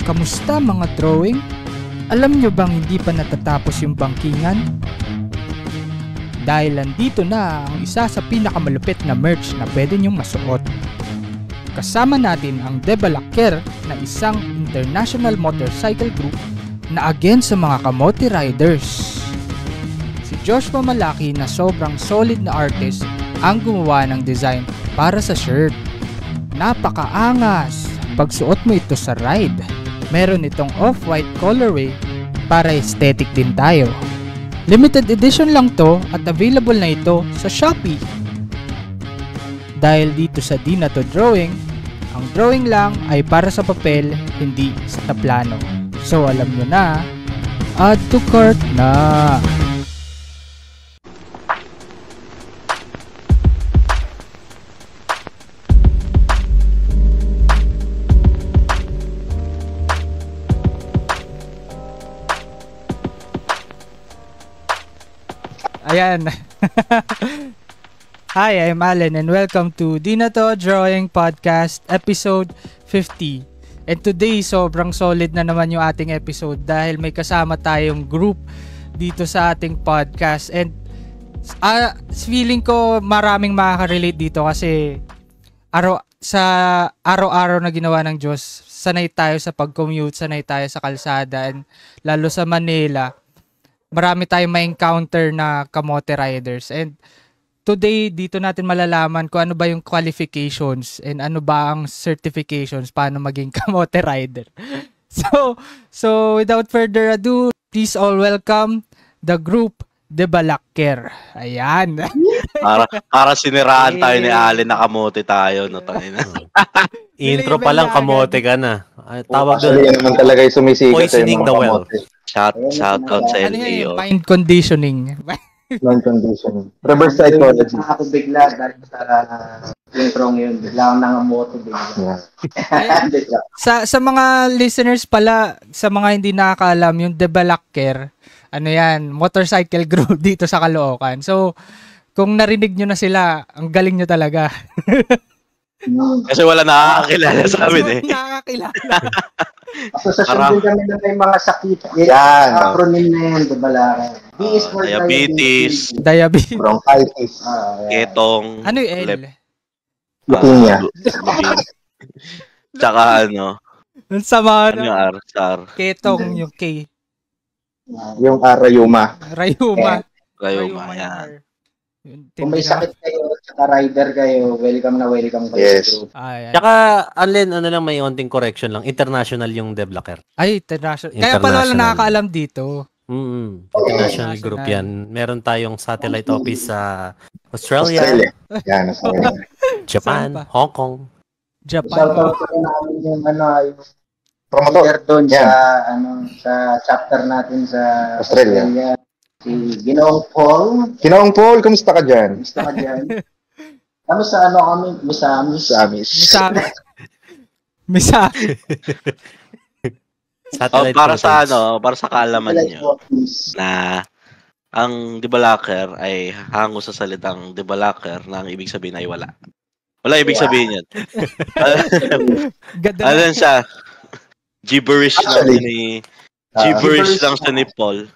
Kamusta mga drawing? Alam nyo bang hindi pa natatapos yung bangkingan? Dahil nandito na ang isa sa pinakamalupit na merch na pwede nyong masuot. Kasama natin ang De Balaquer na isang international motorcycle group na against sa mga kamote riders. Si Joshua Malaki na sobrang solid na artist ang gumawa ng design para sa shirt. Napakaangas! Pagsuot mo ito sa ride. Meron itong off-white colorway para aesthetic din tayo. Limited edition lang to at available na ito sa Shopee. Dahil dito sa Di Na To Drawing, ang drawing lang ay para sa papel, hindi sa taplano. So alam nyo na, add to cart na! Ayan. Hi, I'm Allen and welcome to Di Na To Drawing Podcast episode 50. And today, sobrang solid na naman yung ating episode dahil may kasama tayong group dito sa ating podcast. And feeling ko maraming makaka-relate dito kasi araw-araw na ginawa ng Diyos, sanay tayo sa pag-commute, sanay tayo sa kalsada, and lalo sa Manila. Marami tayong ma-encounter na kamote riders. And today, dito natin malalaman kung ano ba yung qualifications and ano ba ang certifications paano maging kamote rider. So without further ado, please all welcome the group De Balaquer. Ayan. Para siniraan tayo ni Allen na kamote tayo. No, Intro pa lang kamote ka na. Tawag doon. Yan naman talaga yung sumisikat. Poisoning the well. Shout out sa LTO. Mind conditioning. Mind conditioning. Reverse psychology. Ako bigla dahil sa intro yun. Bigla akong nangamoto bigla. Sa mga listeners pala, sa mga hindi nakakaalam, yung De Balaquer, ano yan, motorcycle group dito sa Caloocan. So, kung narinig nyo na sila, ang galing nyo talaga. Kasi wala nakakakilala sa amin eh. Nakakakilala. Asosasyon din kami na may mga sakit. Yan. Acronym na yan, De Balaquer. D is for diabetes. Bronchitis. Ketong. Ano yung L? Leukemia. Tsaka ano. Samara. Ano yung R? Sar. Ketong yung K. Yung Rayuma. Rayuma. Yan. Kung may sakit kayo, tsaka rider kayo, welcome na welcome kayo. Yes. Tsaka, Allen, ano lang, may onting correction lang. International yung De Balaquer. Ay, international. Kaya pala wala nakakaalam dito. International group yan. Meron tayong satellite office sa Australia. Yan, Australia. Japan, Hong Kong. Japan. Shoutout ko namin yung yung promoter doon sa chapter natin sa Australia. Si Ginoong Paul. Ginoong Paul, kumusta ka dyan? Kami sa kami, Misamis. Para sa kaalaman niyo na ang De Balaquer ay hango sa salitang De Balaquer na ang ibig sabihin ay wala. Wala ibig sabihin yan. Ano siya? Gibberish lang siya ni Paul.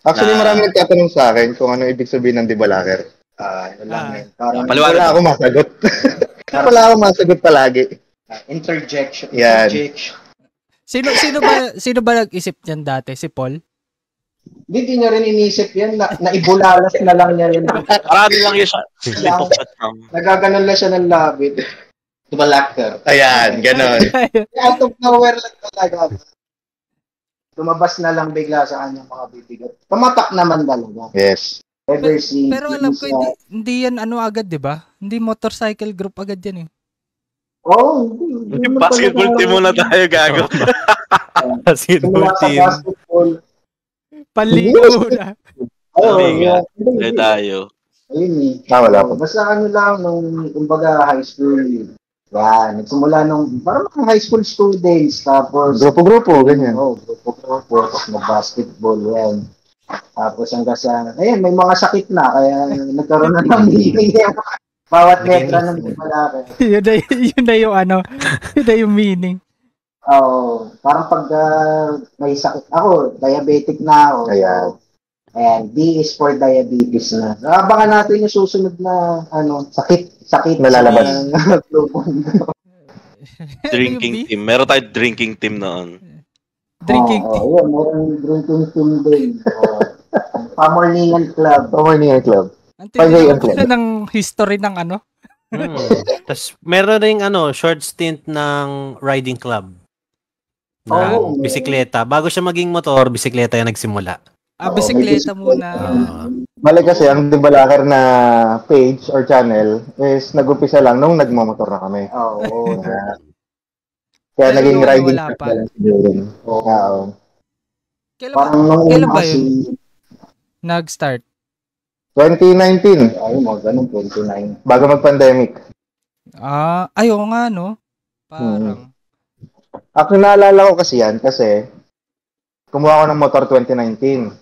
Actually, marami nagtatanong sa akin kung ano ibig sabihin ng De Balaquer. Wala akong masagot. Wala akong masagot palagi. Interjection. Yan. Sino ba nag-isip niyan dati? Si Paul? Hindi niya rin inisip yan. Naibulalas na lang niya rin. Marami lang yun siya. Nagaganon lang siya ng labit. De Balaquer. Ayan, ganon. Out of nowhere lang talaga. Tumabas na lang bigla sa kanyang mga bibigat. Tumatak naman talaga. Yes. Pero alam ko, hindi yan agad, di ba? Hindi motorcycle group agad yan eh. Hindi. Basketball team muna tayo, gago. Basketball team. Paligo na. Hindi tayo. Ayun eh. Wala po. Basta lang, nung kumbaga high school, yan, nagsimula parang mga high school students, tapos grupo-grupo, ganyan. Grupo-grupo, tapos mag-basketball, yan. Tapos hanggang sa, may mga sakit na, kaya nagkaroon na ng meaning yan. Bawat letra ng De Balaquer. Yun na yung meaning. Parang pag may sakit ako, diabetic na ako. Ayan. Ayan, D is for diabetes na. So, abangan natin yung susunod na sakit Na lalabas. Drinking team. Meron tayong drinking team noon. Drinking team. Yun, meron drinking team din. Pamorningan Club. Ang 5 AM tinignan ko ng history ng ano. Tapos meron ring short stint ng riding club. Na bisikleta. Bago siya maging motor, bisikleta yung nagsimula. Bisikleta muna. Bale kasi, ang Debalaker na page or channel is nag-umpisa lang nung nagmamotor na kami. Oo. Kaya Pero naging riding wala club pa. na lang siguro. Oo. Kailan ba yun nag-start? 2019, Ayun mo, ganun, 29. bago mag-pandemic. Ayaw nga, no? Parang. Ako naalala ko kasi yan kasi kumuha ako ng motor 2019.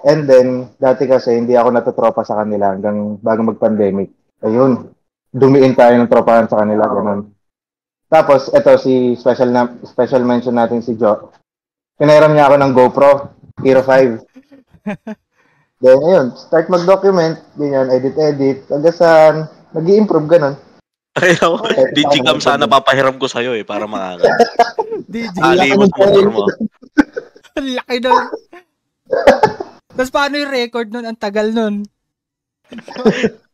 And then, dati kasi hindi ako natutropa sa kanila hanggang bago mag-pandemic. Ayun, dumiin tayo ng tropahan sa kanila. Ganun. Tapos, eto si special mention natin si Joe. Pinairam niya ako ng GoPro Hero 5. Then, ayun, start mag-document, ganyan, edit, hanggang sa nag-i-improve, ganun. Ayaw, digicam sana papahiram ko sa'yo para makaka. DJ. Alimot motor mo. Ang laki nun. Tapos paano yung record nun? Ang tagal nun.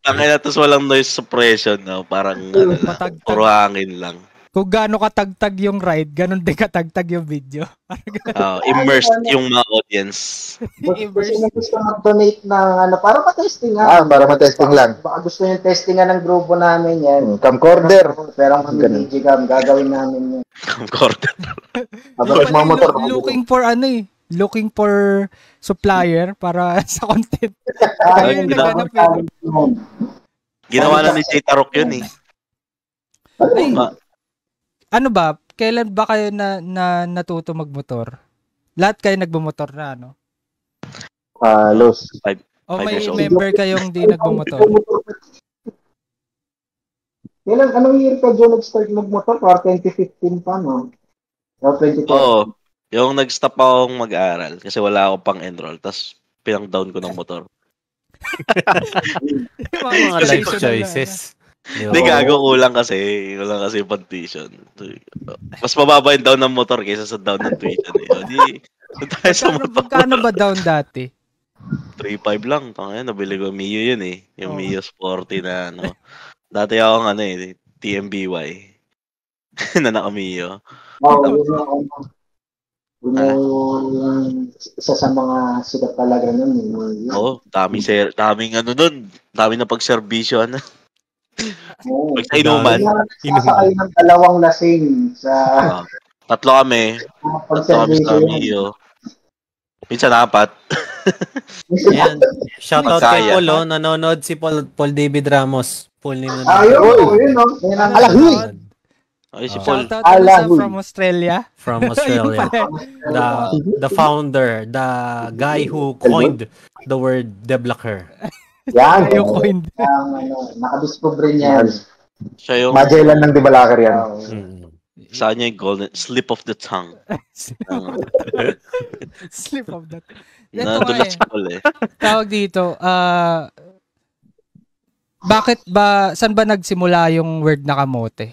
Tapos walang noise suppression, no? Parang Patagtag. puro hangin lang. Kung gaano katagtag yung ride, ganun din katagtag yung video. Immersed yung mga audience. Gusto mag-donate ng para pa-testing nga. Para ma-testing lang. Baka gusto yung testing nga ng grupo namin yan. Camcorder. Pero kami digicam, gagawin namin yan. Camcorder. Looking for supplier para sa content. Ginawa na ni Jay Tarok yun eh. Ano ba? Kailan ba kayo na natuto magmotor? Lahat kayo nagbumotor na, ano? Los. O may member kayong di nagbumotor? Anong year ka, Joe, nag-start magmotor? 2015 pa, no? O 2012? Oo. Yung nag-stop akong mag-aaral kasi wala akong pang-enroll. Tapos pinang-down ko ng motor. Mga life choices. Hindi gago, kulang kasi yung pag-tuition. Mas mababa yung down ng motor kaysa sa down ng tuition. Di tayo sa motor. Magkano ba down dati? 3.5 lang. Nabili ko Mio yun eh. Yung Mio Sporty na Dati akong TMBY. na naka-Mio. Isa sa mga sikat talaga nun. Daming na pag-servisyo. Sa inuman. Sasakay ng 2 lasing sa... Tatlo kami sa Mio. Minsan 4. Yan. Shoutout kay Paul, nanonood si Paul David Ramos. Full name na. Yun. Alahuy! Ay, si Paul. Shoutout from Australia. From Australia. The founder, the guy who coined the word deblaker. Yan. Nakadiscover niya. Siya yung Magellan ng Debalaker yan. saan niya yung golden slip of the tongue. Slip of the tongue. Nadulas ko eh. Tawag dito, bakit ba, saan ba nagsimula yung word na kamote?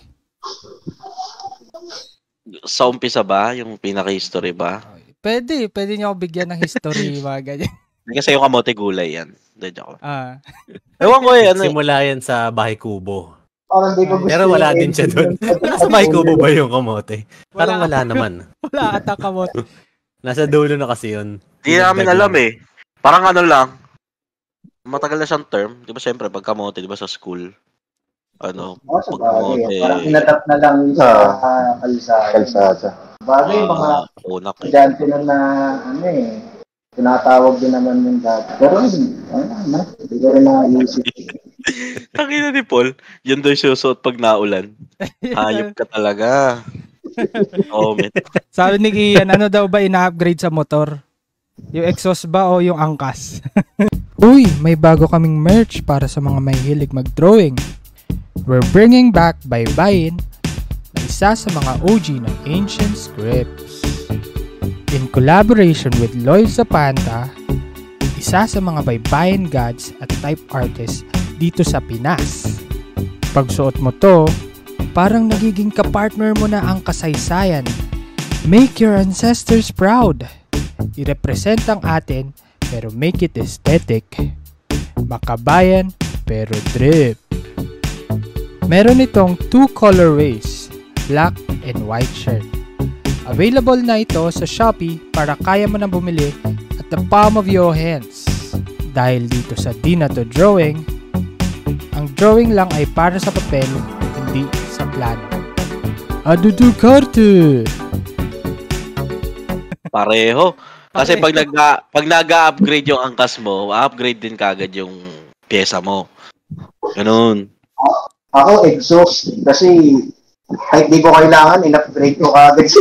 Sa umpisa ba? Yung pinaka-history ba? Pwede niyo ako bigyan ng history, mga ganyan. Kasi yung kamote gulay yan. Doon ako. Ewan ko simula yan sa Bahay Kubo. Pero wala din siya doon. Nasa Bahay Kubo ba yung kamote? Parang wala naman. Wala ata kamote. Nasa dulo na kasi yun. Hindi namin alam eh. Parang lang. Matagal na siyang term. Di ba siyempre, pag kamote, di ba sa school? Pag kamote. Parang inatap na lang sa kalsada. Bagay, mga estudyante na tinatawag din naman yung dati. Pero hindi ko rin na-iisip. Tangina ni Paul, yun daw susuot pag naulan. Hayop ka talaga. Sabi ni Kian, ano daw ba ina-upgrade sa motor? Yung exhaust ba o yung angkas? Uy, may bago kaming merch para sa mga mahihilig mag-drawing. We're bringing back Baybayin, the isa sa mga OG ng Ancient Scripts. In collaboration with Lloyd Zapanta, isa sa mga baybayin gods at type artists dito sa Pinas. Pagsuot mo to, parang nagiging kapartner mo na ang kasaysayan. Make your ancestors proud. I-represent ang atin pero make it aesthetic. Makabayan pero drip. Meron itong 2 colorways, black and white shirt. Available na ito sa Shopee para kaya mo nang bumili at the palm of your hands. Dahil dito sa Di Na To Drawing, ang drawing lang ay para sa papel, hindi sa plano. Adudu karte! Pareho. Kasi pag nag-upgrade yung angkas mo, upgrade din kagad yung pyesa mo. Ganun. Ako, exhaust. Kasi kahit di ko kailangan, in-upgrade ko kagad.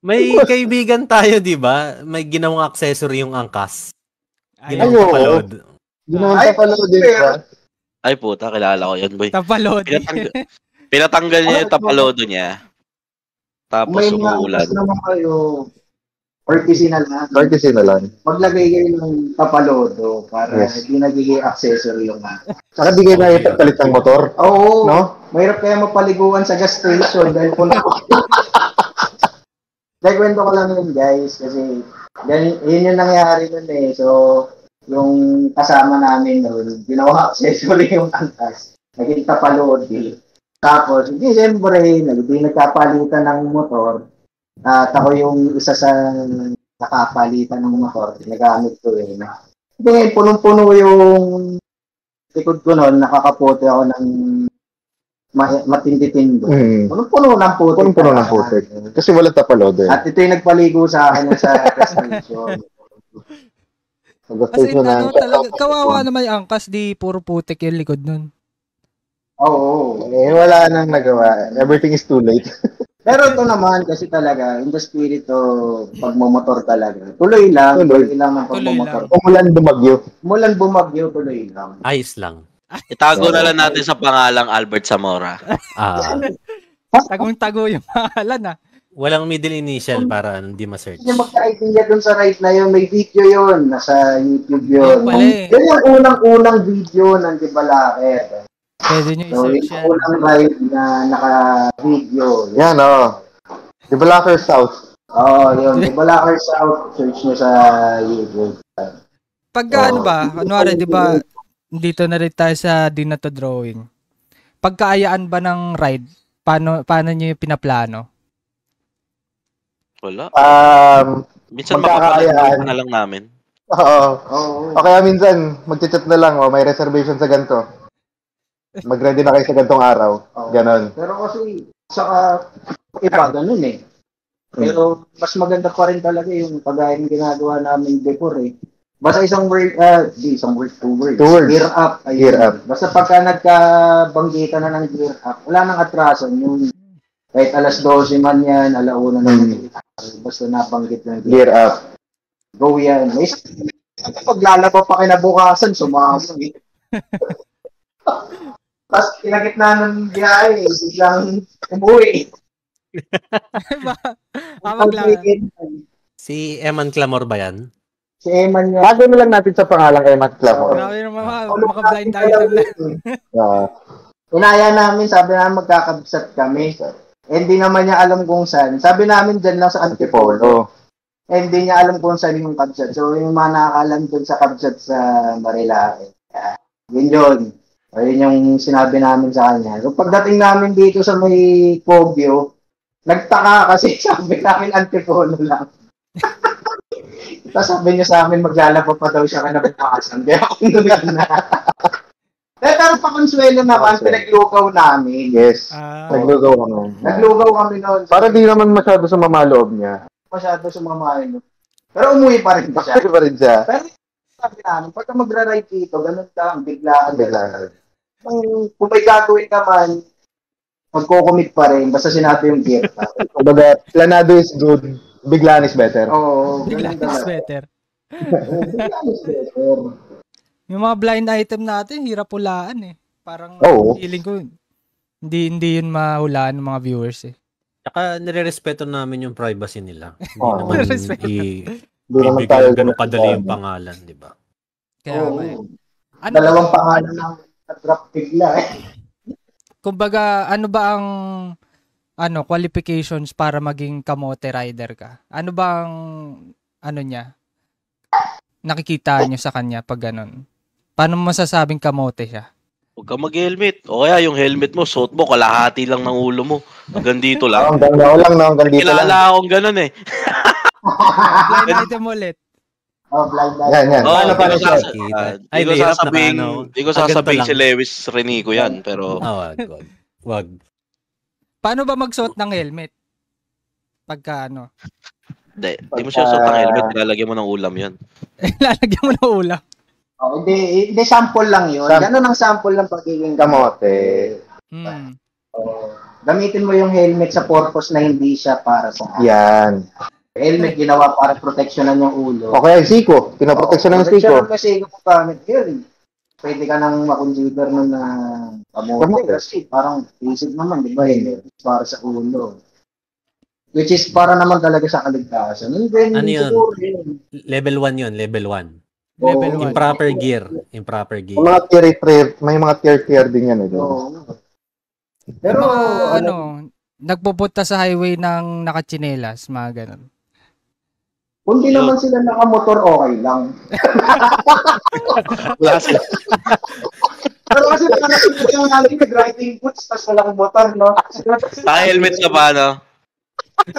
May kaibigan tayo, di ba? May ginawang accessory yung angkas. Ay, Ginawang tapalod. Ginawan sa palod din ba? Ay puta, kilala ko yan, boy. tapalodi. Pinatanggal niya yung tapalodo niya. Tapos May mga umuulan. angkas naman kayo, courtesy na lang. Courtesy na lang. Maglagay kayo ng tapalodo para Yes. hindi nagiging accessory yung Saka di kayo na ipapalit ng motor. Oo. No? Mahirap kaya mapaliguan sa gas station dahil kung dahil kwento ko lang yun, guys, kasi yun yung nangyari nun eh. So, yung kasama namin nun, ginawa accessory yung angkas. Naging tapalodi. Tapos, hindi, siyempre, hindi nagkapalitan ng motor. At ako yung isa sa nakapalitan ng motor. Nagamit ko eh. Hindi, punong-puno yung likod ko nun. Nakakapote ako ng matindi-tindo. Punong-puno ng putik. Punong-puno ng putik. Kasi wala tapalod eh. At ito yung nagpaligo sa akin sa restaurant. Kasi ano talaga, kawawa naman yung angkas, di puro putik yung likod nun. Oo. Eh, wala nang nagawa. Everything is too late. Pero ito naman, kasi talaga, in the spirit of pagmamotor talaga. Tuloy lang ang pagmamotor. Umulan, bumagyo. Mulan bumagyo, tuloy lang. Ayos lang. Itago na lang natin sa pangalang Albert Zamora. Tagong-tago yung pangalan ah. Walang middle initial para hindi ma-search. Hindi magka-idea dun sa ride na yun, may video yun, nasa YouTube yun. Yun pala eh. Yan yung unang video ng Dibalaker. Pwede nyo So, i-search yung yan. unang ride na naka-video. Yan, The Blacker South. Yun, Dibalaker South, search nyo sa YouTube. Pagka ano ba, kunwari di ba, dito na rin tayo sa Di Na To Drawing. Pagkaayaan ba ng ride, paano nyo yung pinaplano? Wala. Minsan magkakaayaan. mapapalagay na lang namin. Oo. Oo. O kaya minsan, mag-chat na lang, may reservation sa ganito. Mag-ready na kayo sa gantong araw. Ganon. Pero kasi, saka, iba ganun eh. Pero, mas maganda pa rin talaga yung pag-aayang ginagawa namin before eh. Basta isang word, two words. 2 words. Gear up. Ayun. Gear up. Basta pagka nagkabanggitan na ng gear up, wala nang atrason. Yung kahit alas 12 man yan, alauna na basta nabanggit ng Gear up. Go yan. May paglalaba pa kinabukasan, sumama eh. Tapos kinagitna ng biyahe, biglang umuwi. Si Eman Clamor ba yan? Si Eman niya. Bago na lang natin sa pangalang Emat Clamor. Grabe naman mga blind item na. Inaya namin, sabi namin magkakabsat kami. Hindi naman niya alam kung saan. Sabi namin dyan lang sa Antipolo. Hindi niya alam kung saan yung kabsat. So, yung mga nakakalam dun sa kabsat sa Marilake. Yun. Ayun yung sinabi namin sa kanya. So, pagdating namin dito sa may Poggio, nagtaka kasi sabi namin Antipolo lang. Tapos sabi niya sa amin, maglalaba pa daw siya kinabukasan. Kaya kung doon na. Pero pakonsuelo naman, pinaglugaw namin. Yes. Naglugaw kami. Naglugaw kami noon. Para di naman masyado sa mamaloob niya. Masyado sumamahin. Pero umuwi pa rin siya. Kasi pa rin siya. Pero sabi namin, pagka magra-ride dito, ganun lang, biglaan. Kung may gagawin naman, magkukumit pa rin, basta sinabi yung gear. Kumbaga, planado is good, biglaan is better. Oo. Bigla is better. Biglaan is better. Yung mga blind item natin, hirap pulaan eh. Parang Oo. feeling ko, Hindi yun mahulaan ng mga viewers eh. Saka nire-respeto namin yung privacy nila. Hindi Oo. naman Respeto. Hindi naman ibigay tayo ng ganun kadali yung pangalan, di ba? Kaya nga eh. Ano Dalawang ba, pangalan ng drop bigla eh. kumbaga, ano ba ang qualifications para maging kamote rider ka? Ano ba ang niya? Nakikita nyo sa kanya pag ganun? Paano mo masasabing kamote siya? Huwag kang mag-helmet. O kaya yung helmet mo, suot mo, kalahati lang ng ulo mo. Hanggang dito lang. Hanggang lang, no? Hanggang dito lang. Kilala akong ganun eh. Blind item ulit. Blind item. Yan. Paano di siya? Ay, ko mahirap sasabihin, na di ko sasabihin si Lewis Renico yan, pero Wag. Paano ba magsuot ng helmet? Pagka di mo siya suot ng helmet, nilalagyan mo ng ulam yan. lalagyan mo ng ulam. Hindi sample lang yun. Ganun ang sample ng pagiging Kamote. Gamitin mo yung helmet sa purpose na hindi siya para sa Yan. helmet ginawa para proteksyonan yung ulo. Okay, siko. Pinoproteksyon ng siko. Proteksyonan kasi yung gamit yun. Pwede ka nang makonsider nun na kamote kasi parang isip naman, di ba, helmet para sa ulo. Which is para naman talaga sa kaligtasan. And then, Ano yun? siguro yun. Level 1 yun, level 1. Level 1. Improper gear. May mga tier din yan. Pero, nagpupunta sa highway ng nakachinelas, mga ganun. kung di naman sila nakamotor, okay lang. Pero kasi nakakita yung nag-riding boots, tapos walang motor, no? Naka-helmet ka ba, no?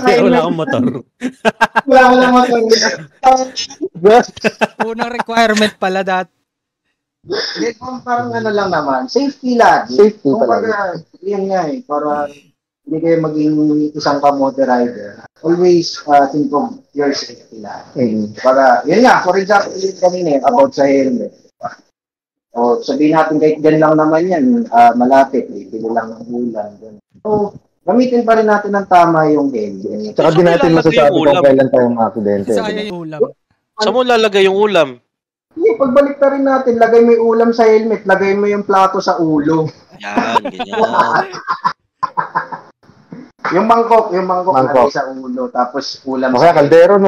Wala akong motor. Wala motor. Unang requirement pala Hindi, parang lang naman. Safety lagi. Safety talaga. Yan nga eh. Para hindi kayo maging isang kamote rider. Always think of your safety lagi. Para, yun nga, for example, yun kanina about sa helmet. O sabihin natin kahit gan lang naman yan, malapit, bili lang ng ulan. So, gamitin pa rin natin ng tama yung helmet. Tsaka di natin masasabi kung kailan tayong aksidente. Sayang yung ulam. Saan mo lalagay yung ulam? Hindi, pagbalik na rin natin, lagay mo yung ulam sa helmet, lagay mo yung plato sa ulo. Yan, ganyan. Yung mangkok lagay sa ulo, tapos ulam Okay, kaldero.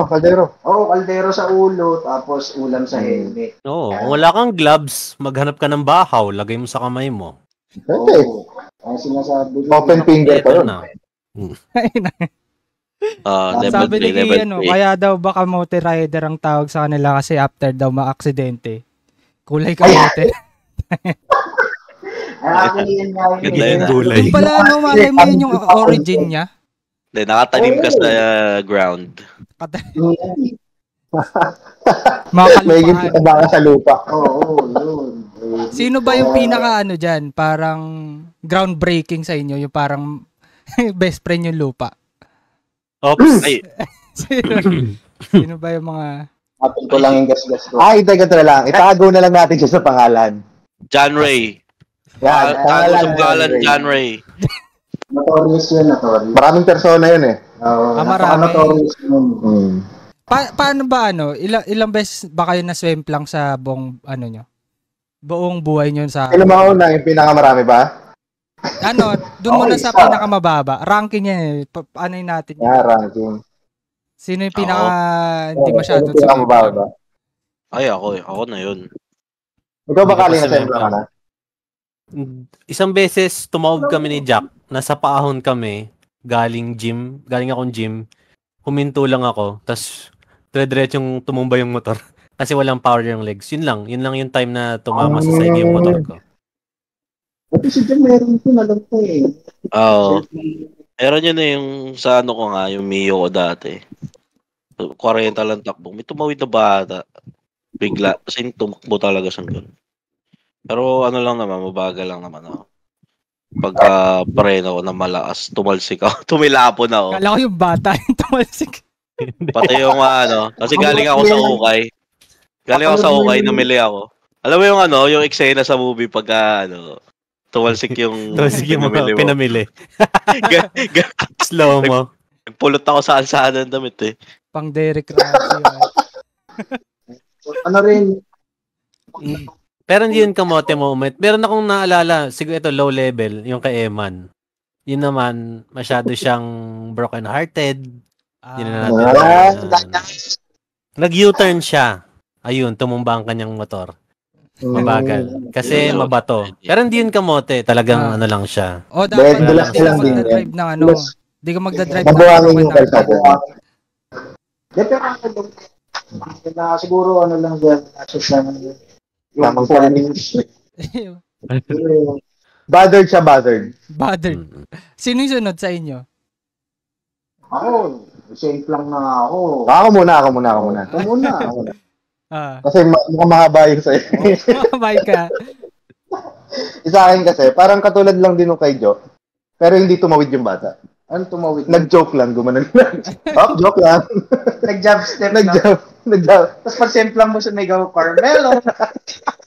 Oo, kaldero sa ulo, tapos ulam sa helmet. Oo, kung wala kang gloves, maghanap ka ng bahaw, lagay mo sa kamay mo. Okay. Ang sinasabi Open finger pa yun. Sabi ni Kian, kaya daw ba kamote rider ang tawag sa kanila kasi after daw ma-aksidente. Kulay kamote. Gulay. Yung pala, malay mo yun yung origin niya. Hindi, nakatanim ka sa ground. May gintaba ka sa lupa. Oo, yun. Sino ba yung pinaka dyan? Parang groundbreaking sa inyo? Yung parang best friend yung lupa? Oops. Ay, Sino ba yung mga... Atin ko lang yung gas-gas ko. Ay, teka lang. Itago na lang natin siya sa pangalan. John Ray. Yan, Pangalan John Ray. Notorious yun, notorious. Maraming persona yun eh. Marami. Notorious yun. Paano ba ilang beses ba kayo na-swemplang sa buong buong buhay nyo sa... Sino mauna yung pinakamarami ba? Doon muna sa pinakamababa. Ranking yan eh. Ano yung natin? Ranking. Sino yung pinaka hindi masyadong pinakamarami? Ay, ako na yun. Ikaw ba kaling na-swemplang ka na? Isang beses tumawag kami ni Jack, nasa paahon kami, galing akong gym, huminto lang ako, tas dire-diretsong tumumba yung motor kasi walang power yung legs. Yun lang yung time na tumama sa side yung motor ko. Ito si John, meron ito, alam ko eh. Oo. Meron yun yung sa ko nga, yung Mio ko dati. 40 lang takbo. May tumawid na bata. Bigla. Kasi tumakbo talaga siyang gano'n. Pero lang naman, mabagal lang naman ako. Pagka preno ko na malakas, tumalsik ako. Tumilapon ako. Kala ko yung bata yung tumalsik. Pati yung kasi galing ako sa ukay. Namili ako. Alam mo yung eksena sa movie pagka tumalsik yung pinamili. Slow mo. Nagpulot ako sa alsada ng damit eh. Pang Derek Ramsey. Rin, Pero hindi yun kamote moment. Meron akong naalala, siguro ito low level, yung kay Eman. Yun naman, masyado siyang broken-hearted. Yun na natin. Nag-U-turn siya. Ayun, tumumba ang kanyang motor. Mabagal. Kasi mabato. Pero hindi yun kamote. Talagang ano lang siya. O, dapat Dulas hindi ka lang din magdadrive ng ano. Hindi ka magdadrive ng Mabuhangin yung broken kalsada. Pero na siguro ano lang dyan, access lang Tamang timing. Bothered siya, bothered. Bothered. Sino yung sunod sa inyo? Ako, safe lang na ako. Ako muna. Ako muna. Kasi mukhang mahaba yung sa'yo. Bye ka. Sa akin kasi, parang katulad lang din nung kay Jo. Pero hindi tumawid yung bata. Ano tumawid? Nag-joke lang, gumanon lang. Joke lang. Nag-jump step na. Nag-joke. Tapos pag semplang mo sa Mega Carmelo.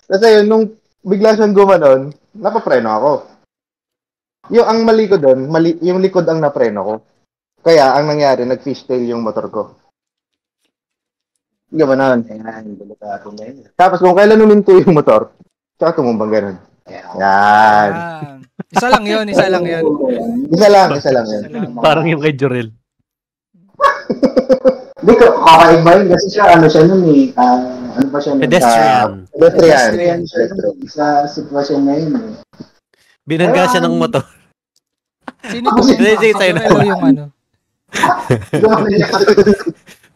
Kasi yun, nung bigla siyang gumanon, napapreno ako. Yung ang mali ko doon, yung likod ang napreno ko. Kaya, ang nangyari, nag-fishtail yung motor ko. Gumanon. Ayan, delikado na yun. Tapos kung kailan numinto yung motor, tsaka tumumbang ganun. Yan. Isa lang yun. Isa lang yun. Parang yung kay Jorel. Hindi ko, kakaiba yun kasi siya, ano siya nun eh. Ano ba siya nun? Pedestrian. Sa sitwasyon na yun eh. Binangga siya ng motor. Sino yung ano?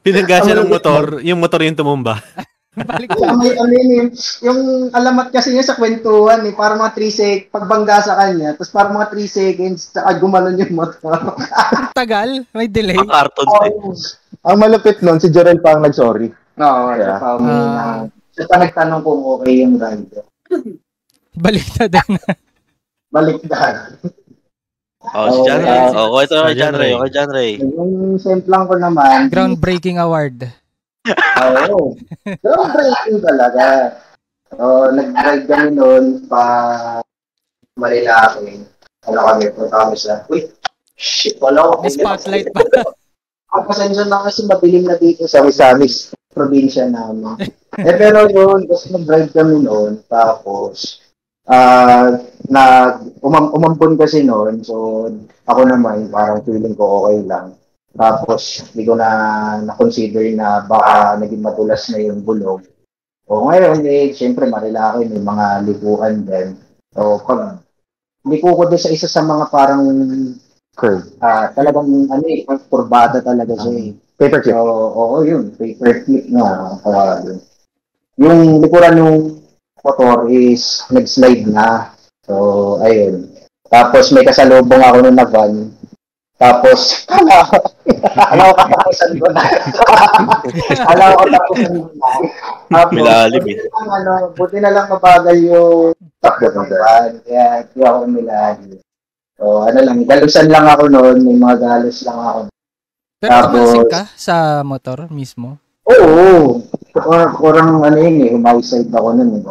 Binangga siya ng motor, yung motor yung tumumba. Balik yung alamat kasi niya sa kwentuhan eh, para mga 3 seconds, pagbangga sa kanya, tapos para mga 3 seconds, saka gumanon yung motor. Tagal, may delay. Ang cartons eh. Ang malupit nun, si Jorel pa ang nag-sorry. No, siya pa nagtanong kung okay yung rider. Balik na din. Baliktad. Si John Ray. Ito kay John Ray. Yung semplang ko naman. Groundbreaking award. Oo. Groundbreaking talaga. Nag-drive kami noon pa Marilaki. Ano kami, punta kami sa, shit, wala ko. May spotlight pa. Ang pasensya na kasi madilim na dito sa Misamis, probinsya namin. Pero yun, kasi nag-drive kami noon, tapos, umambon kasi noon, so, ako naman, parang feeling ko okay lang. Tapos, hindi ko na-consider na baka naging madulas na yung bulog. O ngayon, siyempre, Marilaki, may mga likuan din. So, pag liko ko doon sa isa sa mga parang curve, talagang, kurbada talaga siya eh. Paper clip. Oo, yun. Paper clip na. Yung likuran yung motor is nag-slide na. So, ayun. Tapos, may kasalubong ako nung na-van. Tapos, alam ko katapusan ko na. Milalim eh. Buti na lang mabagal yung takbo ng van. Kaya di ako milalim. So, galusan lang ako noon. May mga galos lang ako. Pero tumasik ka sa motor mismo? Oo. Kurang humayside ako noon.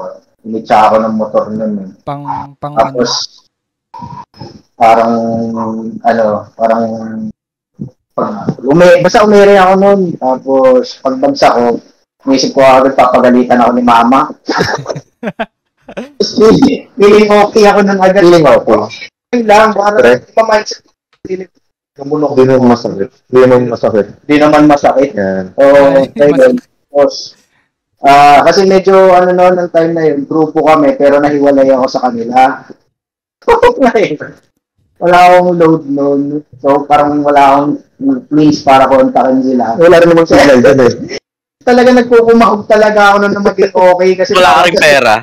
Initsa ako ng motor noon. Tapos, parang basta umere ako noon. Tapos pagbagsak ko, naisip ko agad papagalitan ako ni mama. Feeling okay ako nang agad. Feeling okay. Lang, para pa-mindset. Di naman masakit. Yan. Tapos, kasi medyo noon ng time na yun, grupo kami, pero nahiwalay ako sa kanila. Wala akong load noon. So, parang wala akong means para kontakin sila. Wala rin namang signal dyan eh. Talaga nagpukumahog talaga ako noon na maging okay. Kasi Wala ka rin pera.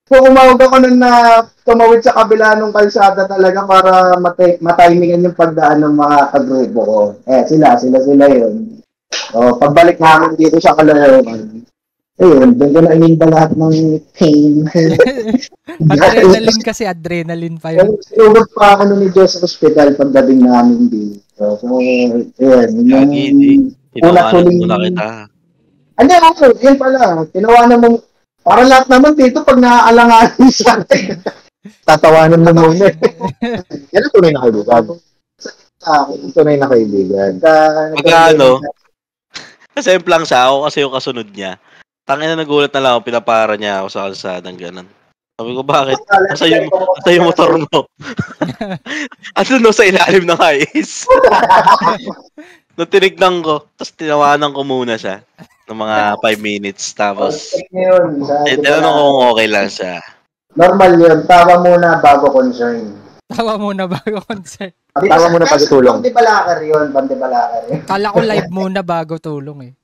Pukumahog ako noon na tumawid sa kabila ng kalsada talaga para matimingan yung pagdaan ng mga kagrupo ko. Sila yun. Pagbalik namin dito sa Caloocan, ayun, doon ko na-inimba lahat ng pain. Adrenaline pa yun. Sinugod pa ako nun ni Diyos sa hospital pagdating namin dito. So, ayun. Tinawanan mo na kita. Yun pala. Tinawanan mo. Para lahat naman dito pag naaalanganin sa atin. Tatawanan mo muna. Yan ang tunay na kaibigan. Tunay na kaibigan. Pagka kasi lang siya ako kasi yung kasunod niya. Tangina nagulat na lang ako, pinapara niya ako sa kalsada ng ganun. Sabi ko, bakit? Nasa yung motor mo. Ano no sa ilalim ng ice? Nung tinignan ko, tapos tinawanan ko muna siya ng mga 5 minutes. Tapos, Check niyo yun. tinanong ko kung okay lang siya. Normal yun. Tawa muna bago concern. Tawa muna bago concert. Tawa muna pag tulong. Bandibalakar yun. Bandibalakar yun. Kala ko live muna bago tulong eh.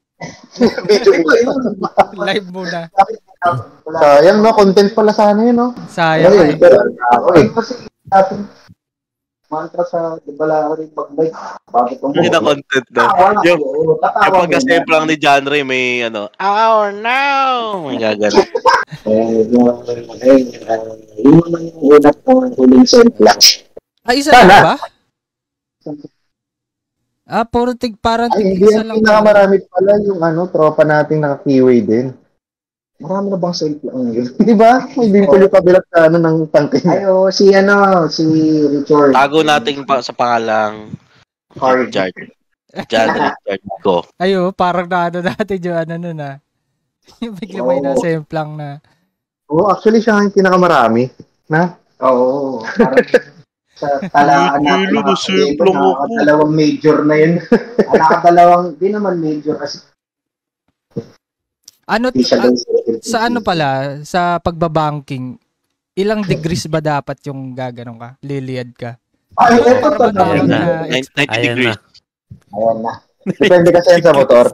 Video Live muna. Sayang, no? Content pala sana yun, no? Sayang eh. Pero, Kasi natin mantra sa Bandibalakar yung pag-bike. Bakit Hindi na content na. Yung pagka-sample lang ni John Ray, may oh no! May gagano. Yun naman yung unat ko huling sempla. Ay, isa Sana. lang ba? Puro parang ay, tig hindi isa ang lang. pinakamarami pala yung tropa nating naka-keyway din. Marami na bang sempla ang yun? Di ba? May dimple yung kabilat sa ng tangke niya. Ayo, si Richard. Tago natin sa pangalang Richard. John Richard ko. Ayo, parang natin yung nun ah. Yung bigla may nasemplang na. Oo, actually siya yung pinakamarami. Na? Oo. Sa talaan natin nakakadalawang major na yun. Nakakadalawang, di naman major kasi Ano di siya sa ano pala, sa pagbabanking, ilang degrees ba dapat yung gaganon ka? Liliad ka? Ay, ito Para to ba tawag na. na 90 Ayan degrees. na. Ayan na. Depende kasi yan sa motor.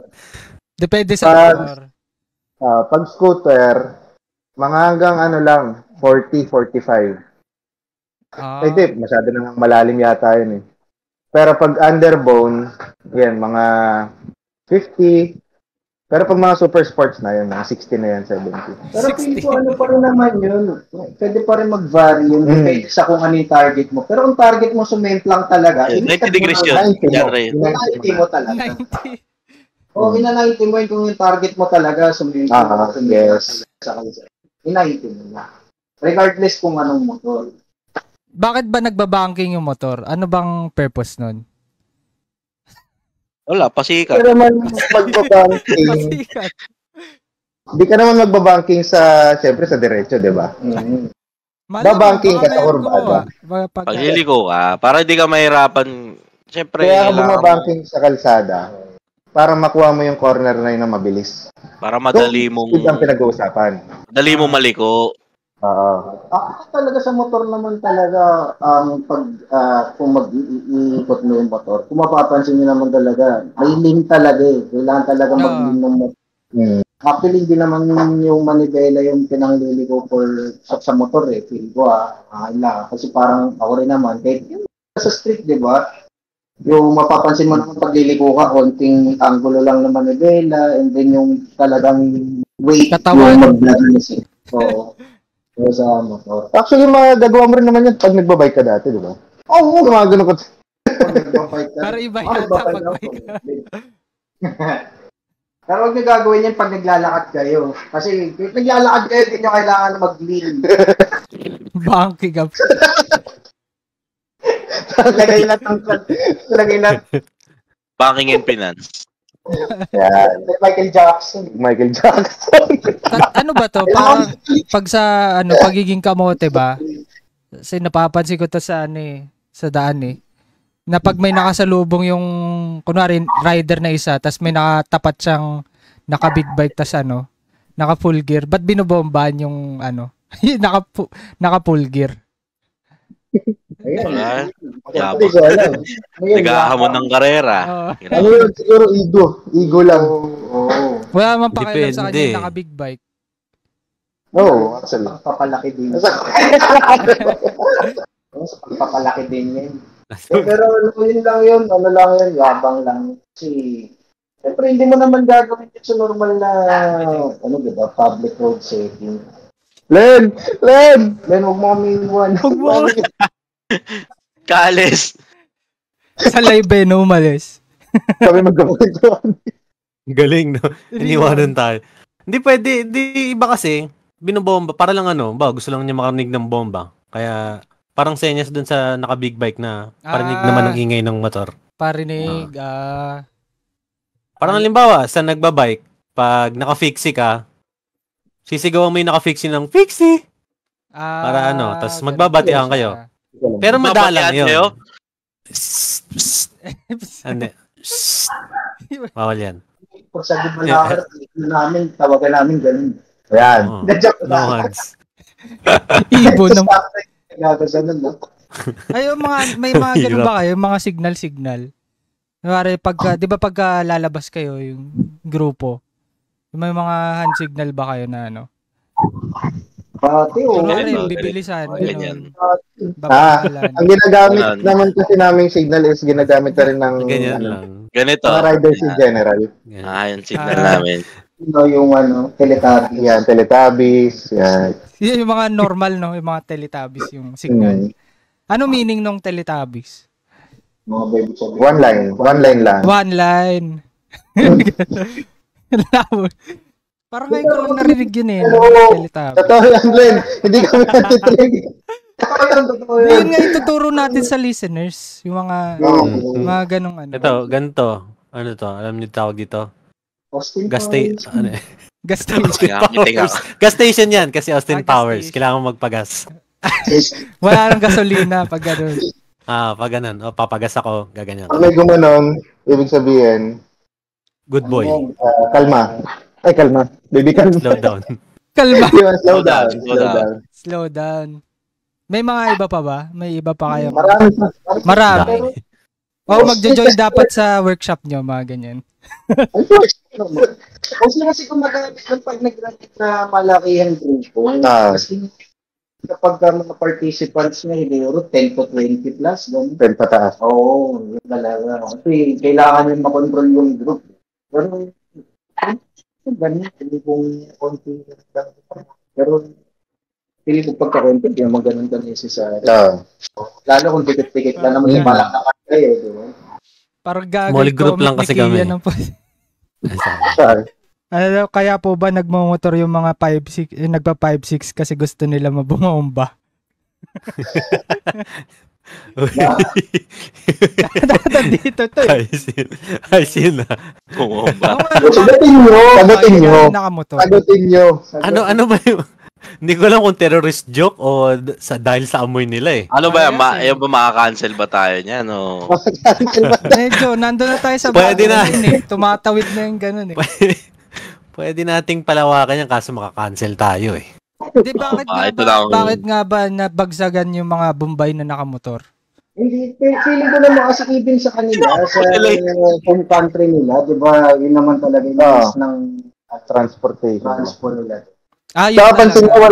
Depende sa Pag- motor. Pag scooter, mga hanggang lang, 40, 45. Hindi, masyado nang malalim yata yun eh. Pero pag underbone, yan, mga 50. Pero pag mga super sports na yun, mga 60 na yan, 70. Pero feeling ko ano pa rin naman yun. Pwede pa rin mag-vary yun. Depende sa kung ano yung target mo. Pero kung target mo sumemplang talaga, 90 degrees yun. John Ray. 90 mo talaga. 90. Oo, ina-90 mo yun kung yung target mo talaga sumemplang. Yes. Ina-90 mo na. Regardless kung anong motor. Bakit ba nagbabanking yung motor? Ano bang purpose nun? Wala, pasikat. Pero naman magbabanking, Pasikat. hindi ka naman magbabanking siyempre sa diretso, di ba? Babanking ka sa kurbada. Pagliliko ka, para hindi ka mahirapan. Siyempre, Kaya ka bumabanking sa kalsada para makuha mo yung corner na yun na mabilis. para madali mong Ito ang pinag-uusapan. madali mong maliko. Oo. Talaga sa motor naman talaga, kung mag-iikot mo yung motor, kung mapapansin nyo naman talaga, may link talaga eh. Kailangan talaga mag-link ng motor. Actually, hindi naman yung manibela yung pinangliliko sa motor eh. Feel ko kasi parang ako rin naman, kahit yung sa street, di ba? Yung mapapansin mo naman pagliliko ka, konting angulo lang ng manibela, and then yung talagang weight Katawan. yung mag-balance eh. So, sa motor. Actually, magagawa mo rin naman yan pag nagbabike ka dati, di ba? Oo, gumagano ka. Pero iba yata pag bike ka. Pero huwag nyo gagawin yan pag naglalakad kayo. Kasi kung naglalakad kayo, hindi nyo kailangan na mag-lean. Banking up. Lagay lang. Banking and finance. Yan. Michael Jackson. Michael Jackson. Ano ba to? Parang pag sa pagiging kamote ba? Kasi napapansin ko to sa sa daan eh. Na pag may nakasalubong yung kunwari rider na isa, tas may nakatapat siyang naka-big bike tas naka full gear, ba't binobombahan yung naka full gear? Wala. Hindi ko alam. Naghahamon ng karera. Ano yun? Siguro ego. Ego lang. Oo. Wala man pakialam sa kanya Depende. yung naka-big bike. Oo, actually. Papalaki din. Papalaki din yan. Pero yun lang yun. Ano lang yun. Yabang lang. Kasi, siyempre hindi mo naman gagawin yun sa normal na, diba, public road setting. Len, Huwag mo kami iwan. Huwag mo. Kaalis. Sa live no umalis. kami magkakwentuhan. Galing, no? Iniwanan tayo. Hindi pwede, iba kasi, binobomba, para lang gusto lang niya makarinig ng bomba. Kaya, parang senyas dun sa naka-big bike na parinig naman ng ingay ng motor. Parinig, Parang halimbawa, sa nagbabike, pag naka-fixie ka, Sisigawan mo yung naka-fixie ng Fixie! Para tapos magbabatian kayo. Pero madalang Magbabatian kayo? yun. Hindi. Bawal yan. Pag sa Gibraltar, namin, tawagan namin ganun. Ayan. Oo. Nadyak No hugs. Ibon ng... Gagasanon na. Ay, may mga ganun ba kayo? Mga signal. Kunwari, di ba pagka lalabas kayo, yung grupo, may mga hand signal ba kayo na Pati, Kunwari, ganito, bibilisan. ganyan. Babalan. Ang ginagamit Ganun. naman kasi naming signal is ginagamit na rin ng Ganyan lang. Ganito. mga riders in general. Ganyan. Yung signal namin. Yung Teletubbies. Yan, Teletubbies. Yan. Yun yung mga normal, no? Yung mga Teletubbies, yung signal. Mm. Ano meaning ng Teletubbies? Mga baby sabi. One line lang. One line. Parang ngayon ko lang narinig yun eh. Teletubbies. Totoo yan, Glenn. Hindi kami natitrigger. Totoo yan. Yun nga ituturo natin sa listeners. Yung mga ganong ano. Ito, ganito. Ano to? Alam niyo tawag dito? Austin Gas Powers. Gas station. Tingnan. Gas station yan kasi Austin gas Powers. station. Kailangan magpagas. Wala nang gasolina pag gano'n. Pag ganun. Papagas ako. Gaganyan. Pag may gumanon, ibig sabihin, Good boy. kalma. Ay, kalma. Baby, kalma. Slow down. Kalma. Yun, slow down. Slow down. Slow down. May mga iba pa ba? May iba pa kayo? Marami. Magjo-join dapat sa workshop nyo, mga ganyan. Kasi gumagamit ng pag nag-graduate na malakihan grupo. Ah. Kasi kapag mga participants na siguro 10 to 20 plus. Ganun. 10 pataas. Oo, yun talaga. Kasi kailangan yung makontrol yung group. Pero, ganun, hindi kong konti. Pero, pili ko pagka-konti, hindi naman ganun necessary. Lalo kung tikit-tikit lang naman yung balak na kayo, di ba? Parang gagawin Small group lang kasi kami. Kaya po ba nagmamotor yung mga 5'6", nagpa 5'6" kasi gusto nila mabumomba? Dito to eh. I see na. Sagutin nyo. Nakamotor. Sagutin nyo. Ano ba yung... Hindi ko alam kung terrorist joke o dahil sa amoy nila eh. Ano ba yan? Yung ba makaka-cancel ba tayo niyan? No? Medyo, nandun na tayo sa Pwede na. eh. Tumatawid na yung ganun eh. Pwede nating palawakan yan kaso makakancel tayo eh. Di, bakit nga ba nabagsagan yung mga Bombay na nakamotor? Hindi, feeling ko naman kasi even sa kanila, sa home country nila, di ba, yun naman talaga yung ng Transportation. transport nila. Yun Kapansin ko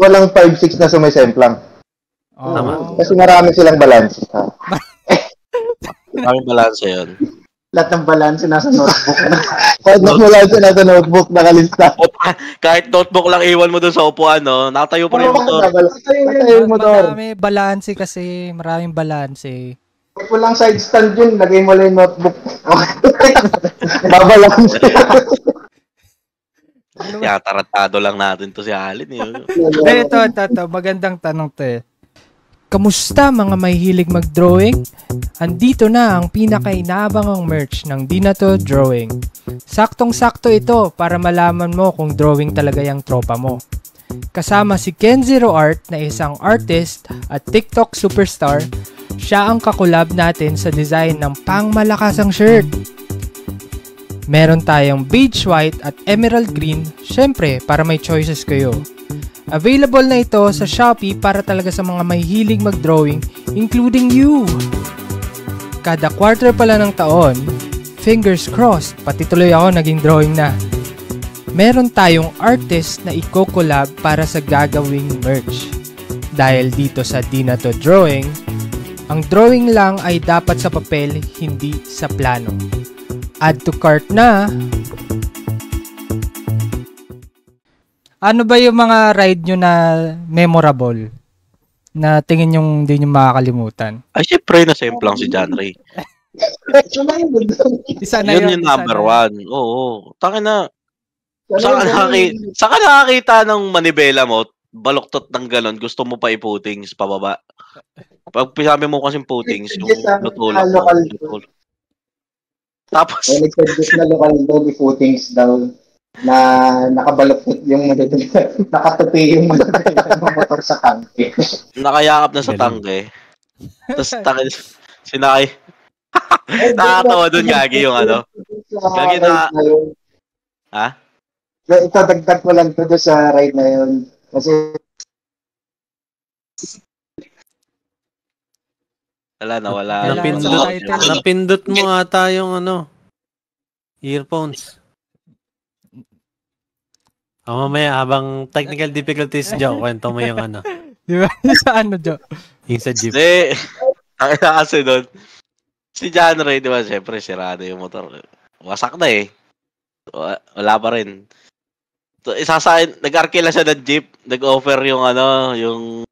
walang 5'6" na sumisemplang. Oh. Kasi marami silang balance. Maraming balance yun. Lahat ng balance nasa notebook na. Kahit balance nasa notebook, nakalista. Kahit notebook lang iwan mo dun sa upuan, no? Nakatayo pa rin yung motor. Nakatayo yung motor. Marami balanse kasi. Maraming balanse. Kung walang side stand yun, lagay mo lang yung notebook. Babalance. Kaya taratado lang natin to si Alin. Ito. Magandang tanong to eh. Kamusta mga may hilig mag-drawing? Andito na ang pinaka-inaabangang merch ng Di Na To Drawing. Saktong-sakto ito para malaman mo kung drawing talaga yung tropa mo. Kasama si Ken Zero Art na isang artist at TikTok superstar, siya ang kakulab natin sa design ng pangmalakasang shirt. Meron tayong beige white at emerald green, syempre para may choices kayo. Available na ito sa Shopee para talaga sa mga may hilig mag-drawing, including you. Kada quarter pala ng taon, fingers crossed, pati tuloy ako naging drawing na. Meron tayong artist na i-collab para sa gagawing merch. Dahil dito sa Di Na To Drawing, ang drawing lang ay dapat sa papel, hindi sa plano. Add to cart na. Ano ba yung mga ride nyo na memorable? Na tingin yung hindi nyo makakalimutan? Ay, syempre, na-semplang si John Ray. Isa na Yun yung number one. Oo. Takin na. Saka nakakita ng manibela mo, baluktot ng ganon, gusto mo pa i-puttings pababa. Pag sabi mo kasing puttings, yung lutulak mo. Tapos, nagsadjust na local dog, footings daw. na nakabalot yung nakatupi yung motor sa tangke. Nakayakap na sa Galing. tangke. Tapos sinakay. Nakakatawa dun, Gagi, yung ano. Gagi na... Ha? Ito, dagdag ko lang to doon sa ride na yun. Kasi Nawala. Napindot mo ata yung earphones. Mamaya, habang technical difficulties, Joe, kwento mo yung Di ba? Sa Jo? yung sa jeep. Hindi. Ang kasi doon, si John Ray, di ba, siyempre, sirado yung motor. Wasak na eh. Wala pa rin. So, nag-arkila siya ng jeep, nag-offer yung yung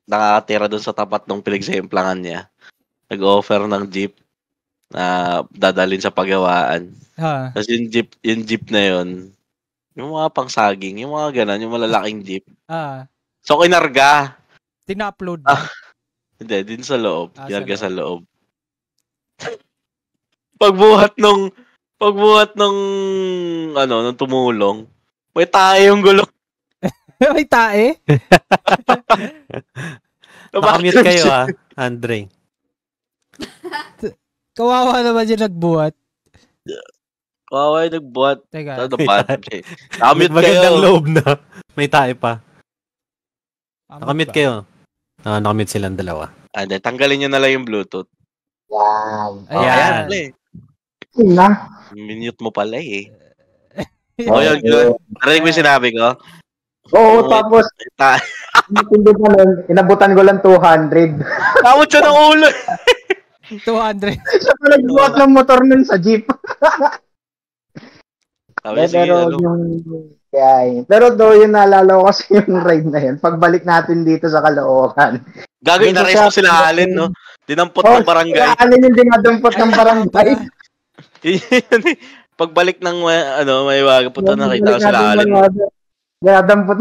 nakatira doon sa tapat ng pinagsemplangan niya. Nag-offer ng jeep na dadalhin sa pagawaan. Tapos yung jeep na yun, yung mga pangsaging, yung mga ganon, yung malalaking jeep. So, kinarga. Tina-upload ba? Hindi, din sa loob. Kinarga sa loob. Pagbuhat nung nung tumulong, may tae yung gulong. May tae? Nakamute kayo Andre. Kawawa naman yung nagbuhat. Kawawa yung nagbuhat. Teka. Nakamute Magandang kayo. loob na. May tae pa. Nakamute kayo. Nakamute silang dalawa. Tanggalin nyo na lang yung Bluetooth. Wow. Ayan. Minute mo pala eh. Yun. Narinig mo yung sinabi ko? Oo, tapos hindi pa nun, inabutan ko lang 200. Tawad siya ng ulo. 200. Siya pa nagbuhat ng motor nun sa jeep. Pero yung naalala ko kasi yung ride na yun, pagbalik natin dito sa Caloocan. Gagawin na resto sila Alin, no? Dinampot ng barangay. Alin yung dinadampot ng barangay. Pagbalik ng may punta na kita sila Alin. Dinadampot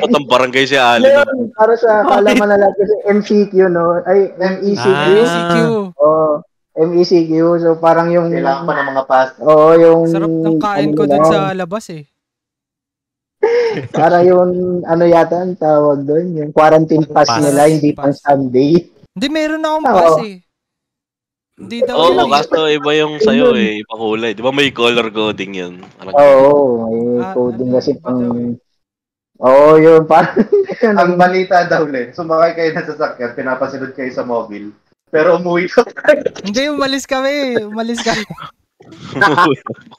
ng barangay si Alin. Para sa kalaman na lang kasi MCQ, no? Ay, MECQ. MECQ. Oo. MECQ. So, parang yung... Kailangan pa ng mga pass. Oo, yung... Sarap ng kain ko dun sa labas eh. Para yung yata ang tawag doon, yung quarantine pass nila, hindi pang Sunday. Hindi, meron na akong pass eh. Hindi daw. Oo, kaso iba yung sa'yo eh, ipakulay. Di ba may color coding yun? Oo, may coding kasi pang... Oo, yun, parang... Ang balita daw sumakay kayo na sasakyan, pinapasunod kayo sa mobile. Pero umuwi ka pa. Hindi, umalis kami.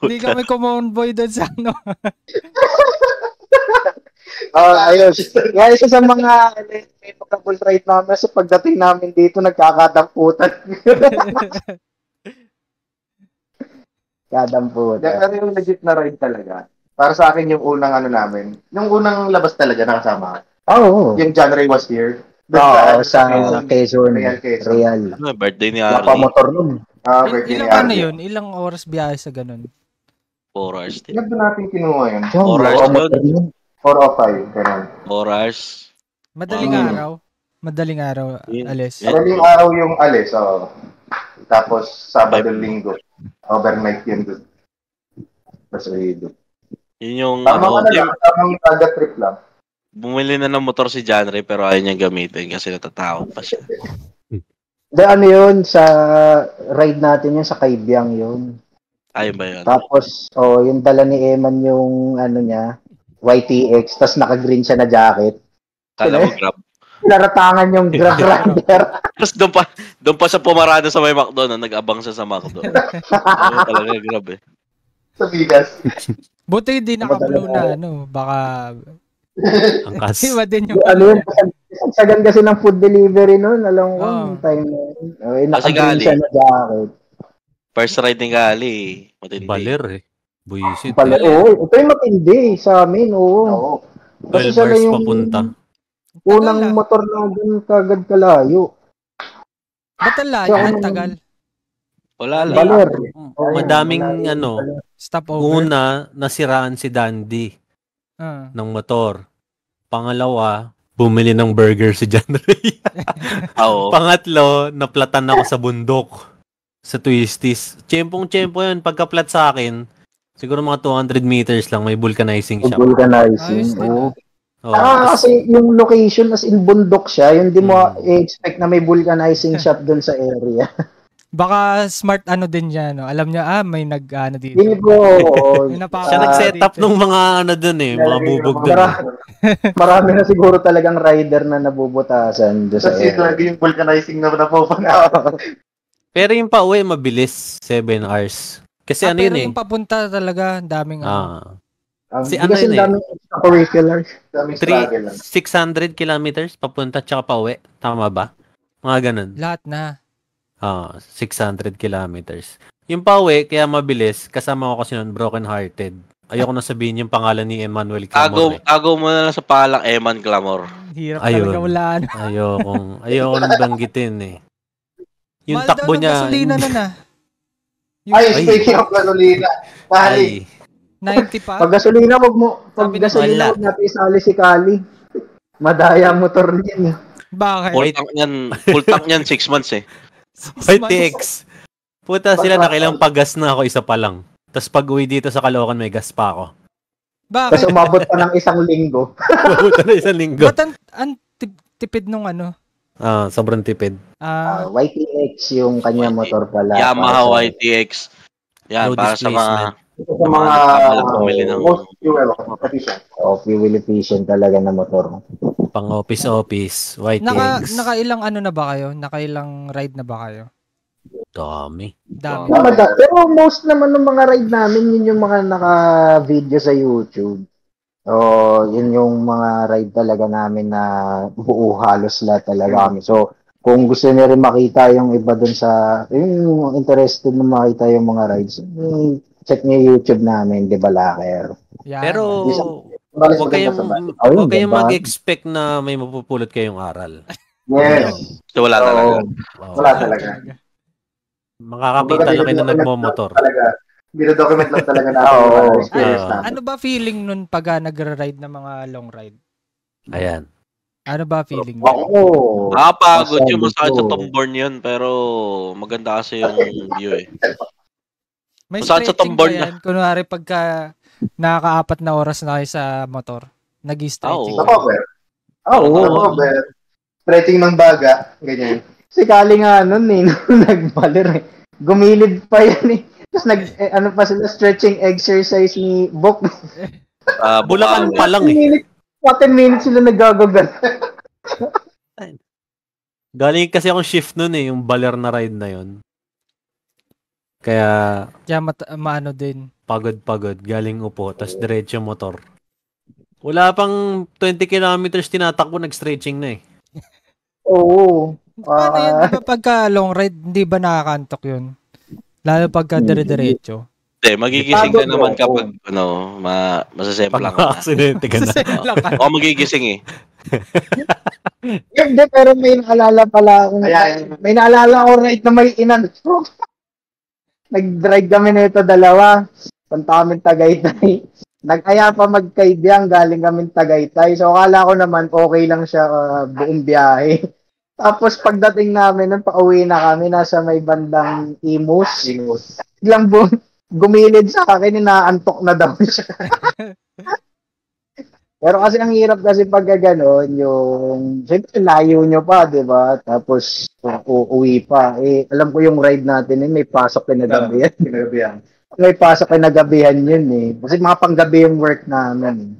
Hindi kami kumonvoy doon sa ayun. Kaya isa sa mga memorable ride namin sa pagdating namin dito, nagkakadamputan. Kadamputan. Pero yung legit na ride talaga, para sa akin yung unang namin, yung unang labas talaga nakasama. Oo. Yung John Ray was here. Oo, sa Quezon. Real. Birthday ni Wala pa Ali. motor nun. Ilang yun? Ilang oras biyahe sa ganun? 4 hours din. Ilan ba natin kinuha yun? 4 hours yun. 4 o 5, ganun. 4 hours. Madaling araw, alis. Madaling araw yung alis, Tapos, Sabado, Linggo. Overnight yun doon. Tapos, doon. Yun yung, tamang taga trip lang. Bumili na ng motor si John Ray pero ayaw niyang gamitin kasi natatakot pa siya. Yun, sa ride natin yun, sa Kaibyang yun. Ayun ba yun? Tapos, yung dala ni Eman yung, niya, YTX, tapos naka-green siya na jacket. Kala mo grab. Naratangan yung grab rider. Tapos doon pa siya pumarada sa may McDo na nag-abang siya sa McDo. Ano talaga grab eh. Sa bigas. Buti hindi naka-blue na, baka... Angkas. Iba din yung... Sagan kasi ng food delivery noon, alam ko, yung time na yun. Naka-green siya na jacket. First ride ni Gali, matindi. Baler eh. Buisit. Ito yung matindi sa amin, oo. 12 hours papunta. Unang motor na dun kagad kalayo. Ba't ang layo? Ang tagal? Wala lang. Baler. Madaming Stopover. Una, nasiraan si Dandy ng motor. Pangalawa, bumili ng burger si John Ray. Pangatlo, naplatan ako sa bundok. Sa Twisties. Tiyempong-tiyempo yun. Pagka-plat sa akin, Siguro mga 200 meters lang, may vulcanizing shop. Vulcanizing. Ayos din, Oo. Oh, Kasi yung location as in bundok siya, yung di mo i-expect na may vulcanizing shop doon sa area. Baka smart ano din niya, no? Alam niya, may ano dito. Hindi po. May napaka- siya nag-setup dito. ng mga ano dun mga bubog dun. Marami na siguro talagang rider na nabubutasan doon sa Kasi area. lagi yung vulcanizing na napapanaw. Pero yung pauwi, mabilis. 7 hours. Kasi ano pero yun yung papunta talaga, daming ano. Si Hindi ano kasi yun daming extracurriculars. Daming struggle lang. 600 kilometers papunta tsaka pauwi. Tama ba? Mga ganun. Lahat na. 600 kilometers. Yung pauwi, kaya mabilis, kasama ko kasi nun, broken hearted. Ayoko na sabihin yung pangalan ni Emmanuel Clamor. Tago mo na lang sa palang Eman Clamor. Hirap Ayun. talaga wala ano. Ayoko nang banggitin Yung Mahal takbo daw ng niya. gasolina nun Ay, speaking of gasolina. Kali. 90 pa. Pag gasolina, wag Sabi wala. natin isali si Kali. Madaya motor niyan. Bakit? Full tank niyan 6 months eh. YTX. Puta sila, nakilang pagas na ako, isa pa lang. Tapos pag uwi dito sa Caloocan, may gas pa ako. Bakit? Tapos umabot pa ng 1 linggo. Puta na isang linggo. Ba't ang tipid nung ano? Sobrang tipid. YTX yung kanya motor pala. Yamaha YTX. Yan, Low para sa mga Sa mga bumili ng Most fuel efficient. fuel efficient talaga na motor. Pang office, YTX. Nakailang ano na ba kayo? Nakailang ride na ba kayo? Dami. Dami. Pero most naman ng mga ride namin, yun yung mga naka-video sa YouTube. Yun yung mga ride talaga namin na buo halos lahat talaga kami. So, kung gusto niyo rin makita yung iba dun sa, yung interested na makita yung mga rides, check niyo yung YouTube namin, Di Balaker. Yan. Pero, Balis huwag kayong mag-expect na may mapupulot kayong aral. Yes. So, wala talaga. Wala talaga. Makakakita lang kayo na nagmomotor. Bino-document lang talaga natin yung experience natin. Ano ba feeling nun pag nagra-ride ng mga long ride? Ayan. Ano ba feeling Ako, Nakapagod yung masabi masakit sa ko. Tomborn yun, pero maganda kasi yung view eh. May Kung saan sa stretching Tomborn ba yan? Kunwari pagka nakaka-4 na oras na kayo sa motor, nag-stretching. Oo. Sa cover. Sa cover. Stretching ng baga. Ganyan. Si Kali nga nun nagbalir eh. Gumilid pa yan eh. Tapos ano pa sila, stretching exercise ni Bok. Bulacan pa lang 10 minutes sila nagagagal. Galing kasi akong shift nun yung baler na ride na yun. Kaya, maano din. pagod. Galing upo, tas diretso motor. Wala pang 20 kilometers tinatakbo, nag-stretching na Oo. Paano yan? Di ba pagka long ride, hindi ba nakakantok yun? Lalo pagka dire-diretso. Hindi, magigising ka naman kapag masasempla ka na. Aksidente ka na. O magigising eh. Hindi, pero may naalala pala akong, may naalala akong ride na may in-stroke. Nag-drive kami nito dalawa. Punta kami Tagaytay. Nag-aya pa magkaibiyang, galing kami Tagaytay. So, akala ko naman okay lang siya buong biyahe. Tapos pagdating namin, nung pauwi na kami, nasa may bandang Imus. Biglang gumilid sa akin, inaantok na daw siya. Pero kasi ang hirap kasi pag gano'n, yung, siyempre layo nyo pa, di ba? Tapos uuwi pa. Alam ko yung ride natin, may pasok kinagabihan. May pasok kinagabihan yun eh. Kasi mga panggabi yung work namin.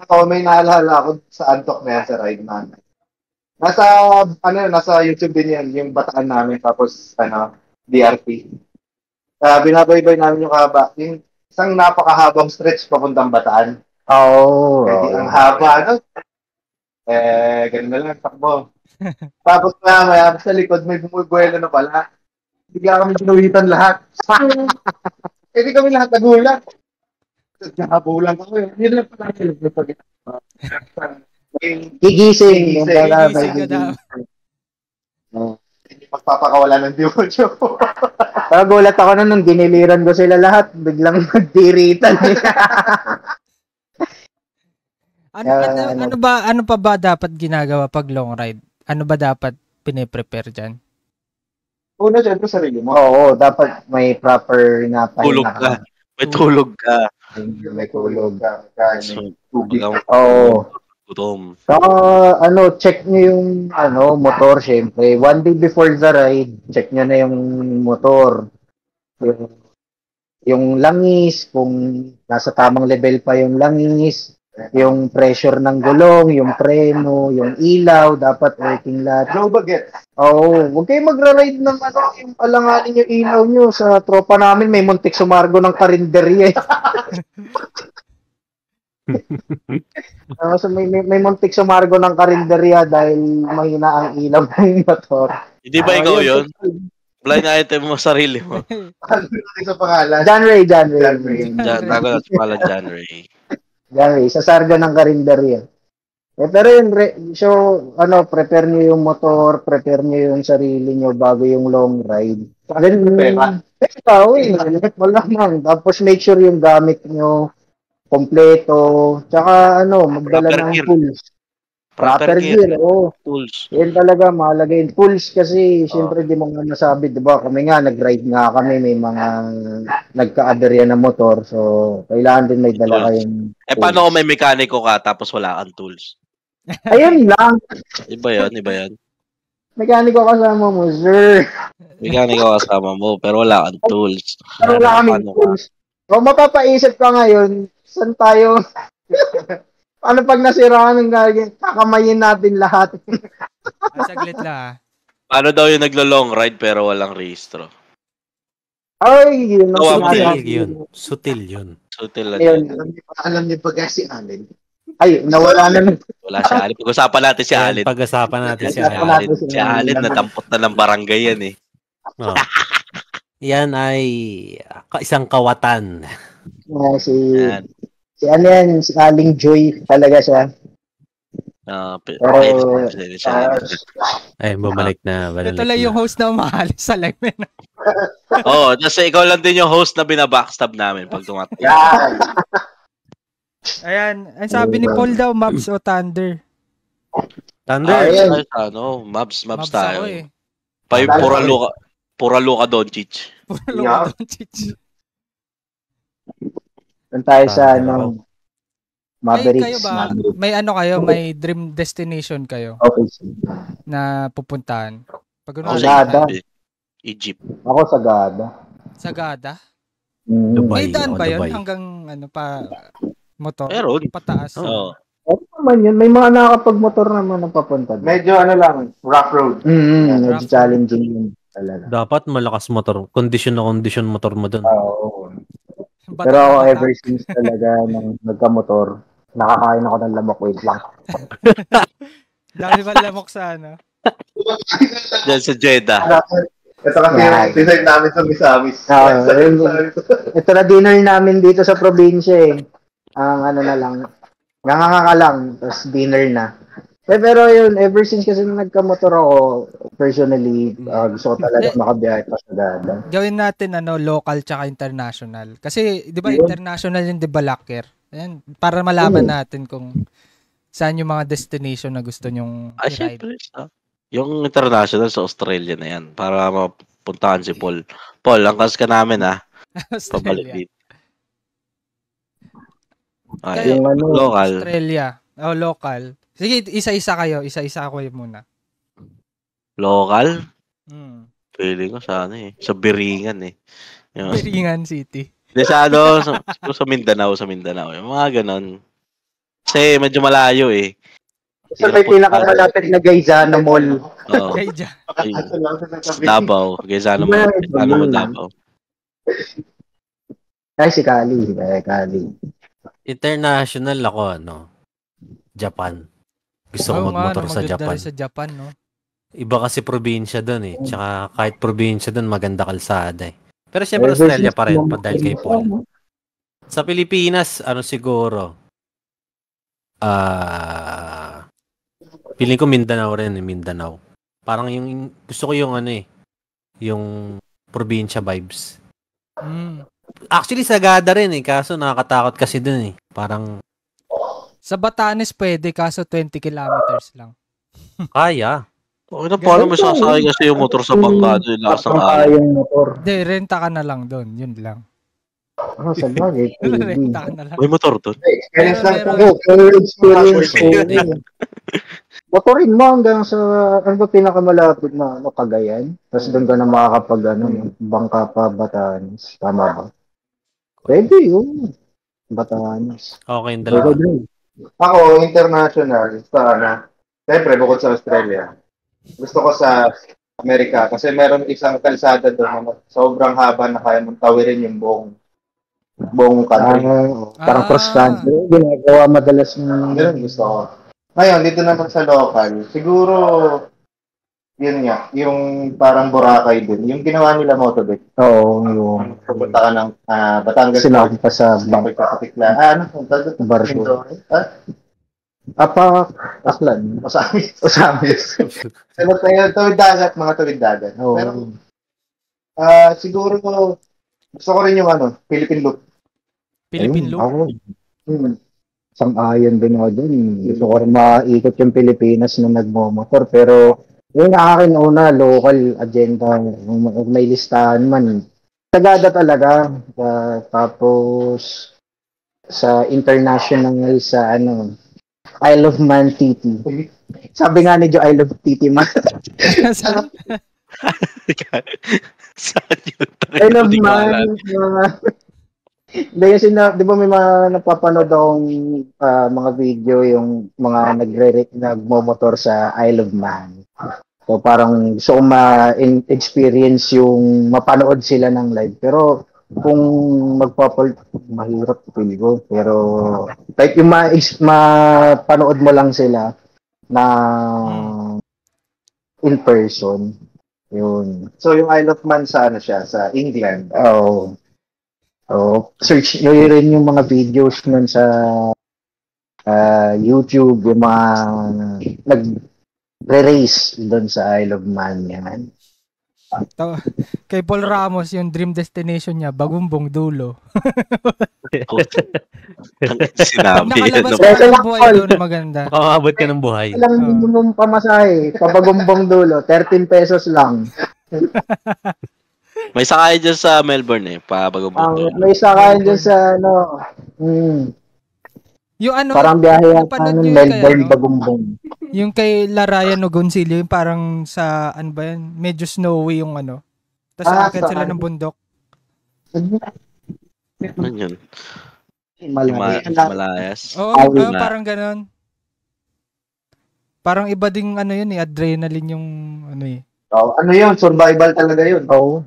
Ako, may naalala ako sa antok na yan sa ride namin. Nasa YouTube din yan, yung bataan namin, tapos, DRP. Binabaybay namin yung haba. Yung isang napakahabang stretch papuntang Bataan. Ang haba, ganun na lang, takbo. Tapos maya sa likod, may bumubuelo na pala. Bigla kami ginuwitan lahat. Hindi kami lahat nagulat. Nakabulan ako yun. Yun lang pala Gigising ka daw. Hindi magpapakawala ng demonyo. Nagulat ako nung giniliran ko sila lahat. Biglang nagtiritan. Ano pa ba dapat ginagawa pag long ride? Ano ba dapat pine-prepare dyan? Una, syempre, sarili mo. Oo, dapat may proper na Tulog pahinga ka. May tulog ka. May tulog ka. So, Tubig. Walang Oo. gutom. Check nyo yung, motor, syempre. One day before the ride, check nyo na yung motor. Yung langis, kung nasa tamang level pa yung langis, yung pressure ng gulong, yung preno, yung ilaw, dapat working lahat. No baget. Oo, huwag kayo magra-ride ng yung alanganin yung ilaw nyo. Sa tropa namin, may muntik sumargo ng karinderya. So may muntik sumargo ng karinderya dahil mahina ang ilaw ng motor. Hindi ba ikaw yun? Blind item mo sarili mo. Sa pangalan? John Ray. Tago na sa pala John Ray. John Ray, sa sarga ng karinderya. Pero yun, prepare nyo yung motor, prepare nyo yung sarili nyo bago yung long ride. Then, wala man. Tapos make sure yung gamit nyo kompleto. Tsaka magdala Proper ng gear. tools. Proper gear, oo. Tools. Yan talaga, mahalaga yung tools kasi siyempre di mo nga nasabi, di ba? Kami nga, nag-ride nga kami, may mga nagka-aberya na motor. So, kailangan din may dala kayong tools. Paano kung may mekaniko ka tapos wala kang tools? Ayun lang. Iba yan. Mekaniko kasama mo, sir. Mekaniko kasama mo, pero wala kang tools. Pero wala kaming tools. Kung mapapaisip ka ngayon, saan tayo? Ano pag nasiraan ng gagawin? Kakamayin natin lahat. Saglit lang. Paano daw yung naglo-long ride pero walang rehistro? Ay, yun ang Sutil yun. Sutil lang yun. yun. Alam niyo pag si Allen. Ay, nawala na. Wala si Allen. Pag-usapan natin si Allen. Pag-usapan natin si Allen. Allen. Si Allen, natampot na ng barangay yan eh. Oh. Yan ay isang kawatan. Yan. Si Aling Joy talaga siya. Ay, bumalik na. Ito lang yung host na umahalis sa live. Oo, kasi ikaw lang din yung host na binabackstab namin pag tumating. Ayan, ang sabi ni Paul daw, Mavs o Thunder? Thunder. Mavs Mavs tayo. ako eh. Pura Luka Doncic. Pura Luka Doncic. Doon tayo sa Mavericks. Kayo ba? May dream destination kayo? Okay. Na pupuntahan? Sagada. Egypt. Ako Sagada. Sagada? Dubai. May daan ba yun? Hanggang motor? Meron. Pataas. Oo. Naman yun. May mga nakakapag-motor naman na papunta. Medyo rough road. Medyo challenging yun talaga. Dapat malakas motor. Condition motor mo dun. Oo. Pero ako ever since talaga nang nagka-motor, nakakain ako ng lamok. Wait lang. Dami ba lamok sa Diyan sa Jeddah. Ito kasi yung design namin sa Misamis. Ito na dinner namin dito sa probinsya eh. Ang na lang. Nganganga lang. Tapos dinner na. Pero yun, ever since kasi nagka-motor ako, personally, gusto ko talaga makabiyahe pa sa Sagada. Gawin natin local tsaka international. Kasi, di ba, international yung Debalaker. Ayan, para malaman natin kung saan yung mga destination na gusto nyong i-ride. Yung international sa Australia na yan, para mapuntahan si Paul. Paul, angkas ka namin Pabalik dito. Ay, local. Australia. Local. Sige, isa-isa kayo. Isa-isa ako muna. Local? Feeling ko sa sa Biringan eh. Biringan City. Hindi sa Mindanao. Yung mga ganon. Kasi medyo malayo eh. So may pinakamalapit na Gaizano Mall. Oo. Davao. Gaizano Mall. Davao. Ay, si Kali. International ako, Japan. Gusto ko magmotor sa Japan. Sa Japan, no? Iba kasi probinsya doon eh. Tsaka kahit probinsya doon, maganda kalsada eh. Pero syempre Australia pa rin, dahil kay Paul. Sa Pilipinas, siguro? Feeling ko Mindanao rin eh, Mindanao. Parang gusto ko yung yung probinsya vibes. Actually, Sagada rin eh, kaso nakakatakot kasi doon eh. Parang sa Batanes pwede, kaso 20 kilometers lang. Kaya. Okay na, paano mo sasakay kasi yung motor sa bangka doon, lakas ng Bangka alon. yung motor. Hindi, renta ka na lang doon. Yun lang. Sa bagay. Renta ka na lang. May motor doon. Experience lang Meron. tayo. Pero experience ko. Meron. Motorin mo hanggang sa, ano ba pinakamalapit na Cagayan? Tapos doon ka na makakapag, bangka pa Batanes. Tama ba? Pwede yun. Batanes. Okay, yung dalawa. Ako, international, siyempre, bukod sa Australia, gusto ko sa Amerika kasi meron isang kalsada doon na sobrang haba na kaya mong tawirin yung buong country. Parang cross country. Ginagawa madalas ng ganun, gusto ko. Ngayon, dito naman sa local, siguro, yun nga, yung parang Boracay din. Yung ginawa nila motorbike. Oo, yung pupunta ka ng Batangas. Sila pa sa Bangka. Barko. Aslan. Osamis. Tawid dagat, mga tawid dagat. Pero, siguro, gusto ko rin yung Philippine Loop. Philippine Loop? Sang-ayon din ako dun. Gusto ko rin maikot yung Pilipinas na nagmomotor. Pero, yung akin una, local agenda, may listahan man. Sagada talaga. Tapos, sa international, sa Isle of Man TT. Sabi nga ni Joe, Isle of TT man. Saan? Saan yun? Isle of Man. Hindi kasi di ba may mga napapanood akong mga video yung mga nagmomotor sa Isle of Man. So parang gusto ko ma-experience yung mapanood sila ng live. Pero kung mahirap feel ko. Pero type yung mapanood mo lang sila na in person. Yun. So yung Isle of Man sa siya? Sa England? Oo. Search nyo rin yung mga videos nun sa YouTube, yung mga nag-race doon sa Isle of Man yan. Kay Paul Ramos, yung dream destination niya, Bagumbong Dulo. Sinabi Nakalabas yun. ka ng buhay doon, maganda. Makakabot ka ng buhay. Walang minimum pamasahe. Pabagumbong Dulo, 13 pesos lang. May sakay dyan sa Melbourne pabagumbong. May sakay dyan sa Yung parang biyahe yan napanood nyo Melbourne, kay, Bagumbong. yung kay Larayan Ogoncillo, yung parang sa, ba yan? Medyo snowy yung Tapos aakyat sila ng bundok. Ano yun? Himalayas. Himalayas. Oo, parang ganon. Parang iba ding yun adrenaline yung Ano yun? Survival talaga yun. Oo.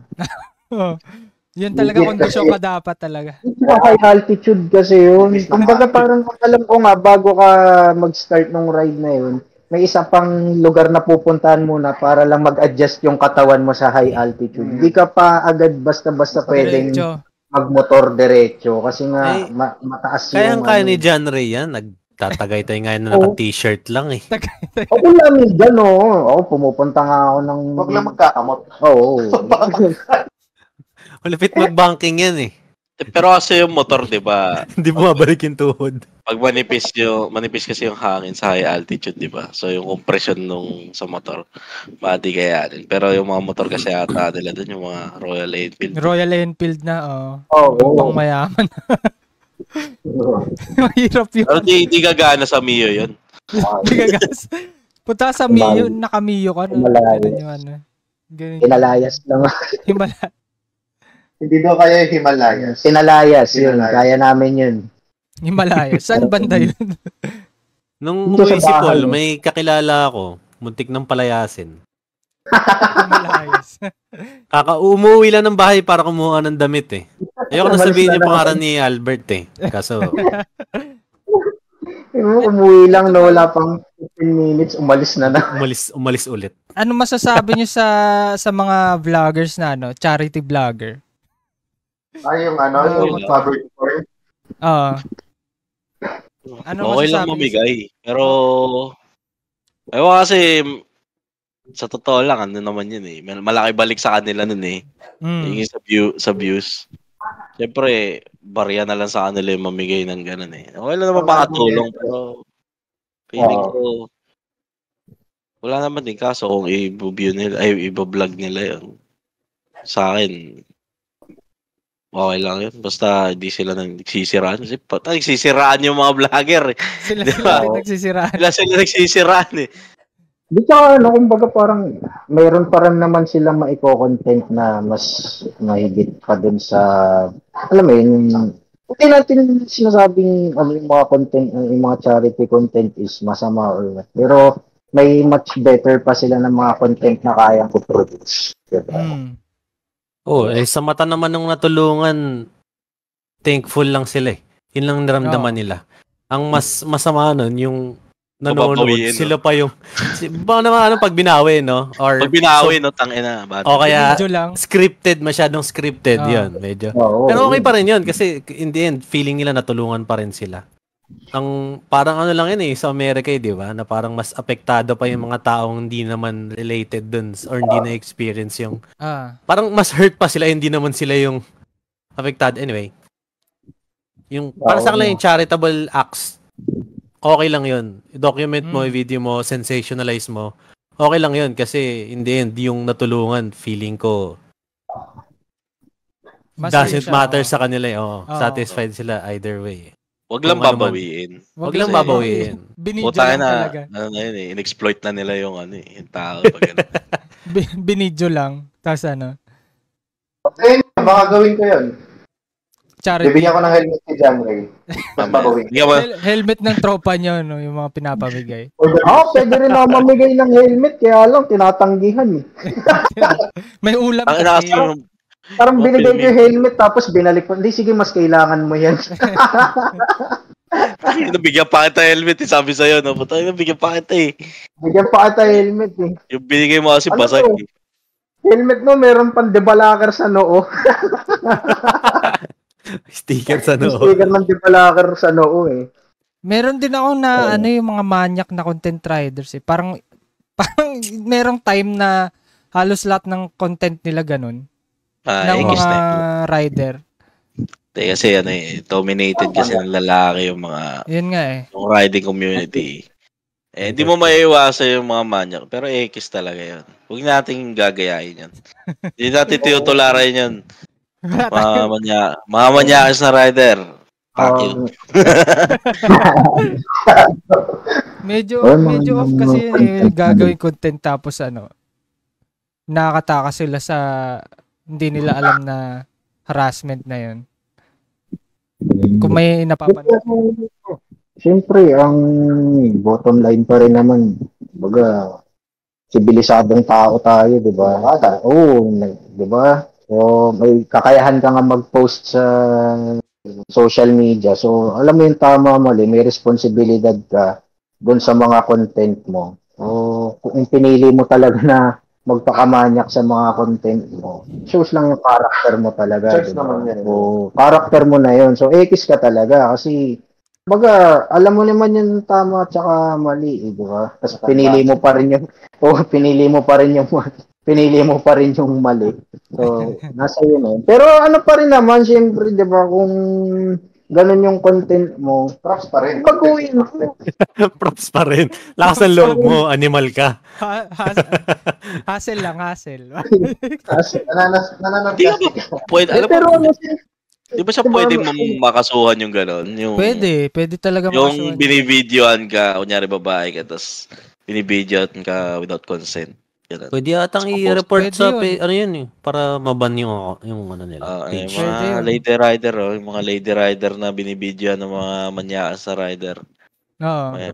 Yun talaga kondisyon ka dapat talaga. High altitude kasi yun. Kumbaga parang alam ko nga, bago ka mag-start ng ride na yun, may isa pang lugar na pupuntahan muna para lang mag-adjust yung katawan mo sa high altitude. Hindi ka pa agad basta-basta pwedeng magmotor diretso kasi nga mataas yung... Kaya ni John Ray yan. Nagtatagay-tay nga na naka-t-shirt lang eh. Ako lang dyan, Ako, pumupunta nga ako ng... Huwag lang magkakamot. Oo. Malapit mag-banking yan eh. Pero kasi yung motor, di ba? Hindi bumabalik yung tuhod. Pag manipis kasi yung hangin sa high altitude, di ba? So yung compression sa motor, mati kaya din. Pero yung mga motor kasi ata nila dun, yung mga Royal Enfield. Royal Enfield na, pang mayaman. Mahirap yun. Pero di gagana sa Mio yun. Di gagas. Punta sa Mio, naka-Mio ka. Himalayas lang. Himalayas. Hindi daw kaya yung Himalayas. Himalayas, yun. Kaya namin yun. Himalayas. Saan banda yun? Nung umuwi si Paul, may kakilala ako. Muntik ng palayasin. Himalayas. Umuwi lang ng bahay para kumuha ng damit eh. Ayoko na sabihin yung pangalan ni Albert eh. Kaso... umuwi lang na wala pang 15 minutes, umalis na. Umalis ulit. Ano masasabi niyo sa mga vloggers na charity vlogger? Yung yung covered porn. Okay lang mamigay. Pero, ewan kasi, sa totoo lang, naman yun eh. Malaki balik sa kanila nun eh. Yung sa views. Siyempre, barya na lang sa kanila yung mamigay ng ganun eh. Okay lang naman makatulong, pero feeling ko, Wala naman din kaso kung i-view nila, ay i-vlog nila yun. Sa akin, okay lang yun. Basta hindi sila nagsisiraan. Kasi nagsisiraan yung mga vlogger eh. Sila Diba? din nagsisiraan. Sila nagsisiraan eh. Di ka, kumbaga parang mayroon pa rin naman silang maiko-content na mas mahigit pa dun sa, alam mo yun, hindi natin sinasabing yung mga content, yung mga charity content is masama or what. Pero may much better pa sila ng mga content na kayang produce. Diba? Sa mata naman ng natulungan, thankful lang sila eh. Yun lang naramdaman nila. Ang mas masama nun, yung nanonood, sila pa yung baka naman pag binawi, no? Or pag binawi, no, tangina. O kaya lang. scripted, masyadong scripted yun, medyo. Pero okay pa rin yun kasi in the end, feeling nila natulungan pa rin sila. Ang parang ano lang yun sa Amerika, di ba? Na parang mas apektado pa yung mga taong hindi naman related dun or hindi na-experience yung parang mas hurt pa sila, hindi naman sila yung apektado. Anyway, yung para sa kanila yung charitable acts, okay lang yun. I-document mo, i-video mo, sensationalize mo. Okay lang yun kasi in the end, yung natulungan, feeling ko doesn't matter sa kanila. Satisfied sila either way. Wag lang babawiin. Wag lang babawiin. Binidyo lang talaga. In-exploit na nila yung yung tao. Binidyo lang. Tapos ano? Baka gawin ko yun. Charity. Bibigyan ko ng helmet si John Ray. Helmet ng tropa nyo, no? Yung mga pinapamigay. Pwede rin ako mamigay ng helmet. Kaya lang, tinatanggihan eh. May ulam kasi. Parang binigay ko yung helmet tapos binalik ko. Hindi, sige, mas kailangan mo yan. Nabigyan pa kita helmet eh. Sabi sa'yo, no? Nabigyan pa kita eh. Bigyan pa kita helmet eh. Yung binigay mo kasi basag eh. Helmet mo, meron pang debalaker sa noo. Sticker sa noo. Sticker ng debalaker sa noo eh. Meron din ako na yung mga manyak na content riders eh. Parang merong time na halos lahat ng content nila ganun. Ng mga rider. Kasi dominated kasi ng lalaki yung mga yun nga yung riding community. Hindi mo maiiwasan yung mga manyak. Pero X talaga yun. Huwag nating gagayahin yan. Hindi natin tinutularan yan. Mga manyakas na rider. Fuck you. medyo off kasi gagawin content tapos nakakataka sila sa hindi nila alam na harassment na yun. Kung may napapanood. Siyempre, ang bottom line pa rin naman, baga, sibilisadong tao tayo, di ba? Di ba? So, may kakayahan ka nga mag-post sa social media. So, alam mo yung tama, mali, may responsibilidad ka doon sa mga content mo. So, kung pinili mo talaga na magpakamanyak sa mga content mo, shows lang yung character mo talaga. So, character mo na yun. So, X ka talaga kasi baga, alam mo naman yung tama at saka mali, di ba? Tapos pinili mo pa rin yung mali. So, nasa yun eh. Pero ano pa rin naman, syempre, di ba, kung ganun yung content mo, props pa rin. Baguhin mo. Props pa rin. Lakas ng loob mo, animal ka. Hassle lang. Di ba siya pwede makasuhan yung gano'n? Pwede talaga makasuhan. Yung binibidyoan ka, kunyari babae ka, tapos binibidyoan ka without consent. Ganun. Pwede atang i-report sa para maban yung nila. Yung mga lady rider, yung mga lady rider na binibidyoan ng mga manyakas sa rider.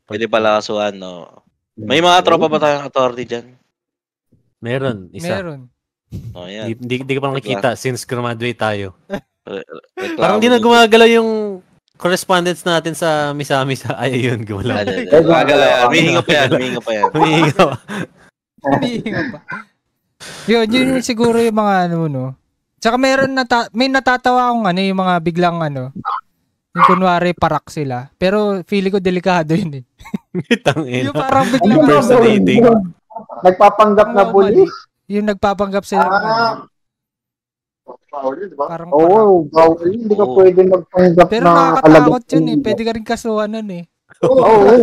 Pwede pala kasuhan, no? May mga tropa ba tayong authority dyan? Meron, isa. Meron. Yan. Hindi ka pa nakikita since graduate tayo. Parang di na gumagalaw yung correspondence natin sa misa-misa. Ay, yun, gumalaw. Humihinga pa yan. Humihinga pa. Yun siguro yung mga no. Tsaka may natatawa akong yung mga biglang yung kunwari parak sila. Pero feeling ko delikado yun eh. Yung parang biglang impersonating. Nagpapanggap na pulis. Yung nagpapanggap sila parang bawal. Hindi ka pwede magpanggap na pero nakakatakot yun eh. Pwede ka rin kasuhan nun eh. Oo.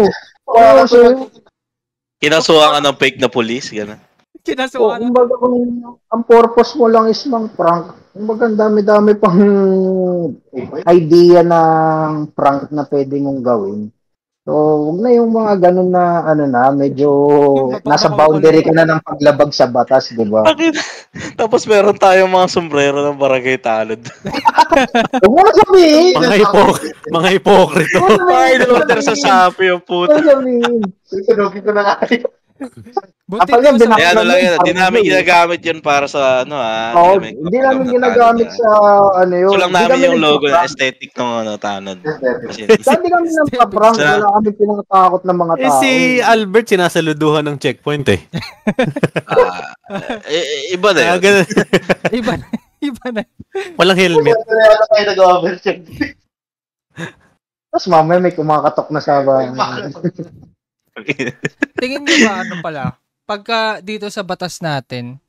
Kinasuhan ka ng fake na police, gano'n. Kinasuhan na. Kumbaga kung ang purpose mo lang is mang prank, kumbaga ang dami-dami pang idea ng prank na pwede mong gawin. So, huwag na yung mga ganun na, medyo nasa boundary ka na ng paglabag sa batas, di ba? Tapos meron tayong mga sombrero ng barangay Talod. Huwag mo na sabihin! Mga hipokrito. Mga inuloter sa sapi yung Huwag puta. mo sabihin! Susunogin ko na nga kayo. Buti Kapag yan, di mo sa... Eh, ano lang yun, di namin Parang- ginagamit yun para sa Oo, hindi namin ginagamit sa yun. So lang Hindi namin kami yung logo na nagpa-prank. aesthetic ng Tanod. Kasi, Hindi kami nagpa-prank, Sa- wala kami pinakatakot ng mga Eh tao. si Albert sinasaluduhan ng checkpoint eh. iba na yun. Ganun. Iba na. Iba na. Walang helmet. Tayo nag-overcheck. Tapos mamaya may kumakatok na sa Tingin nyo ba ano pala? Pagka dito sa batas natin,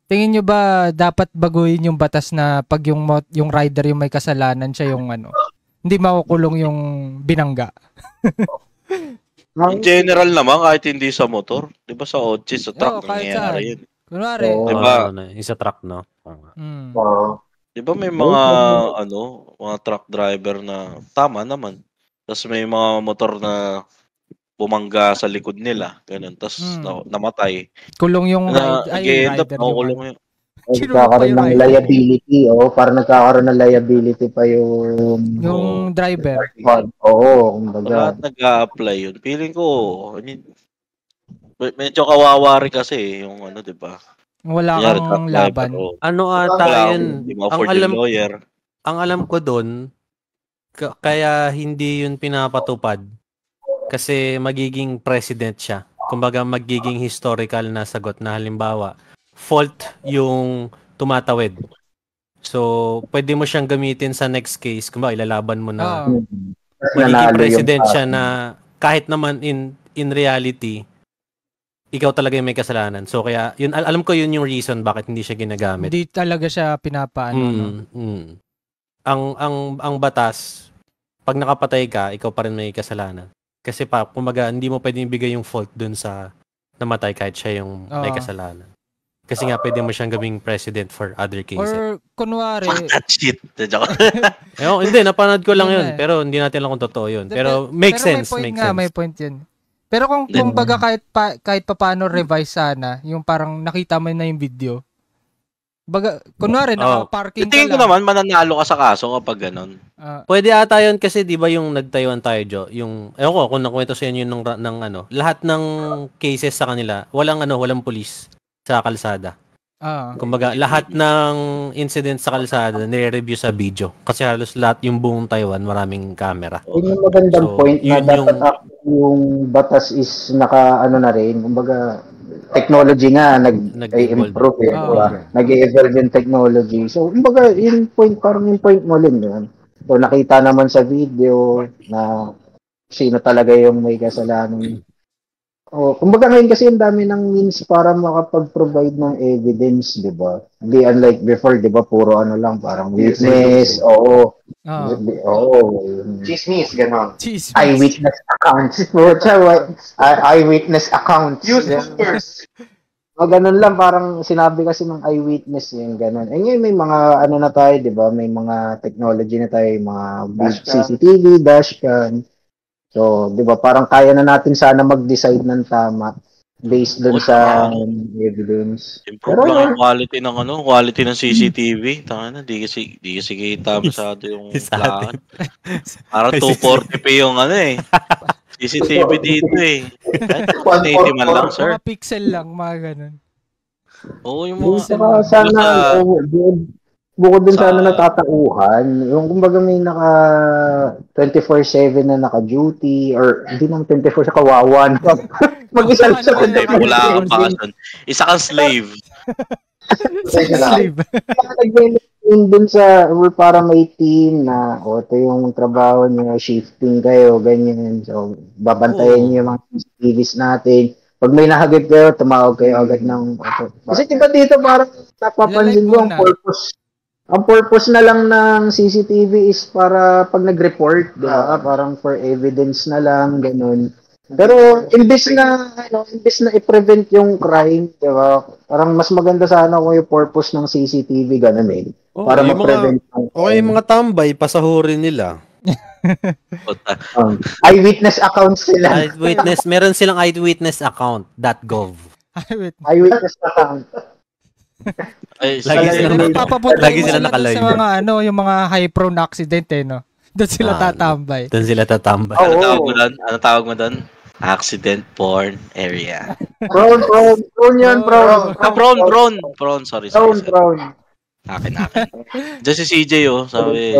tingin nyo ba dapat baguhin yung batas na pag yung rider yung may kasalanan siya yung hindi makukulong yung binangga? In general naman, kahit hindi sa motor. Di ba sa otsi, sa truck kahit nangyayari saan. yun. Kunwari. Diba? Isa truck, no? Di ba may mga, mga truck driver na tama naman. Tapos may mga motor na bumangga sa likod nila. Ganun. Tapos namatay. Kulong yung Nag-end up, rider. makukulong yun. Nagkakaroon ng liability, parang nagkakaroon ng liability pa yung driver. Oo, kumbaga. Lahat nag-a-apply yun. Feeling ko, medyo kawawari kasi yung di ba? Wala Kunyari, kang truck laban. driver, Ano wala ata akong- yun? Hindi mo afford yung lawyer. Ang alam ko doon, kaya hindi yun pinapatupad kasi magiging president siya. Kumbaga magiging historical na sagot na halimbawa, fault yung tumatawid. So, pwede mo siyang gamitin sa next case. Kumbaga, ilalaban mo na magiging president siya na kahit naman in reality, ikaw talaga yung may kasalanan. So, kaya, yun, alam ko yun yung reason bakit hindi siya ginagamit. Hindi talaga siya pinapaano. Ang batas, pag nakapatay ka, ikaw pa rin may kasalanan. Kasi kumbaga, hindi mo pwedeng ibigay yung fault dun sa namatay kahit siya yung may kasalanan. Kasi nga, pwede mo siyang gawing president for other cases. Or, kunwari... Fuck that shit. Hindi, napanood ko lang yun. Pero hindi natin alam kung totoo yun. Pero make sense. May point yun. Pero kung baga kahit paano revise sana, yung parang nakita mo na yung video, baga, kunwari, naka-parking ka lang. Tingin ko naman, mananalo ka sa kaso kapag ganon. Pwede ata yun kasi di ba yung nagtayuan tayo, Jo, yung, ewan ko, kung nakwento sa inyo lahat ng cases sa kanila, walang police sa kalsada. Kumbaga, lahat ng incidents sa kalsada, nire-review sa video. Kasi halos lahat yung buong Taiwan, maraming camera. Yun yung magandang point na dapat yung batas is na rin. Kumbaga, technology nga nag-improve nag-evolve yung technology. So, kumbaga, yung point mo rin yun. So, nakita naman sa video na sino talaga yung may kasalanan. Kumbaga ngayon kasi ang dami ng means para makapag-provide ng evidence, di ba? Hindi unlike before, di ba? Puro lang, parang witness, chismis, gano'n. Eyewitness accounts. Eyewitness accounts. YouTubers. Ganun lang, parang sinabi kasi ng eyewitness yung ganun. Ngayon may mga na tayo, di ba? May mga technology na tayo, mga CCTV, dashcam. So, di ba, parang kaya na natin sana mag-decide ng tama based dun sa evidence. Improve lang yung quality ng CCTV. Tanga na, di kasi kita masyado yung lahat. Parang 240p yung CCTV dito Kahit 180 man lang, sir. Mga pixel lang, mga ganun. Oo, yung mga... Sana, bukod din sana natatauhan, yung kumbaga may naka 24/7 na naka-duty or hindi naman 24 sa kawawan. Mag-isa lang sa wala kang bakasyon. Isa kang slave. Slave. Dun sa para may team na ito yung trabaho niyo, shifting kayo, ganyan. So, babantayan niyo yung mga CCTVs natin. Pag may nahagip kayo, tumawag kayo agad ng kasi diba dito parang napapansin mo ang purpose na lang ng CCTV is para pag nag-report, diba? Parang for evidence na lang, ganun. Pero imbes na i-prevent yung crime, di ba? Parang mas maganda sana kung yung purpose ng CCTV ganun eh. Para yung ma-prevent yung yung mga tambay, pasahurin nila. eyewitness accounts sila. Meron silang eyewitness account.gov. Eyewitness account. Ay, Lagi silang Lagi sila sila nakalive. sa mga yung mga high prone accident no. Doon sila tatambay. Doon sila tatambay. Ano tawag mo doon? Accident porn area. Prone yan, bro. Prone. Sorry. Prone. Akin. Diyan si CJ, sabi,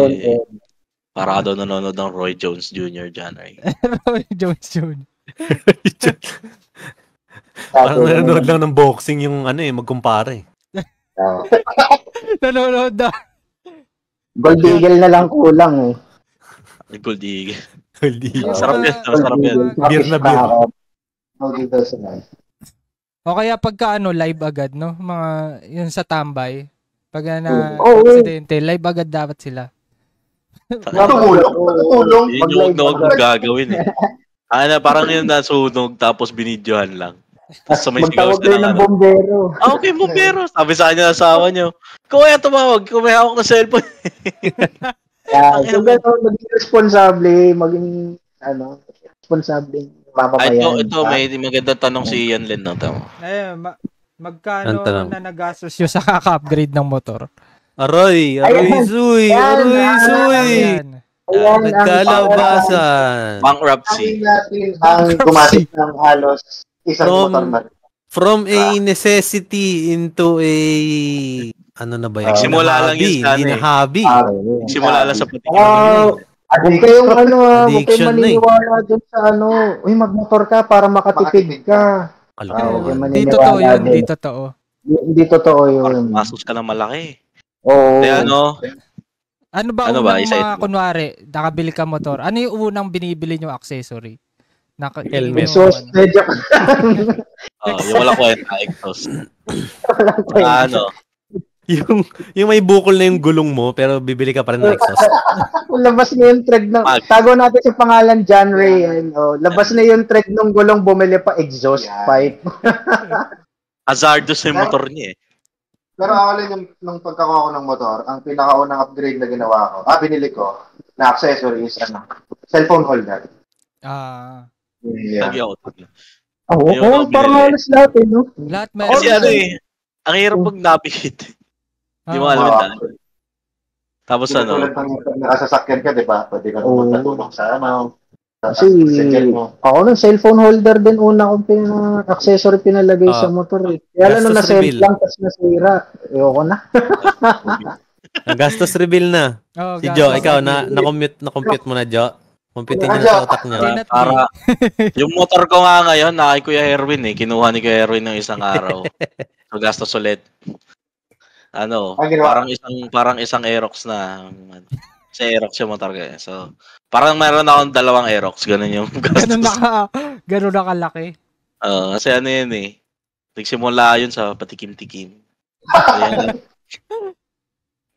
para daw nanonood ng Roy Jones Jr. dyan. Roy Jones Jr. Parang nanonood lang ng boxing yung magkumpare. Nanonood daw. Gold Eagle na lang kulang eh. Gold Eagle. Sarap yan. Beer na beer. Gold Eagle sila. O kaya pagka live agad, no? Mga yun sa tambay. Pag aksidente, live agad dapat sila. Tutulong. Yun yung huwag gagawin eh. Parang yun nasunog tapos binidyohan lang. Tapos may sigaw magtawag kayo ng bombero. Okay, bombero. Sabi sa kanya ng asawa niyo, kaya tumawag, kung may hawak na cellphone. So maging responsable, responsable mamamayan. Ito, may magandang tanong si Ian Len. Magkano na nagastos yun sa kaka-upgrade ng motor? Aroy suy. Nagkalabasan. Bankruptcy. Ang gumasit ng halos isang motor na. From a necessity into a Nagsimula lang yun sa hobby. Nagsimula lang sa patikin. Huwag kayong Addiction maniniwala dun sa magmotor ka para makatipid ka. Hindi totoo yun, Hindi totoo yun. Masos ka na malaki. Oo. Kaya Ano ba mga kunwari, nakabili ka motor, ano yung unang binibili nyo accessory? Helmet. Exhaust, medyo yung wala kwenta, exhaust. Yung may bukol na yung gulong mo, pero bibili ka pa rin ng exhaust. Labas na yung thread ng, tago natin si pangalan John Ray. Labas na yung thread ng gulong, bumili pa exhaust pipe. Hazardous yung motor niya eh. Pero ako lang nung pagkakuha ko ng motor, ang pinakaunang upgrade na ginawa ko, binili ko, na accessory is cellphone holder. Lagi ako. Parang halos lahat no? Lahat Kasi ang hirap pag napikit. Hindi mo alam na. Tapos tulad ng nakasasakyan ka, di ba? Pwede ka tulong sa Kasi ako ng cellphone holder din una kong accessory pinalagay sa motor eh. Kaya lang na-save lang tapos nasira. Ayoko na. Gastos reveal na. Si Joe, ikaw, na-compute mo na, Joe. Computein niya sa utak niya. Para, yung motor ko nga ngayon, na kay Kuya Erwin eh. Kinuha ni Kuya Erwin ng isang araw. So, gastos ulit. Parang isang Aerox na. Sa Aerox yung motor ko eh. So, parang meron akong 2 Aerox. Ganun yung gastos. Ganun nakalaki. Kasi yun eh. Nagsimula yun sa patikim-tikim.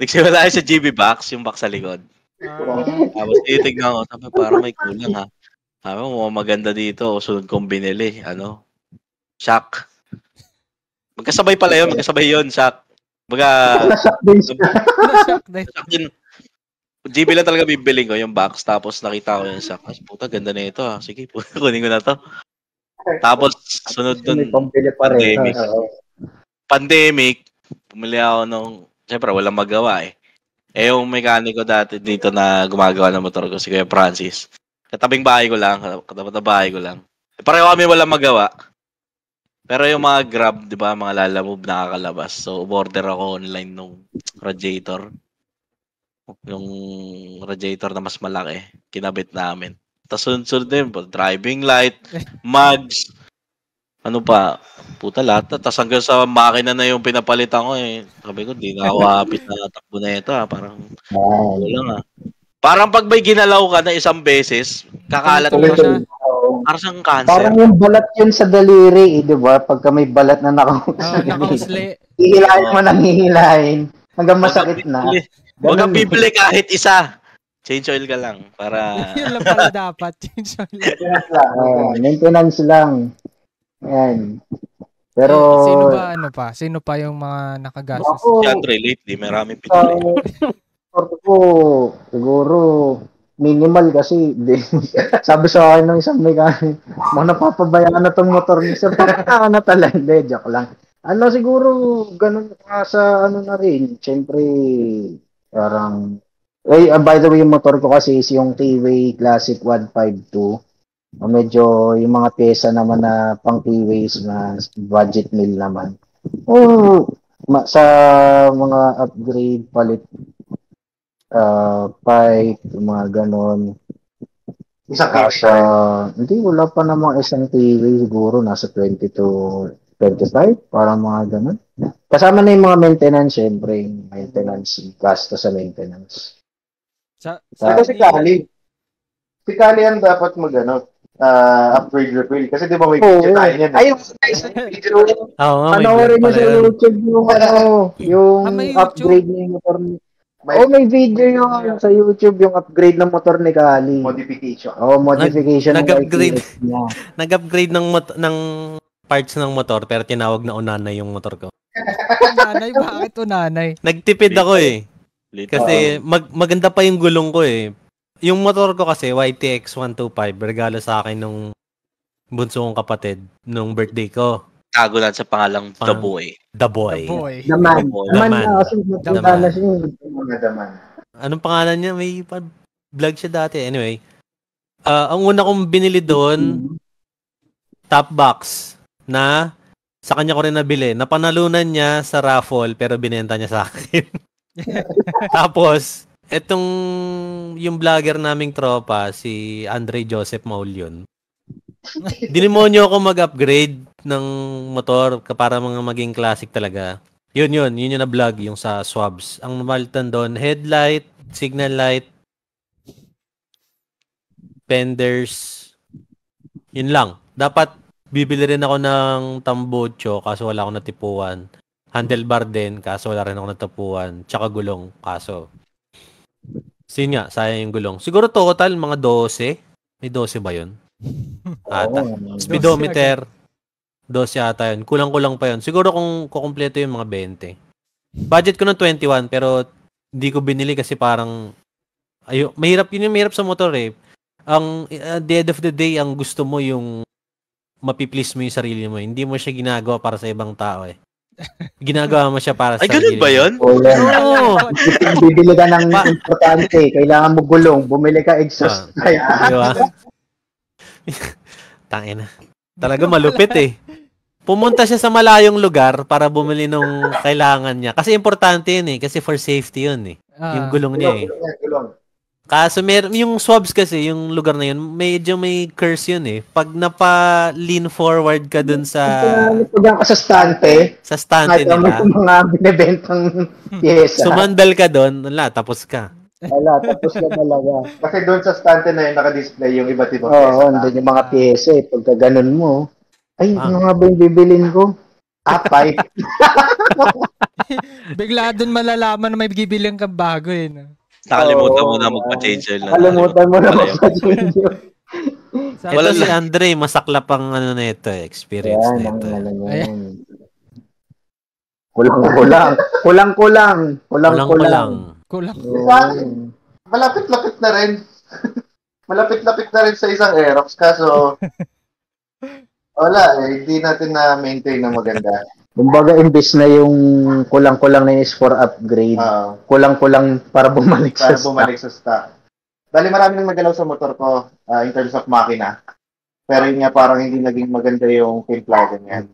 Nagsimula yun sa GB box, yung box sa likod. Tapos titignan ko, sabi parang may kulang ha. Sabi mo, maganda dito. Sunod kong binili. Shock. Magkasabay pala yun. Shock. Shock din. GB lang talaga bibiling ko yung box. Tapos nakita ko yung shock. Puta, ganda na ito ha. Sige, kunin ko na to. Tapos, sunod dun, pandemic, pumili ako siyempre, walang magawa eh. Yung mekaniko dati dito na gumagawa ng motor ko, si Kuya Francis. Katabing bahay ko lang. Pareho kami walang magawa. Pero yung mga Grab, di ba, mga lalamove nakakalabas. So, order ako online nung radiator. Yung radiator na mas malaki. Kinabit namin. Tapos sunod din po, driving light, mugs, puta lahat. Tapos hanggang sa makina na yung pinapalitan ko eh. Sabi ko, di na ako hapit na takbo na ito parang, wala Parang pag may ginalaw ka na isang beses, kakalat mo siya. Parang siyang cancer. Parang yung balat yun sa daliri di ba? Pagka may balat na nakausli. Hihilahin mo nang hihilahin. Hanggang masakit na. Huwag kang bibili kahit isa. Change oil ka lang para Yun lang pala dapat. Change oil. Maintenance lang. Ayan. Pero, Sino pa yung mga nakagastos? ako, Andre lately, maraming sa pinili. part ko, siguro, minimal kasi, sabi sa akin ng isang mechanic, mga napapabayaan na tong motor niya. Sabi ko, na talaga, hindi, joke lang. Siguro, ganun ka sa, na rin, siyempre, parang, by the way, yung motor ko kasi is yung T-Way Classic 152. Medyo yung mga pyesa naman na pang T-Ways na budget meal naman. Sa mga upgrade, palit, pipe, yung mga ganon. Isang Hindi, wala pa namang isang T-Way siguro, nasa 20 to 25, parang mga ganon. Kasama na yung mga maintenance, syempre, yung maintenance, gasto sa maintenance. Pero si Kali ang dapat upgrade refill. Kasi di ba may video tayo niyan. Ayun, panoorin mo sa YouTube yung may upgrade ng motor ni may video yung sa YouTube yung upgrade ng motor ni Kali. Modification. Modification ng Nag-upgrade. ITS niya. Nag-upgrade ng parts ng motor pero tinawag na unanay yung motor ko. Unanay? Bakit unanay? Nagtipid ako eh. Kasi maganda pa yung gulong ko eh. Yung motor ko kasi, YTX 125, regalo sa akin nung bunso kong kapatid nung birthday ko. Tago lang sa pangalang The Boy. The Boy. The Man na kasi The matanda na siya. Anong pangalan niya? May vlog siya dati. Anyway, ang una kong binili doon, top box, na sa kanya ko rin nabili. Napanalunan niya sa raffle pero binenta niya sa akin. Tapos, yung vlogger naming tropa, si Andre Joseph Maulion, dinimonyo ako mag-upgrade ng motor para maging classic talaga. Yun yung na-vlog, yung sa swabs. Ang malitan doon, headlight, signal light, fenders, yun lang. Dapat bibili rin ako ng tambocho kaso wala akong natipuan. Handlebar din kaso wala rin ako natipuan. Tsaka gulong kaso nga, sayang yung gulong. Siguro total, mga 12. May 12 ba yun? Ata. Speedometer, 12 ata yun. Kulang-kulang pa yun. Siguro kung kukumpleto yung mga 20. Budget ko ng 21, pero hindi ko binili kasi parang, mahirap sa motor eh. At the end of the day, ang gusto mo yung mapiplease mo yung sarili mo. Hindi mo siya ginagawa para sa ibang tao eh. Ginagawa mo siya para sa sarili. Ay, ganun ba yun? Oo. Bibili ka ng importante. Kailangan mo gulong. Bumili ka exhaust. Diba? Tangina. Talaga malupit eh. Pumunta siya sa malayong lugar para bumili nung kailangan niya. Kasi importante yun eh. Kasi for safety yun eh. Yung gulong niya eh. Kaso yung swabs kasi, yung lugar na yun, medyo may curse yun eh. Pag napa-lean forward ka dun sa... Pag ka sa stante. Sa stante nila. Yung mga binibentang pyesa. Sumandal ka dun, wala, tapos ka. Wala, tapos ka talaga. Kasi doon sa stante na yun, naka-display yung iba't ibang pyesa. Oo, andun yung mga pyesa eh. Pagka ganun mo, ano nga ba yung bibilin ko? Pipe. Bigla dun malalaman na may bibiling kang bago eh. No? Nakalimutan mo na magpa-change oil. Nakalimutan mo na magpa-change oil. Ito si Andre, masaklap ang nito, experience nito. Kulang-kulang. Malapit-lapit na rin. Malapit-lapit na rin sa isang Aerox. Kaso, wala hindi natin na-maintain na maganda. Kumbaga, imbis na yung kulang-kulang na is for upgrade, kulang-kulang para bumalik sa stock. Bali, marami nang nagalaw sa motor ko in terms of makina. Pero yun nga, parang hindi naging maganda yung timpla ganyan.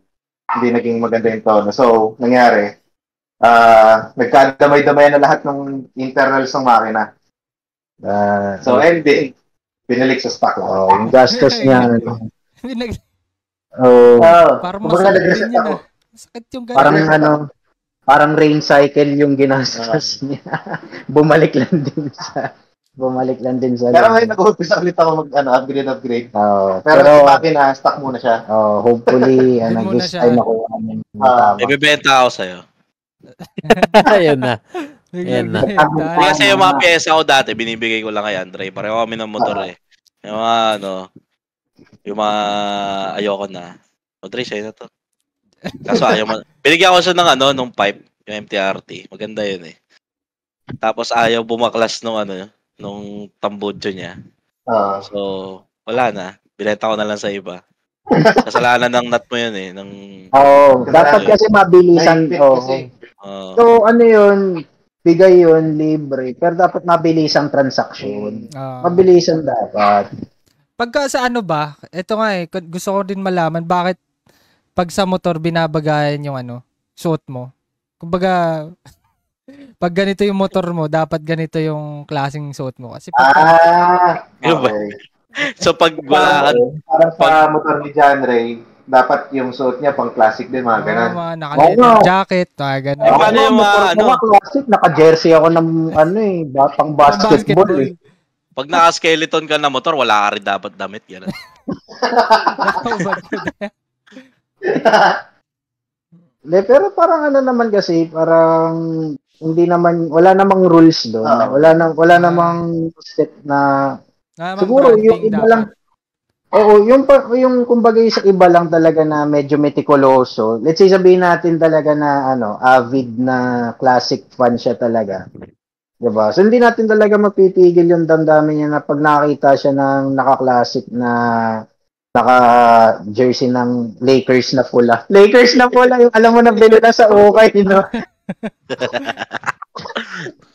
Hindi naging maganda yung tono. So, nangyari, nagkadamay-damay na lahat ng internals ng makina. So, ending, pinalik sa stock lang. Yung gastos niya. Parang masakit din yun Sakit yung ganun. Parang rain cycle yung ginastos niya. Bumalik lang din sa Pero ngayon nag-uumpisa ulit ako upgrade. Pero si makina, stock muna siya. Hopefully, this time ako. Ibebenta ako sa'yo. Ayun na. Ayan na. Hindi kasi yung mga pyesa ko dati, binibigay ko lang kay Andre. Pareho kami ng motor eh. Yung mga yung mga ayoko na. Andre, sa'yo na to. Kaso ayaw mo. Binigyan ko siya ng nung pipe, yung MTRT. Maganda yun eh. Tapos ayaw bumaklas nung tambudyo niya. So, wala na. Binenta ko na lang sa iba. Kasalanan ng nut mo yun eh. Dapat kasi mabilisan. So, ano yun, bigay yun, libre. Pero dapat mabilisang transaksyon. Mabilisan dapat. Pagka sa ano ba, ito nga eh, gusto ko din malaman, bakit pag sa motor binabagayan yung suot mo? Kumbaga, pag ganito yung motor mo, dapat ganito yung klaseng suot mo. Kasi okay. So pag wala parang sa motor ni John Ray, dapat yung suot niya pang classic din, mga ganun. Mga naka-leather jacket, mga ganun. Paano yung mga classic, naka-jersey ako ng pang basketball eh. Pag naka-skeleton ka na motor, wala ka rin dapat damit. Yan. Pero parang naman kasi, parang hindi naman, wala namang rules doon. Wala namang step na, siguro yung iba lang, yung kumbaga sa iba lang talaga na medyo meticuloso. Let's say sabihin natin talaga na avid na classic fan siya talaga. Diba? So hindi natin talaga mapitigil yung damdamin niya na pag nakita siya ng naka-classic na naka-jersey ng Lakers na pula. Lakers na pula, yung alam mo na bilo na sa ukay,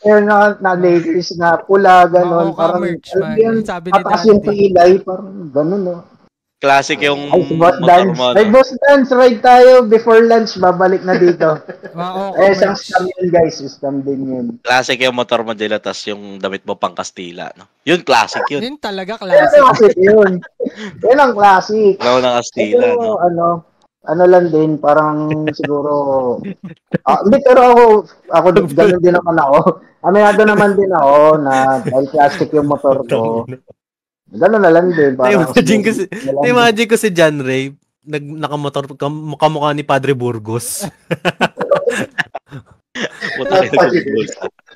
Yung na Lakers na pula, gano'n. Parang, patas yung pilay, parang gano'n, Classic yung motor mo. Boss Dance, ride tayo before lunch, babalik na dito. Isang scam yun, guys. Scam din yun. Classic yung motor mo dila, tas yung damit mo pang Kastila. No? Yun, classic yun. Yun talaga classic. Yun ang classic. Wala ng Kastila. Pero, ano lang din, parang siguro, hindi, pero ako gano'n din naman ako. Aminado naman din ako na dahil plastic yung motor ko. Gano'n na lang din. Imagine ko si John Ray, nakamotor, mukha ni Padre Burgos.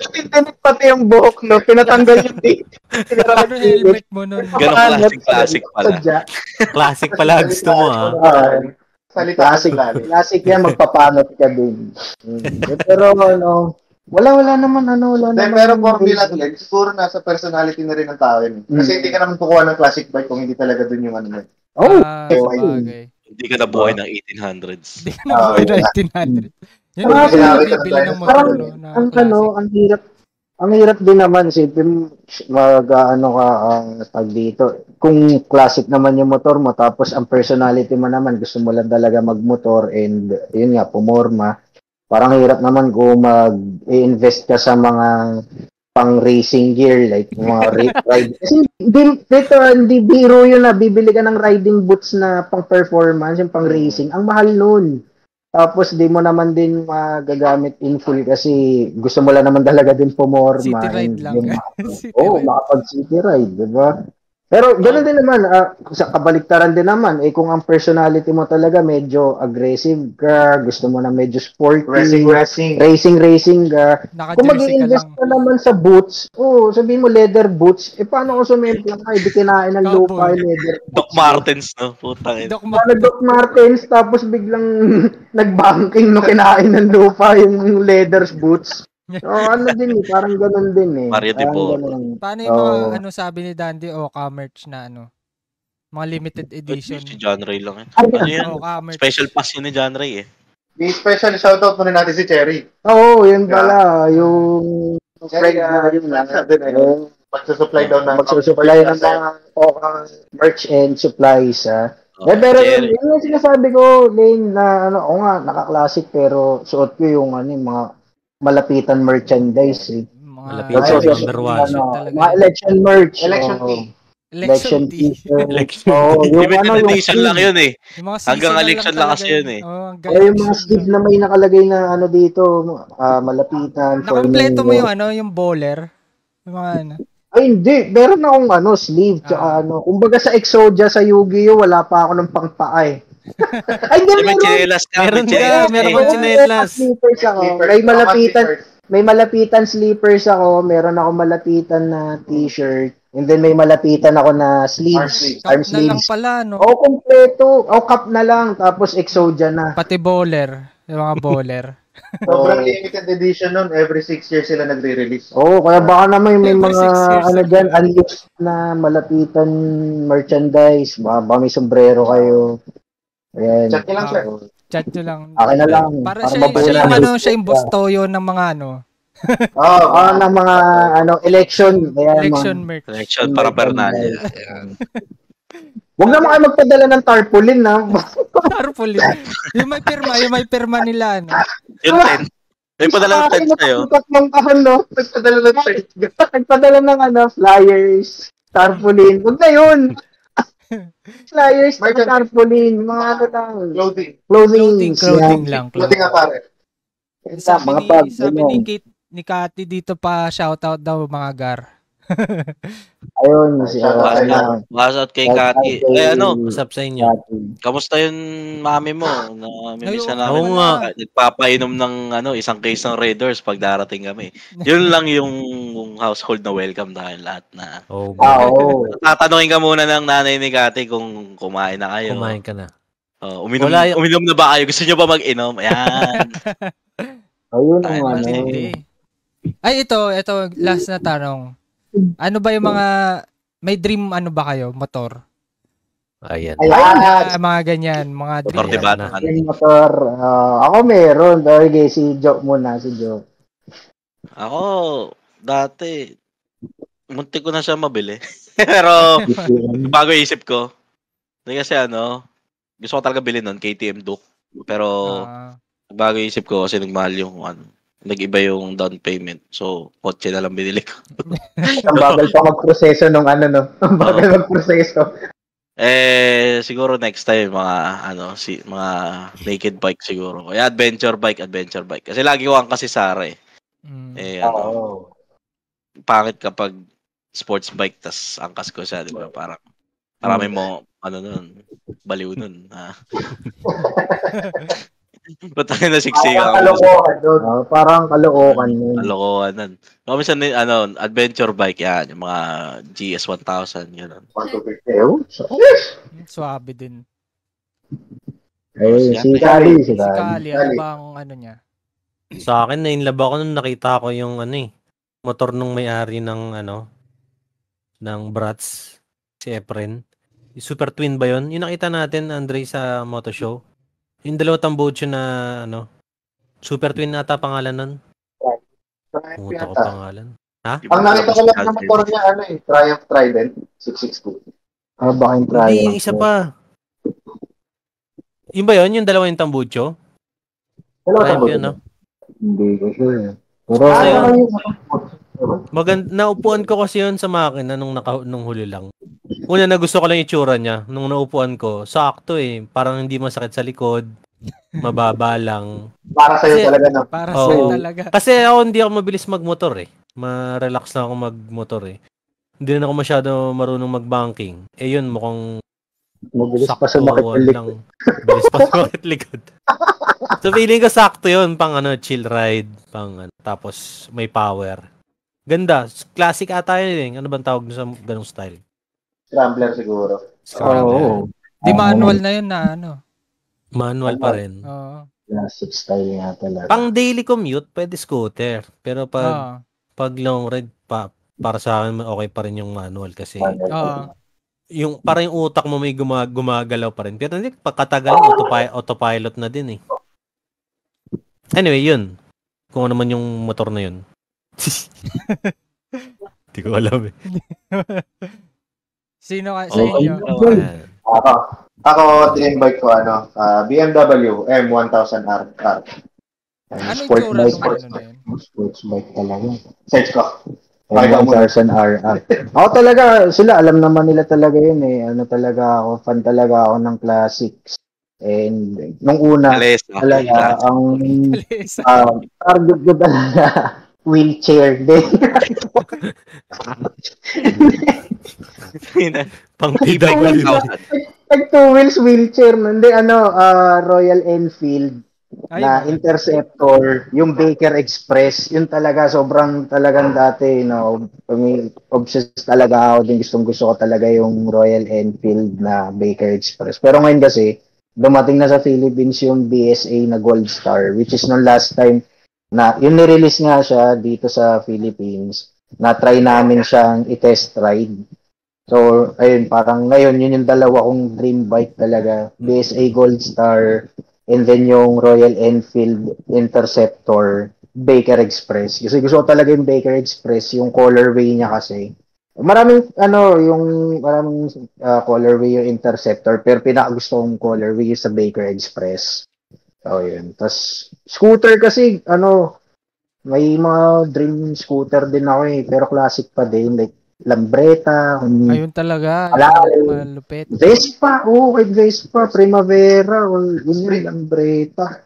Tinit pati yung buhok, pinatanggal yung date. Ano helmet mo nun? Gano'ng classic pala. Classic pala, gusto mo Classic yan, magpapanot ka din. Pero wala naman. Pero formula to yan, siguro nasa personality na rin ng tao yun. Kasi hindi ka naman kukuha ng classic bike kung hindi talaga dun yung bagay. Hindi ka nabuhay ng 1800s. Hindi ka nabuhay ng 1800s. Yun ang parang, ang hirap din naman, isipin tag dito. Kung classic naman yung motor mo, tapos ang personality mo naman, gusto mo lang talaga magmotor and yun nga, pumorma. Parang hirap naman kung mag-invest ka sa mga pang-racing gear, like mga ride. Kasi hindi biro yun na bibili ka ng riding boots na pang-performance, yung pang-racing. Ang mahal nun. Tapos di mo naman din magagamit in full kasi gusto mo lang naman talaga din pumorma. City ride lang. Makapag-city ride, diba? Pero gano'n din naman, sa kabaliktaran din naman, kung ang personality mo talaga medyo aggressive ka, gusto mo na medyo sporty, racing ka, kung mag-i-invest ka naman sa boots, sabihin mo leather boots, paano kung sumemplang ka, di kinain ng lupa yung leather boots. Doc Martens, no? Putang ina. Doc Martens, tapos biglang nag-banking no kinain ng lupa yung leather boots. Parang ganun din eh. Mario Tipo. Paano yung mga sabi ni Dandy Oka merch na mga limited edition? Si John Ray lang eh. Ano yan? Special pass yun ni John Ray eh. May special shoutout muna natin si Cherry. Yun pala. Yung friend na yun lang. Magsusupply daw ng mga Oka merch and supplies. Pero yun yung sinasabi ko, Lane, na naka-classic pero suot ko yung mga malapitan merchandise malapitan number 1. Mga election merch. Election tea. Limited edition lang yun eh. Hanggang election lang kasi yun eh. Yung mga sleeve na may nakalagay na dito, malapitan. Nakompleto mo yung bowler. Yung mga Ay, hindi. Meron akong sleeve. Tsaka kumbaga sa Exodia, sa Yu-Gi-Oh, wala pa ako ng pangpaa eh. Ay, May chinelas ka. Meron chinelas. May may malapitan sleepers ako, meron ako malapitan na t-shirt, and then may malapitan ako na sleeves, arm Cup na lang sleeves. pala, no? Oh, kompleto. Oh, cup na lang. Tapos Exodia na. Pati bowler. Yung mga bowler. Sobrang limited edition nun. Every 6 years sila nagre-release. Oh, kaya baka naman may Every mga 6 years ano dyan, unused na malapitan merchandise. Baka may sombrero kayo. Ayan. Chat nyo lang, sir. Chat nyo lang. Akin na lang. Para siya mabula. yung ano, siya yung bostoyo ng mga ano, Ng mga election. Ayan, election mga, merch. Election para Bernal. Ayan. Huwag naman kayo magpadala ng tarpaulin, na. Tarpaulin. Yung may pirma nila, ano. Yung tent. May padala ng tent sa'yo. Tatlong kahon, no? Nagpadala ng tent. Nagpadala ng flyers, tarpaulin. Huwag na yun. Flyers, tarpaulin, mga ano lang. Clothing lang. Clothing nga pare. Sabi ni Kati dito pa, shoutout daw mga gar. Ayun, ano. Pass out kay Kati. What's up sa inyo? Kamusta yung mami mo? Na mimisa Oo namin. nga. Nagpapainom ng isang case ng Raiders pag darating kami. Yun lang yung household na welcome dahil lahat na. Oh, Tatanungin ka muna ng nanay ni Kati kung kumain na kayo. kumain ka na. Uminom na ba kayo? Gusto nyo ba mag-inom? Ayan. Ayun, Ay, ano. Hindi. Ay, ito, last na tanong. Ano ba yung may dream ano ba kayo? Motor? Ayan. Mga ganyan, mga Motor dream. diba? Yung motor. Ako meron. Okay, si Joe muna, si Joe. Ako, dati, muntik ko na siya mabili. Pero, bago isip ko, hindi kasi gusto ko talaga bilhin nun, KTM Duke. Pero, bago isip ko kasi nagmahal yung nag-iba yung down payment. So, kotse na lang binili ko. Ang bagal pa magproseso nung Ang bagal magproseso. Siguro next time mga naked bike siguro. Kaya adventure bike. Kasi lagi ko ang kasi Sara eh. Pangit kapag sports bike tas angkas ko siya, di ba? Parang marami mo baliw nun. Patay na siksikan ako. Parang kalookan yun. Kalokohan nun. Minsan adventure bike yan, yung mga GS 1000, gano'n. 150. Suabe din. Si Kali. Si Kali, ano bang niya? Sa akin, na-inlove ako nung nakita ko yung motor nung may-ari ng ng Bratz, si Efren. Super Twin ba yun? Yung nakita natin, Andre, sa Moto Show. Yung dalawa tambocho na Super Twin ata pangalan nun. Pumunta ko pangalan. Ha? Ang nakita ko lang ng motor niya, Triumph Trident 662. Baka yung Triumph. Hindi, yung isa pa. Yung ba yun? Yung dalawa yung tambocho? Triumph yun, no? Hindi ko sure. Pero, naupuan ko kasi yun sa makina nung huli lang. Una na gusto ko lang yung itsura niya. Nung naupuan ko, sakto parang hindi masakit sa likod. Mababa lang. Para sa'yo talaga, no? Para sa'yo talaga. Kasi ako hindi ako mabilis magmotor Ma-relax na ako magmotor Hindi na ako masyado marunong mag-banking. Yun, mukhang mabilis pa sakto sumakit yung likod. Mabilis pa sumakit likod. So feeling ko sakto yun. Pang chill ride. Tapos may power. Ganda. Classic ata yun Ano bang tawag sa ganong style? Scrambler siguro. Di manual na yun na Manual pa rin. Oo. Classic style nga talaga. Pang daily commute, pwede scooter. Pero pag long ride, para sa akin, okay pa rin yung manual kasi parang yung utak mo may gumagalaw pa rin. Pero hindi, pagkatagal, autopilot na din Anyway, yun. Kung ano man yung motor na yun. Hindi ko alam Sino sa inyo? Ako, dream bike ko, BMW M1000R. Ano yung tsura na yun? Sports bike talaga. Search ko. M1000R. Ako talaga, alam naman nila talaga yun talaga ako, fan talaga ako ng classics. And nung una, talaga, ang target ko talaga, wheelchair din. Pang PWD. Like 2 wheels wheelchair. Hindi, Royal Enfield. na Interceptor, yung Baker Express, yun talaga, sobrang talagang dati, obsessed talaga ako din, gusto ko talaga yung Royal Enfield na Baker Express. Pero ngayon kasi, dumating na sa Philippines yung BSA na Gold Star, which is nung last time na, yung nirelease nga siya dito sa Philippines, na try namin siyang i-test ride. So, ayun, parang ngayon, yun yung dalawa kong dream bike talaga, BSA Gold Star, and then yung Royal Enfield Interceptor Baker Express. Kasi gusto ko talaga yung Baker Express, yung colorway niya kasi. Maraming colorway yung Interceptor, pero pinakagusto kong colorway yung sa Baker Express. So, yun. Tapos, scooter kasi, may mga dream scooter din ako pero classic pa din, like Lambretta. Ayun talaga. Malupit. Vespa. Kahit Vespa. Primavera. Or yun, Lambretta.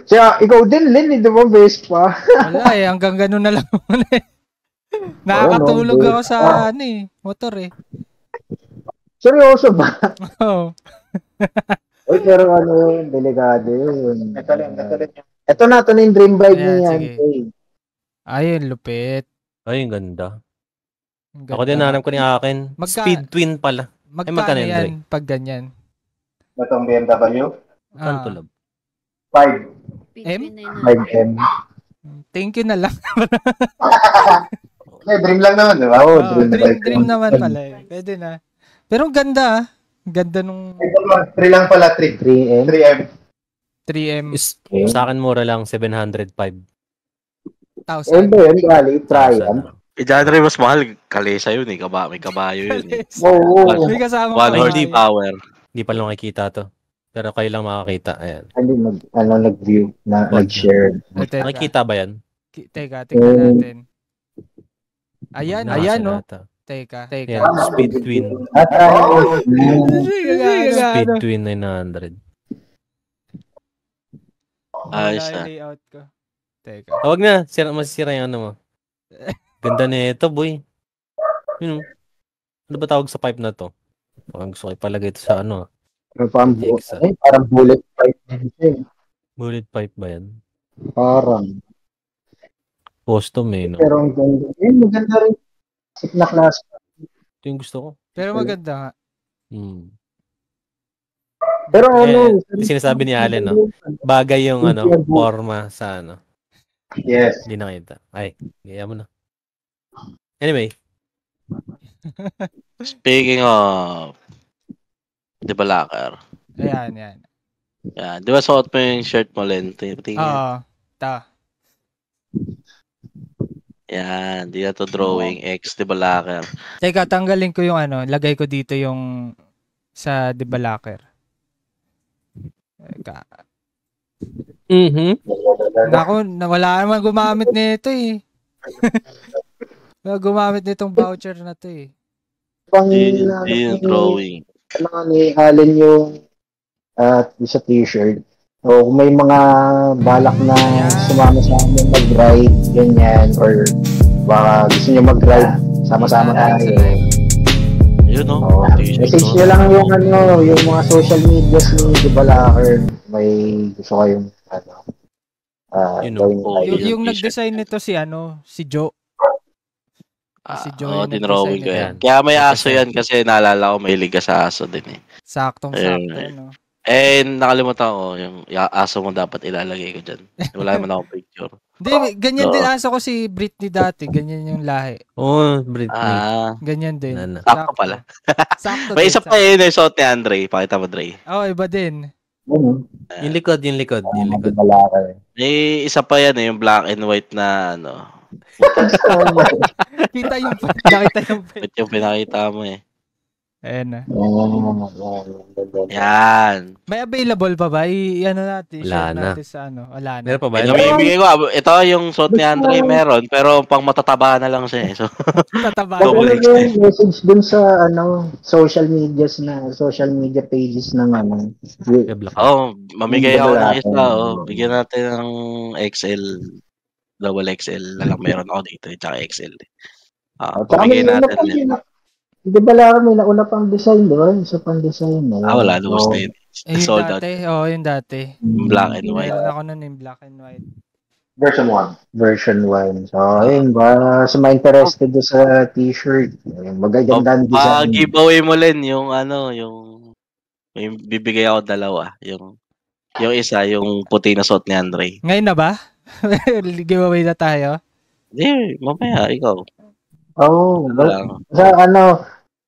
Kaya, ikaw din, Lin, di ba Vespa? Wala hanggang ganun na lang. Nakakatulog ako sa, motor Seryoso ba? Oo. Pero delikado yun. Ito na yung dream bike niya. Ayun, lupit. Ayun, ganda. Ako din nahanap ko ni akin. Speed Twin pala. Magkano yan pag ganyan? Itong BMW? Saan tulog? 5M? 5M. Thank you na lang. Dream lang naman, di ba? Dream naman pala. Pwede na. Pero ganda Ganda nung... 3 lang pala, 3M. 3M. Sa akin mura lang, 705. 1,000. Bali, Triumph. Diyadre mas mahal, kalesa yun eh. May kabayo yun eh. Oo. May kasama One horsepower. Hindi pa lang makikita to. Pero kayo lang makakita. Ayan. Hindi nag-view, nag-share. Nakikita ba yan? Teka, tingnan natin. Ayan, no? Teka. Yan, Speed Twin. Speed Twin 900. Ayos na. Layout ko. Teka. Huwag na, masisira yung ano mo. Ganda na ito, boy. Ano ba tawag sa pipe na to? Parang gusto ko ipalagay ito sa ano. Parang bullet pipe. Bullet pipe ba yan? Parang. Custom no? Pero ang ganda. Maganda rin. Sip na class. Ito yung gusto ko. Pero maganda nga. Pero sinasabi ni Allen, no? Bagay yung forma sa ano. Yes. Hindi nakita. Ay, gaya mo na. Anyway. Speaking of di ba locker? Ayan. Yan. Di ba suot mo yung shirt mo, Lente? Oo. Yan. Di na to drawing. X, di ba locker? Teka, tanggalin ko yung lagay ko dito yung sa di ba locker. Teka. Naku, wala naman gumamit nito eh. Wala gumamit nitong voucher na to eh. Yung drawing. Ni Allen yung sa t-shirt. So, kung may mga balak na sumama sa amin mag-ride, ganyan, or baka gusto nyo mag-ride, sama-sama tayo. Yun, no? Message nyo lang yung mga social medias ni Dibalaker. May gusto kayong, yung nag-design nito si Joe. Si Joe dinrawing ko yan. Kaya may aso yan kasi naalala ko may liga sa aso din eh. Saktong-sakto, no? Nakalimutan ko yung aso mo dapat ilalagay ko dyan. Wala naman ako picture. Hindi, ganyan din aso ko si Britney dati. Ganyan yung lahi. Britney. Ganyan din. Sakto pala. Sakto may isa pa yun yung suot ni Andre. Pakita mo, Dre. Iba din. Yung likod. May isa pa yan yung black and white na Nakita yung pet. Ito yung pinakita mo eh. Ayan na. Yan. May available pa ba? Natin. Wala na. Natin sa Wala na. Meron pa ba? Ibigay ko. Ito yung suot ni Andre meron. Pero pang matataba na lang siya eh. So, matataba na lang. Message dun sa social media pages ng mamigay ako ng isa. Bigyan natin ng XL. Double XL na lang meron ako dito. Tsaka XL. Pamigay natin yan. Di ba lang may nauna pang design, di ba? Isa pang design. Wala. Lumos na yun. Yung Sold out. dati, yung dati. Black and white. Meron ako nun yung black and white. Version 1. Version 1. So, ayun ba, sa mga interested doon sa t-shirt, magagandang design. Giveaway mo Len yung yung bibigay ako dalawa. Yung isa, yung puti na suot ni Andre. Ngayon na ba? Giveaway na tayo? Hindi, mamaya, ikaw. Oo. Wala. Sa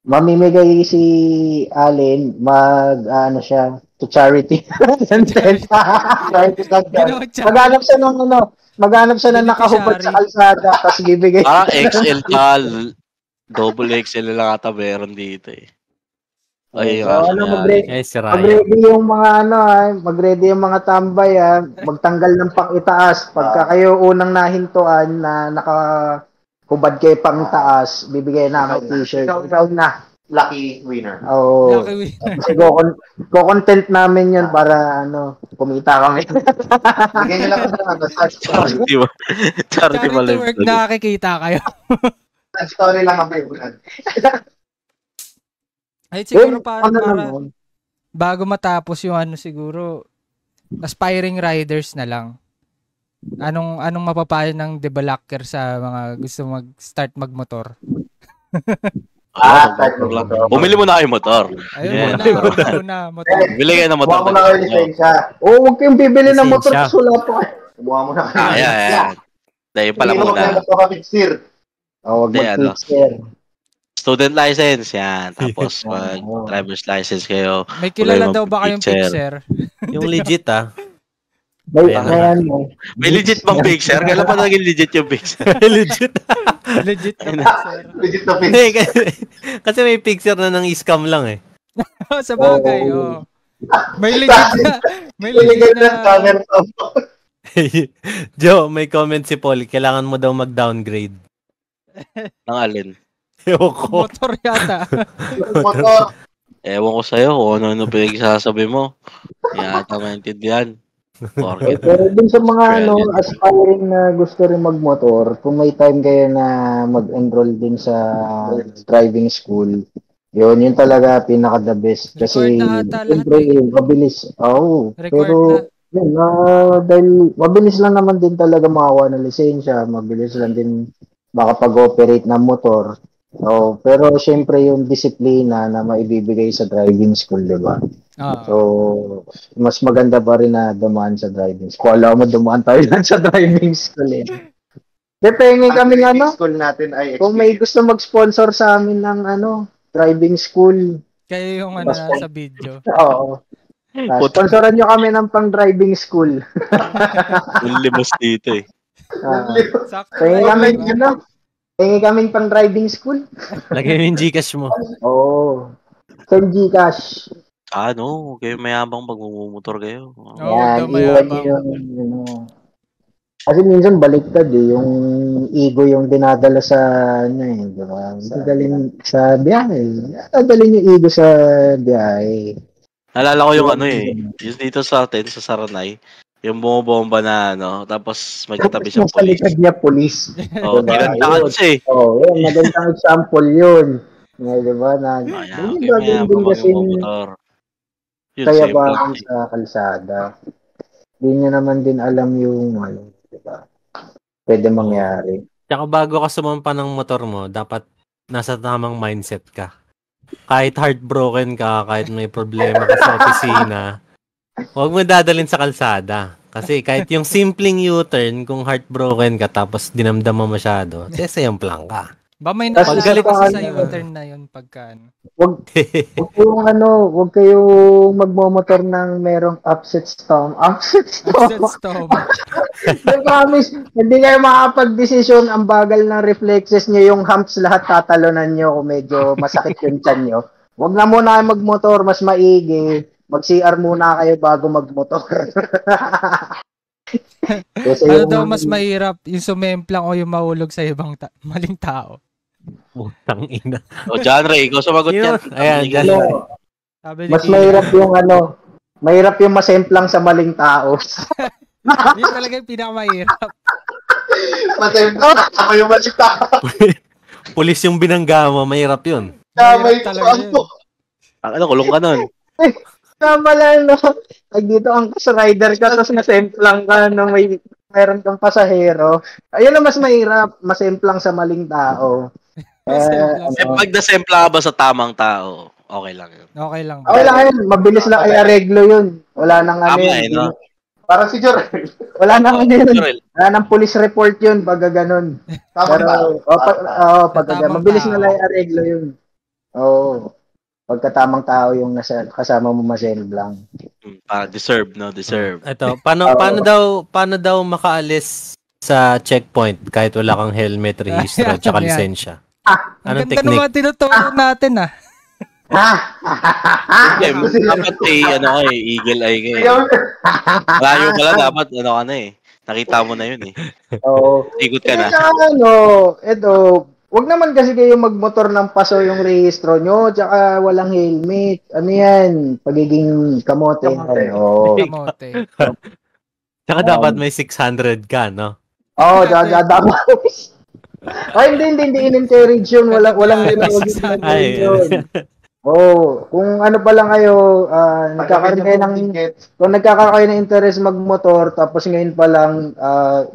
mamimigay si Allen, siya, to charity. Maghanap siya ng maghanap siya ng nakahubad sa kalsada, tapos bibigay. XL tal. Double XL lang ata meron dito eh. Ay, mag-ready yung mga mag-ready yung mga tambay magtanggal ng pang-itaas. Pagka kayo unang nahintuan na nakahubad kayo pang-itaas, bibigay namin t-shirt. Ikaw na. Lucky winner. Oo. Lucky winner. Kasi content namin yun para kumita kami. Bigyan nyo lang charity work nakakikita kayo. Story lang ang favorite. Ay, siguro para bago matapos yung siguro, aspiring riders na lang. Anong mapapayo ng debalacker sa mga gusto mag-start magmotor? Bumili mo na kayo motor. Ayun muna, motor. Bili kayo ng motor. Buha mo na kayo lisensya. Huwag kayong bibili ng motor kasi wala pa. Buha mo na kayo. Ayan. Dahil pala muna. Mag-fixer. Student license, yan. Tapos driver's license kayo. May kilala daw ba kayong fixer? Yung legit May legit bang fixer? Kailan pa naging legit yung fixer? Legit. Legit na fixer. Legit na fixer. Kasi may fixer na ng scam lang eh. Sa bagay, May legit na. May legit na. Joe, may comment si Paul. Kailangan mo daw mag-downgrade. Ng alin? Motor yata. Motor. Ewan ko sa'yo kung ano pinagsasabi mo. Yata maintindihan. Pero dun sa mga aspiring na gusto rin magmotor, kung may time kayo na mag-enroll din sa driving school, yun talaga pinaka-the best. Kasi siyempre, mabilis. Pero yun, dahil mabilis lang naman din talaga makakuha ng lisensya, mabilis lang din makapag-operate ng motor. Pero syempre yung disiplina na maibibigay sa driving school, di ba? So, mas maganda pa rin na dumaan sa driving school. Alam mo, dumaan tayo lang sa driving school eh. Depende kami school natin ay kung may gusto mag-sponsor sa amin ng driving school. Kayo yung sa video. Oo. Sponsoran nyo kami ng pang-driving school. Limos dito eh. Tingin kami pang-driving school. Lagay mo yung Gcash mo. Oo. Send Gcash. Kayo mayabang pag mumotor kayo. Iwan nyo yung kasi minsan baliktad yung ego yung dinadala sa di ba? Dadalhin sa biyahe. Dadalhin yung ego sa biyahe. Nalala ko yung yung dito sa atin, sa Saranay, yung bumobomba na tapos may katabi siyang police. Sa likod niya, police. Ginandakan siya eh. Magandang example yun. Di ba? Kaya ba sa kalsada? Hindi niya naman din alam yung di ba? Pwede mangyari. Tsaka bago ka sumampa ng motor mo, dapat nasa tamang mindset ka. Kahit heartbroken ka, kahit may problema ka sa opisina, huwag mo dadalhin sa kalsada. Kasi kahit yung simpleng U-turn, kung heartbroken ka tapos dinamdam mo masyado, sesayang-plang ka. Ba may nakagalit kasi sa U-turn na yun pagka Huwag kayong magmomotor ng merong upset stomach. Hindi kayo makapag-desisyon, ang bagal ng reflexes nyo, yung humps lahat tatalonan nyo kung medyo masakit yung tiyan nyo. Huwag na muna kayo magmotor, mas maigi. Mag-CR muna kayo bago magmotor. Daw mas mahirap, yung sumemplang o yung mahulog sa ibang maling tao? Putang ina. John Ray, ikaw sumagot yan. Ayan, John Ray. Mas mahirap yung mahirap yung masemplang sa maling tao. Yun talaga yung pinakamahirap. Masemplang sa yung maling tao. Pulis yung binangga mo, mahirap yun. Mahirap talaga yun. Kulong ka nun. Tama lang, no? Pag dito ang rider ka, tapos nasemplang ka na meron kang pasahero. Ayun na mas mahirap, masemplang sa maling tao. Pag nasempla ka ba sa tamang tao, okay lang yun. Okay lang. Okay lang yun, mabilis lang i-areglo yun. Wala nang ano Tama yun. no? Parang si Jorel. Wala nang ano yun. Jorel. Wala nang police report yun pag ganun. Pero, pag mabilis na lang i-areglo yun. Oo. Pagkatamang tao yung nasa kasama mo masemplang. Deserve, no? Deserve. Ito, paano daw makaalis sa checkpoint kahit wala kang helmet, rehistro, tsaka Yan. lisensya? Anong Ganda naman technique? tinuturo natin Dapat eagle eye ka eh. Malayo pala dapat, ka na eh. Nakita mo na yun eh. Oo. Ikot ka na. Wag naman kasi kayo magmotor ng paso yung rehistro nyo, tsaka walang helmet. Ano yan? Pagiging kamote. Oo. Kamote. Tsaka dapat may 600 ka, no? Oo, dapat. Ay, hindi in-encourage yun. Walang Ay, yun. Kung ano pa lang kayo, kung nagkakaroon kayo ng interest magmotor, tapos ngayon pa lang,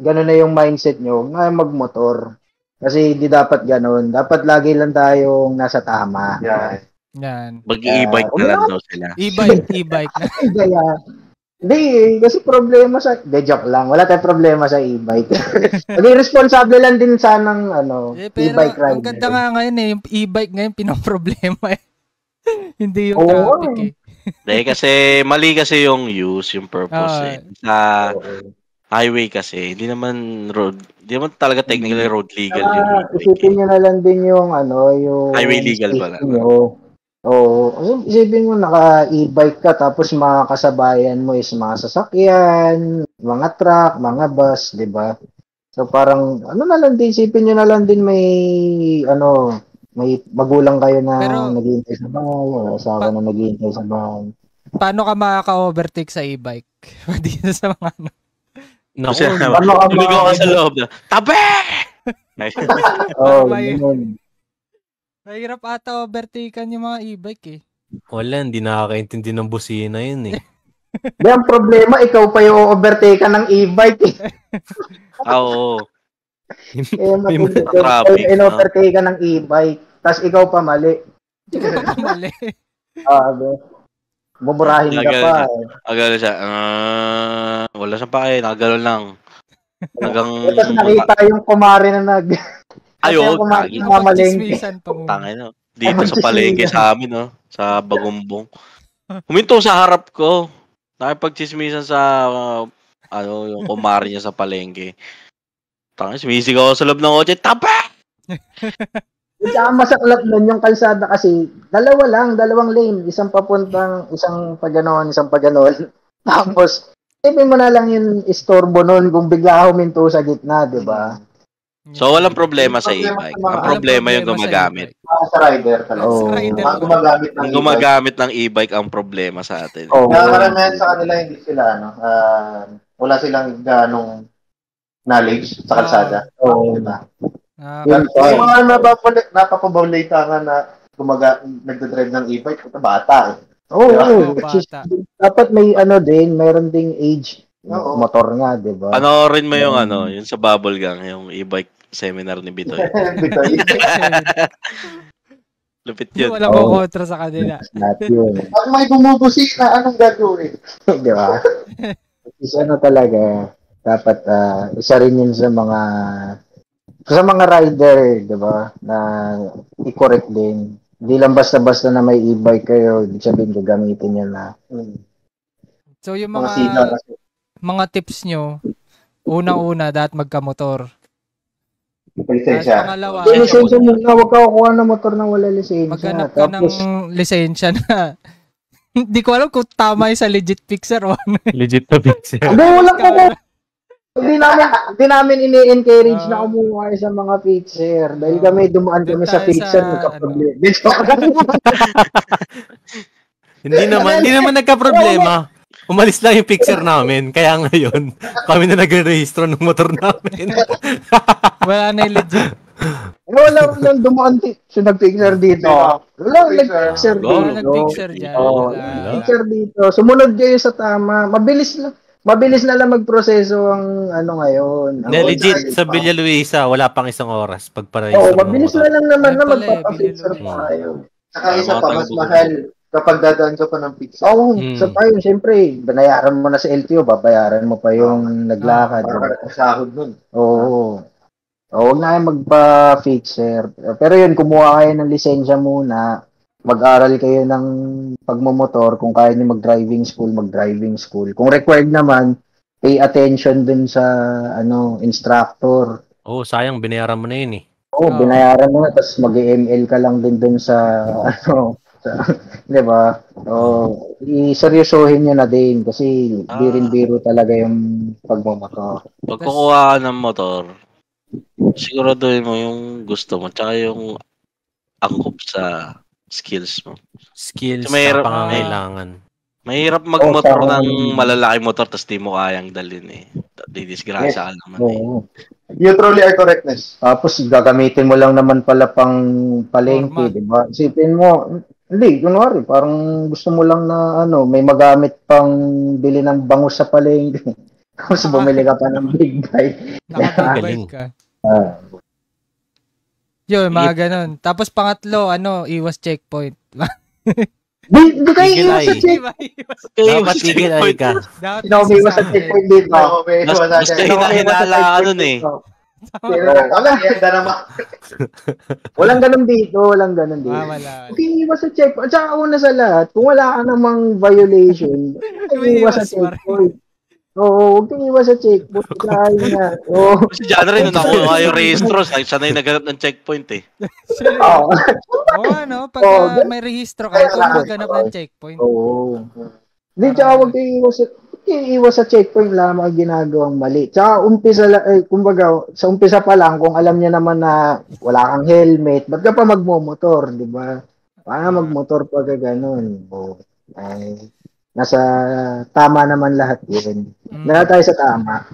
gano'n na yung mindset nyo, ngayon magmotor. Kasi hindi dapat gano'n. Dapat lagi lang tayong nasa tama. Yan. Mag-i-e-bike na lang daw sila. E-bike na. Hindi, kasi problema sa... joke lang. Wala tayong problema sa e-bike. Maging responsable lang din sanang Pero e-bike rider. ang ganda nga ngayon yung e-bike ngayon pinoproblema Hindi yung traffic Dahil kasi mali kasi yung use, yung purpose Sa highway kasi, hindi naman talaga technically road legal yung isipin nyo na lang din yung yung highway legal pala. Isipin mo naka-e-bike ka tapos mga kasabayan mo is mga sasakyan, mga truck, mga bus, 'di ba? So parang isipin nyo na lang din may magulang kayo na naghihintay sa bahay, asawa na naghihintay sa bahay. Paano ka makaka-overtake sa e-bike? Dito sa mga Naku, lumigaw ka sa loob na, tabi! Mahirap ata overtaken yung mga e-bike Wala, hindi nakakaintindi ng busina yun Ang problema, ikaw pa yung overtaken ng e-bike Oo. In-overtaken ng e-bike, tapos ikaw pa mali. Bumurahin ka pa. Agad siya. Wala siyang pake. Nakagano'n lang. Tapos nakita yung kumari na Mamalengke. Tangay na. Dito sa palengke sa amin, sa Bagumbong. Huminto sa harap ko. Nakipagchismisan sa yung kumari niya sa palengke. Tangay, sumisigaw ako sa loob ng kotse. Tapa! Tsaka masaklap nun yung kalsada kasi dalawang lane, isang papuntang, isang paganon. Tapos, isipin mo na lang yung istorbo nun kung bigla huminto sa gitna, di ba? So, walang problema sa e-bike. Ang problema yung gumagamit. Sa rider talaga. Gumagamit ng e-bike ang problema sa atin. Karamihan sa kanila, hindi sila, wala silang ganong knowledge sa kalsada. Diba? Yung mga napapabalita nga na nagdadrive ng e-bike, bata bata. Dapat may mayroon ding age motor nga, di ba? Panoorin mo yung yung sa Bubble Gang, yung e-bike seminar ni Bitoy. Lupit yun. Wala mo kontra sa kanila. Pag may bumubusik na, anong gagawin? Di ba? Isa talaga, dapat isa rin yun sa mga rider, di ba, na i-correct din. Hindi lang basta-basta na may e-bike kayo, ibig sabihin gagamitin niya na. So yung mga tips nyo, unang-una, dapat magka-motor. Lisensya. Pangalawa, Lisensya muna, huwag ka kukuha ng motor na wala lisensya. Maghanap ka ng lisensya na hindi ko alam kung tama yung sa legit fixer o ano. Legit na fixer. Hindi namin ini-encourage na kumuha sa mga fixer dahil dumaan kami sa fixer nagka-problema. Hindi naman nagka-problema. Umalis lang yung fixer namin. Kaya ngayon, kami na nagre-rehistro ng motor namin. Wala na yung legit. wala nang dumaan so nag-fixer dito. Wala nag-fixer Wala dito. nag-fixer dyan. Oo, Wala. nag-fixer dito. Sumunod kayo sa tama. Mabilis na lang magproseso ang ano ngayon. Hindi, legit, sa Villa Luisa, wala pang 1 oras Oo, pagpa-register mo. mabilis na lang naman na Yan pala eh, magpapa-fixer Villa pa Luisa. kayo. Saka isa pa, mas mahal kapag dadaan ka pa ng pizza. Oo, Mm. sa pa yun, siyempre, binayaran mo na sa LTO, babayaran mo pa yung naglakad. Para sahod nun. Oo. Huwag na kayo magpa-fixer. Pero yun, kumuha kayo ng lisensya muna. Mag-aral kayo ng pagmumotor. Kung kaya nyo mag-driving school. Kung required naman, pay attention dun sa instructor. Oh, sayang, binayaran mo na yun eh. Oo, binayaran mo na, tapos mag-ML ka lang din dun sa, di ba? Iseryosohin nyo na din kasi birin-biro talaga yung pagmumotor. Pag kukuha ka ng motor, siguraduhin mo yung gusto mo, tsaka yung angkop sa skills mo. Skills May- sa pangangailangan. Mahirap magmotor Oo, ng malalaking motor tapos di mo kayang dalhin eh. Didisgrasya ka naman eh. Oo. You truly are correctness. Tapos gagamitin mo lang naman pala pang palengke, Formal. di ba? Isipin mo, hindi, kunwari, parang gusto mo lang na may magamit pang bili ng bangus sa palengke. Tapos bumili ka pa ng big bike. Nakabig ka. Yun, mga ganun. Tapos pangatlo, iwas checkpoint. Di kayo Tigil iwas sa ay. checkpoint. Dapat tigil ay ka. Dapat Sino may iwas sa checkpoint dito? Oo, may Mas- iwas mas natin. kayo- Hinahala ka nun eh. Pero wala, handa naman. Walang ganun dito. Wala. Huwag kang iwas sa checkpoint. At saka una sa lahat, kung wala ka namang violation, huwag kang iwas sa Iwas pa rin. checkpoint. Oo, huwag kang iwas sa checkpoint. Kaya nga. Oo. Si John rin, nung nakuha yung rehistro, sanay naghanap ng checkpoint eh. Oo. Pagka may rehistro ka, ikaw maghanap ng checkpoint. Oo. Hindi, tsaka huwag kang iwas sa checkpoint, lamang ang ginagawang mali. Tsaka kumbaga, sa umpisa pa lang, kung alam niya naman na wala kang helmet, ba't ka pa magmomotor, di ba? Paano magmotor pag ganun? Nasa tama naman lahat yun. Dala tayo sa tama.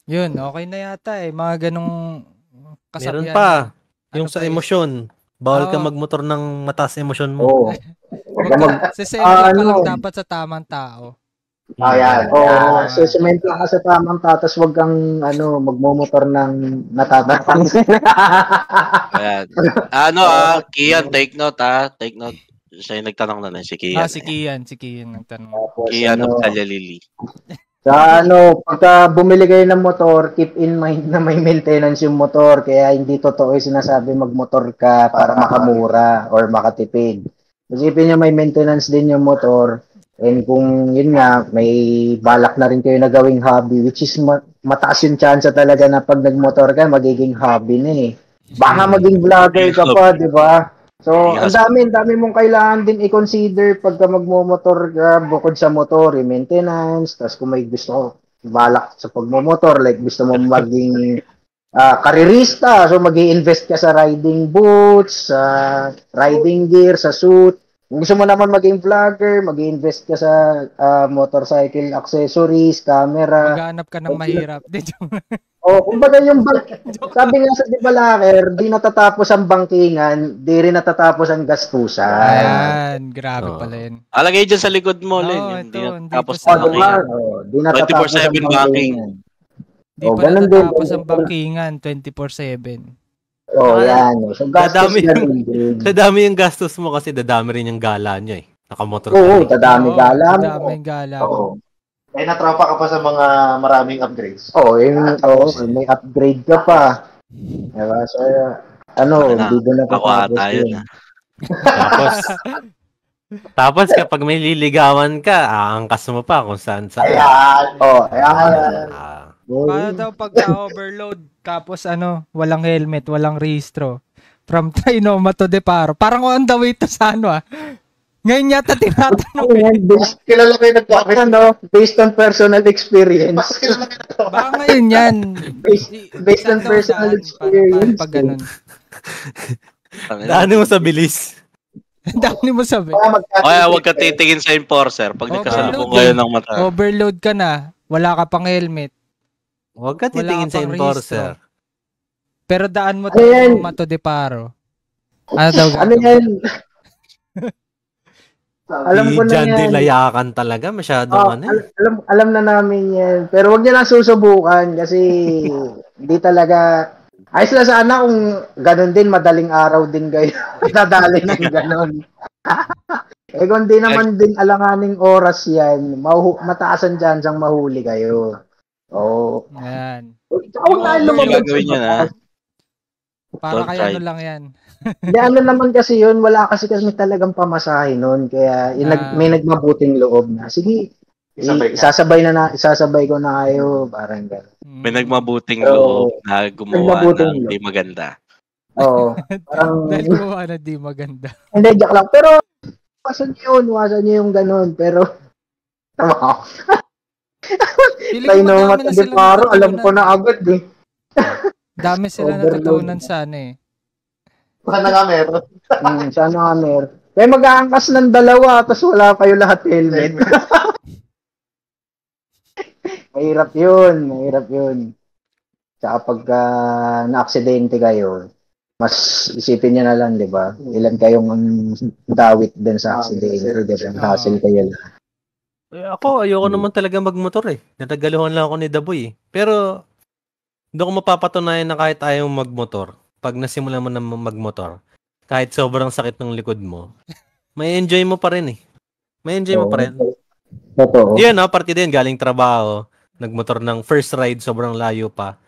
Yun, okay na yata eh. Mga ganong Meron kasabihan. pa. Yung Ano sa pa yun? emosyon. Bawal ka Oo. magmotor ng mataas emosyon mo. Oo. Sisempla ka lang dapat sa tamang tao. Ayan. Oo, semento ka sa tamang tatas, wag kang magmomotor ng natatatang. Ayan. Kian, take note. Siya yung nagtanong na si Kian. Si Kian nagtanong. Kian of Talyalili. Sa pagka bumili kayo ng motor, keep in mind na may maintenance yung motor, kaya hindi totoo yung sinasabi magmotor ka para makamura or makatipid. Isipin nyo may maintenance din yung motor, and kung yun nga, may balak na rin kayo na gawing hobby, which is mataas yung chance talaga na pag nagmotor ka, magiging hobby na eh. Baka maging vlogger ka pa, di ba? So, ang dami mong kailangan din i-consider pagka magmomotor ka, bukod sa motor, yung maintenance, tapos kung may gusto balak sa pagmomotor, like gusto mo maging karerista, so mag-i-invest ka sa riding boots, sa riding gear, sa suit. Kung gusto mo naman maging vlogger, mag-i-invest ka sa motorcycle accessories, camera. Maghanap ka ng mahirap. Kumbaga yung sabi nga sa Dibalaker, di natatapos ang bangkingan, di rin natatapos ang gastusan. Ayan, grabe pala yun. Alagay dyan sa likod mo, Len. ito, Tapos hindi pa sa- Di natatapos 24/7 ang banking. Di pa ganun din. natatapos ang bangkingan 24/7. Yan. So, gastos Dadami na yung- rin din. Dadami yung gastos mo kasi dadami rin yung gala nyo eh. Nakamotor Oo, ka. tadami gala mo. Daming gala mo. Oo. May natropa ka pa sa mga maraming upgrades. May upgrade ka pa. Diba? So, hindi doon na Ako ata yun. Tapos kapag may liligawan ka, aangkas mo pa kung saan. Ayan. Ayan. Paano daw pagka-overload tapos walang helmet, walang rehistro. From Trinoma to Deparo. Parang on the way to sa Ngayon yata tinatanong. Kilala kayo nagpapit. Based on personal experience. Kilala kayo nagpapit. Baka ngayon yan. Based on personal experience. Pag ganun. Daanin mo sa bilis. Dami mo sabi. Kaya huwag ka titingin sa enforcer pag nagkasalubong kayo ng mata. Overload ka na. Wala ka pang helmet. Huwag ka titingin sa pang enforcer. Pero daan mo Ano yan? Mato de Paro. Ano daw Ano gagawin? yan? Alam ko na Diyan yan. dilayakan talaga. Masyadong Oh, ano eh. alam na namin yan. Pero wag niyo lang susubukan kasi hindi talaga. Ayos lang sana kung ganun din, madaling araw din kayo. Dadali ng ganun. Eh kung di naman din alanganing oras yan, mataasan dyan siyang mahuli kayo. Oo. Yan. Tsaka huwag na Yung lumabas gagawin sa yun, ha? batas. Para Don't kaya try. ano lang yan. Hindi, ano naman kasi yun, wala kasi talagang pamasahe nun. Kaya may nagmabuting loob na. Sige, isasabay ko na kayo. Parang gano'n. May nagmabuting Pero, loob na gumawa nagmabuting ng loob. hindi maganda. Oo. Parang, Dahil gumawa na di maganda. hindi, joke lang. Pero, wasan niyo yung ganun. Pero, tama ako. Feeling Tayo ko naman madami na matindi silang paro, alam ko natutunan. na agad eh. Dami sila Overload. natutunan sa ano eh. Sana nga meron. Sana nga meron. Kaya mag-aangkas ng dalawa, tapos wala kayo lahat helmet. Mahirap yun. Tsaka pagka na-aksidente kayo, mas isipin niya na lang, di ba? Ilan kayong dawit din sa aksidente, di ba? Hassle kayo lang. Ako, ayoko naman talaga magmotor eh. Natagaluhan lang ako ni Daboy eh. Pero, doon ko mapapatunayan na kahit ayaw magmotor, pag nasimula mo na magmotor, kahit sobrang sakit ng likod mo, may enjoy mo pa rin eh. May enjoy mo pa rin. Totoo. Yun, parte din, galing trabaho, nagmotor ng first ride, sobrang layo pa.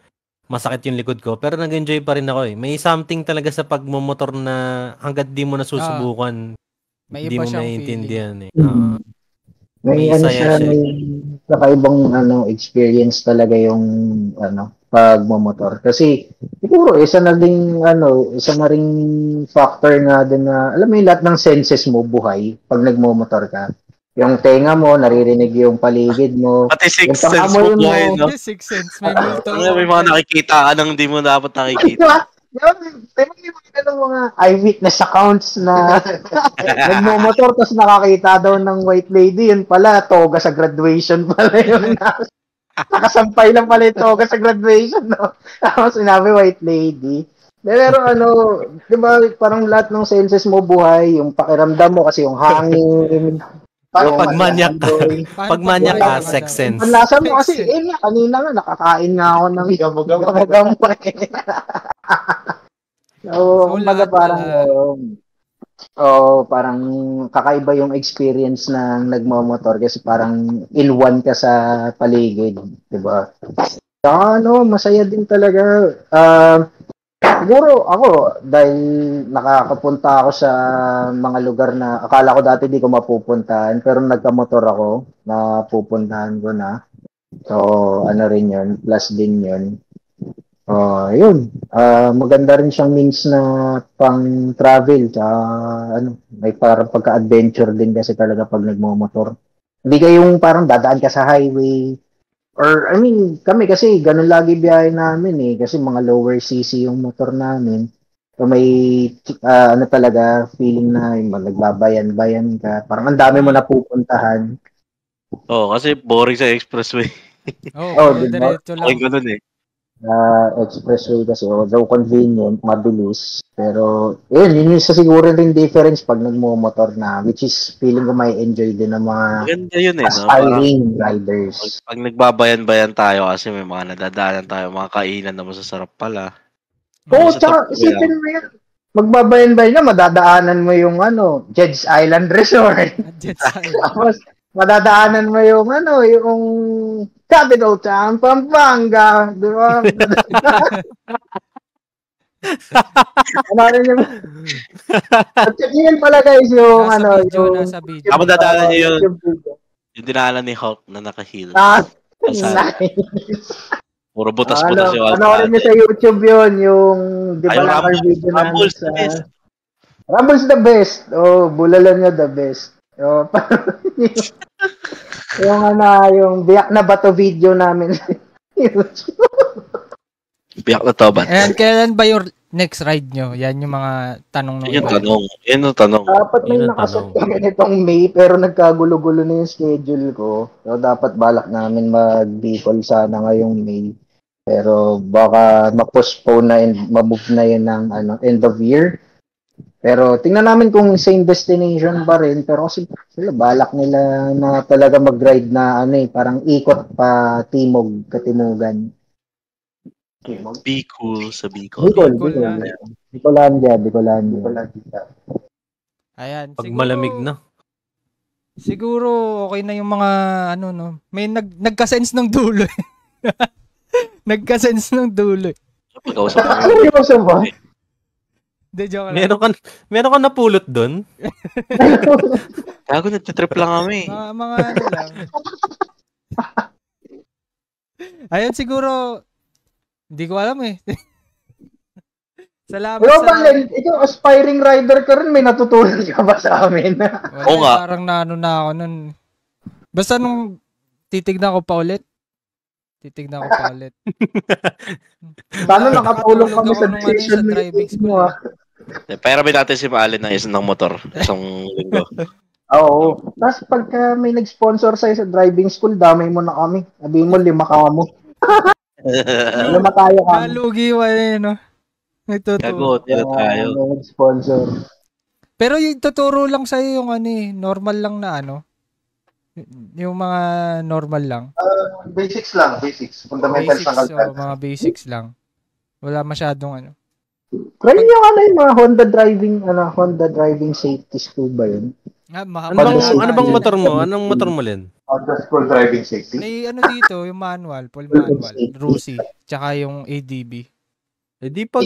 Masakit yung likod ko, pero nag-enjoy pa rin ako eh. May something talaga sa pagmumotor na hanggat di mo nasusubukan, May di iba mo siyang maintindihan eh. May May saya siya. may kakaibang experience talaga yung pagmomotor. Kasi siguro isa na ring factor nga din na alam mo yung lahat ng senses mo buhay pag nagmomotor ka. Yung tenga mo, naririnig yung paligid mo. Pati Yung six sense pangamoy mo buhay, no? Yes, Sixth Sense. May multo. May mga nakikita ka nang hindi mo dapat nakikita. May mga eyewitness accounts na nagmomotor tapos nakakita daw ng white lady. Yun pala, toga sa graduation pala yun. Nakasampay lang pala yung toga sa graduation. No? Tapos sinabi white lady. Pero di ba parang lahat ng senses mo buhay, yung pakiramdam mo kasi yung hangin. Pag manyak ka, pag manyak ka, sex sense. Ang lasa mo kasi, kanina nga, nakakain nga ako ng gamo-gamo. So, kumbaga parang, parang kakaiba yung experience ng nagmamotor kasi parang in one ka sa paligid, di ba? Masaya din talaga. Siguro ako, dahil nakakapunta ako sa mga lugar na akala ko dati di ko mapupuntahan, pero nagkamotor ako, napupuntahan ko na. So, rin yun, plus din yun. Yun. Maganda rin siyang means na pang-travel. May parang pagka-adventure din kasi talaga pag nagmamotor. Hindi kayong parang dadaan ka sa highway. Or, kami kasi ganun lagi biyahe namin eh. Kasi mga lower CC yung motor namin. So may, talaga, feeling na nagbabayan-bayan ka. Parang ang dami mo napupuntahan. Kasi boring sa expressway. Diba? Diretso lang. Okay, ganun eh. Expressway kasi, although convenient, mabilis. Pero, yun yung siguro rin difference pag nagmo-motor na, which is feeling ko may enjoy din ng mga Maganda yun eh, no? aspiring riders. Pag nagbabayan-bayan tayo kasi may mga nadadaanan tayo, mga kainan na masasarap pala. Tsaka isipin mo yan. Magbabayan-bayan na, madadaanan mo yung Jed's Island Resort. Tapos, madadaanan mo yung yung Capital Town, Pampanga, di ba? Yun pala guys yung Nasa video. Madadaanan niyo yung dinaanan ni Hulk na naka-heel. Nice. Puro butas-butas yung Panoorin niyo sa YouTube yun, yung di ba lang our video namin Rumble's sa... the best. Rumble's the best. Bulalan niya the best. Yung biyak na bato video namin. Biyak na to ba? And kailan ba yung next ride nyo? Yan yung mga tanong ng Yan yung tanong. Dapat may nakaset kami nitong May pero nagkagulo-gulo na yung schedule ko. So dapat balak namin mag-Bicol sana ngayong May. Pero baka ma-postpone na and ma-move na yun ng end of year. Pero tingnan namin kung same destination pa rin. Pero kasi sila balak nila na talaga mag-ride na parang ikot pa Timog, Katimugan. Bicol sa Bicol. Bicol na. Bicolandia. Ayan. Pag malamig na. Siguro okay na yung mga no. May nagka-sense ng dulo. Nagka-sense ng dulo. Pag-kausap mo. Seryoso ba? De, joke lang. Meron ka napulot doon? Gago, nagtitrip lang kami. Mga lang. Ayun siguro, hindi ko alam eh. Salamat Pero sa... Valen, ikaw aspiring rider ka rin, may natutulong ka ba sa amin? Wala, Oo nga. parang na ako nun. Basta nung titignan ko pa ulit. Paano nakatulong kami sa Nakatulog ako decision sa driving making school mo? Pero natin si Maalin ng isang motor. Isang linggo. Oo. Tapos pagka may nag-sponsor sa'yo sa driving school, damay mo na kami. Sabi mo, 5 ka mo. 5 tayo kami. Nalugi wa eh, no? Gagot, yan tayo. Sponsor. Pero yung tuturo lang sa'yo yung normal lang na yung mga normal lang. Basics lang, basics. Fundamentals ng kalsada. Mga basics lang. Wala masyadong Try nyo yung mga Honda driving safety school ba yun? Ano bang motor mo? Anong motor mo, Len? Honda School Driving Safety. May dito, yung manual, full manual, Rusi, tsaka yung ADB. Di pag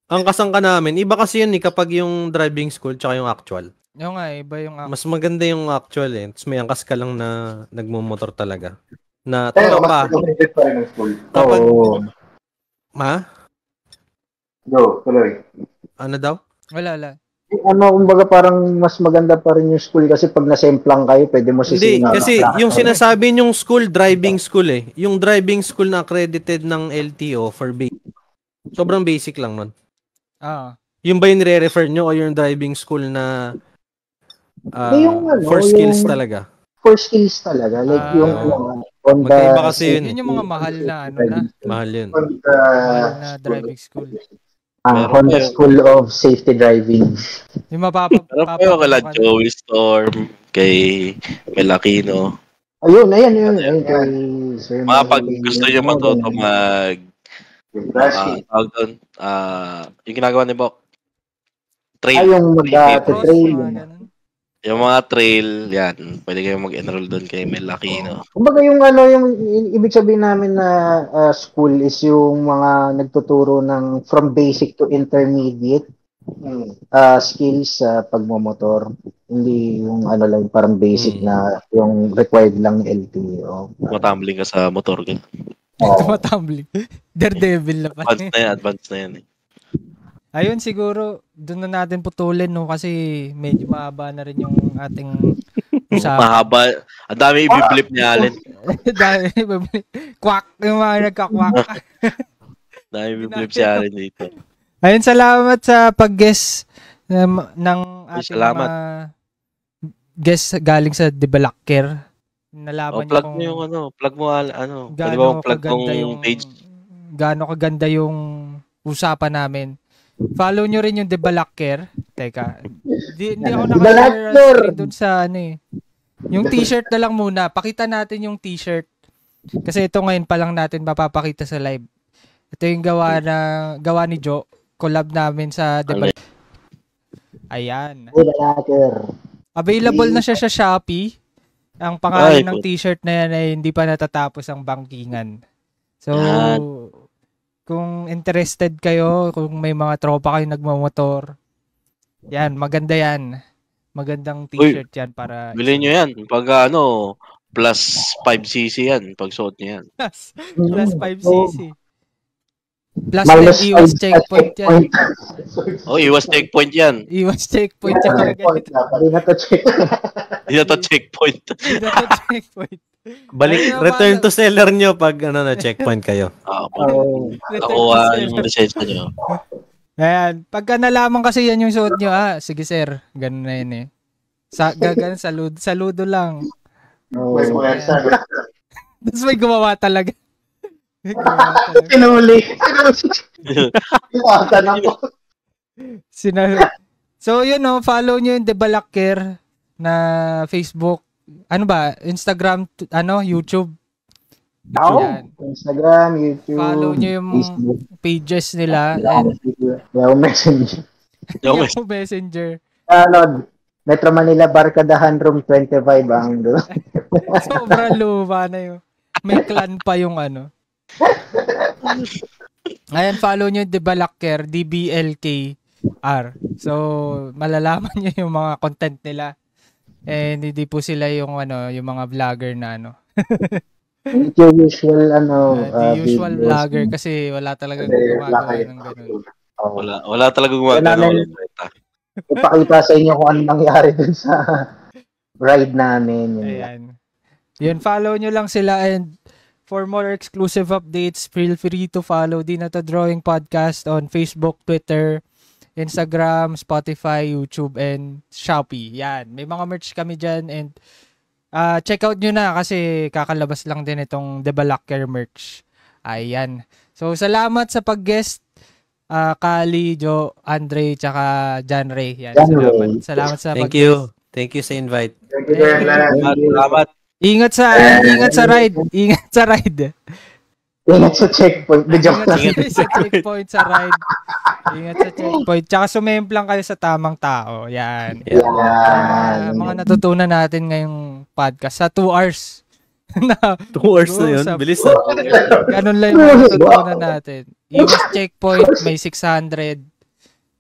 ang kasangka namin, iba kasi yun kapag yung driving school tsaka yung actual. Yung iba yung Mas maganda yung actual Tapos may angkas ka lang na nagmumotor talaga. Na Pero tropa. mas recommended pa rin ang school. Kapag, Oo. Go, tuloy. ano daw? Wala. Kumbaga parang mas maganda pa rin yung school kasi pag nasemplang kayo, pwede mo Hindi, sisingin. kasi yung sinasabi yung school, driving school Yung driving school na accredited ng LTO for basic. Sobrang basic lang nun. Yung ba yung nire-refer nyo o yung driving school na for skills talaga? For skills talaga. Like yung magkaiba kasi yun. Yun yung mga mahal na Mahal yun. mahal na driving school. Honda School of Safety Driving. Yung Pero kayo kala Joey Storm, kay Melakino. Ayun. Mga pag gusto nyo matuto tawag doon, yung ginagawa ni Bok. Trail. Yung mag-trail. Yung mga trail, yan. Pwede kayong mag-enroll doon kay Melakino. Kumbaga yung ibig sabihin namin na school is yung mga nagtuturo ng from basic to intermediate skills sa pagmomotor. Hindi yung lang parang basic na yung required lang ng LTO. Matambling ka sa motor ka. Matambling. Daredevil na pa. Advanced na yan. Ayun, siguro, doon na natin putulin, no? Kasi medyo mahaba na rin yung ating usapan. Mahaba. Ang dami i-blip ni Allen. Dami i-blip. Quack. Yung mga nagka-quack. Dami i-blip si Allen dito. Ayun, salamat sa pag-guest ng ating mga guest galing sa Debalakker. Nalaman niyo kung... plug mo, pwede ba mag-plug kong page? Gaano kaganda yung usapan namin. Follow nyo rin yung Debalakker. Teka. Hindi ako naka-share doon sa Yung t-shirt na lang muna. Pakita natin yung t-shirt. Kasi ito ngayon pa lang natin mapapakita sa live. Ito yung gawa ni Joe. Collab namin sa Debalakker. Ayan. Available na siya sa Shopee. Ang pangalan ng t-shirt na yan ay hindi pa natatapos ang bangkingan. So, kung interested kayo, kung may mga tropa kayo nagmamotor, yan, maganda yan. Magandang t-shirt yan para... Bilhin nyo yan. Pag plus 5cc yan. Pag suot nyo yan. Plus 5cc. Plus iwas checkpoint yan. Iwas checkpoint yan. Iwas checkpoint yan. Hindi na to checkpoint. Balik, return to seller nyo pag na checkpoint kayo. Nakuha yung lisensya nyo. Ayan. Pagka nalaman kasi yan yung suot nyo, sige sir, ganun na yun Ganun, saludo lang. May mga Tapos may gumawa talaga. Pinuli. Iwasan ako. So, yun no, follow nyo yung Debalakker na Facebook. Ano ba? Instagram, YouTube. Yan. Instagram, YouTube. Follow nyo yung Facebook. pages nila. And Yahoo Messenger. Yahoo Messenger. Metro Manila Barkadahan Room 25 ang doon. Sobrang luma na yun. May clan pa yung Ayan, follow nyo yung Debalakker, DBLKR. So, malalaman nyo yung mga content nila. And hindi po sila yung yung mga vlogger na Yung usual the usual videos. vlogger kasi wala talagang gumagawa ng ganun. Wala talaga gumagano. Ipakita sa inyo kung ano nangyari dun sa ride namin. Ayan. Yun, follow nyo lang sila and for more exclusive updates, feel free to follow Di Na To Drawing Podcast on Facebook, Twitter, Instagram, Spotify, YouTube, and Shopee. Yan. May mga merch kami dyan and check out nyo na kasi kakalabas lang din itong Debalakker merch. Ayan. So, salamat sa pag-guest. Kali, Joe, Andre, tsaka John Ray. Yan, salamat sa Thank pag-guest. you. Thank you sa invite. Thank you very much. Salamat. Ingat sa ride. Ingat sa ride. Ingat sa checkpoint. Ingat sa checkpoint sa ride. Ingat sa checkpoint. Tsaka sumemplang kayo sa tamang tao. Yan. Mga natutunan natin ngayong podcast sa 2 hours. 2 hours na yun. Bilis na. Ganun lang yung mga natutunan natin. Iwas checkpoint, may 600.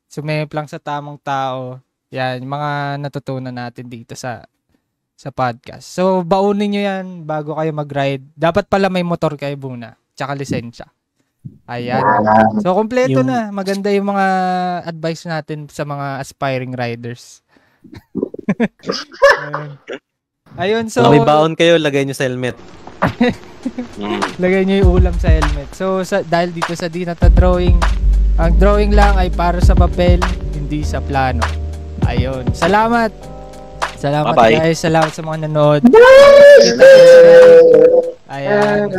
Sumemplang sa tamang tao. Yan, mga natutunan natin dito sa podcast. So, baunin nyo yan bago kayo mag-ride. Dapat pala may motor kayo muna. Tsaka lisensya. Ayan. So, kompleto na. Maganda yung mga advice natin sa mga aspiring riders. Ayun, so... May baon kayo, lagay nyo sa helmet. Lagay nyo yung ulam sa helmet. So, dahil dito sa Di Na To Drawing, ang drawing lang ay para sa papel, hindi sa plano. Ayun. Salamat! Salamat Bye-bye. guys. Salamat sa mga nanood. Ayan.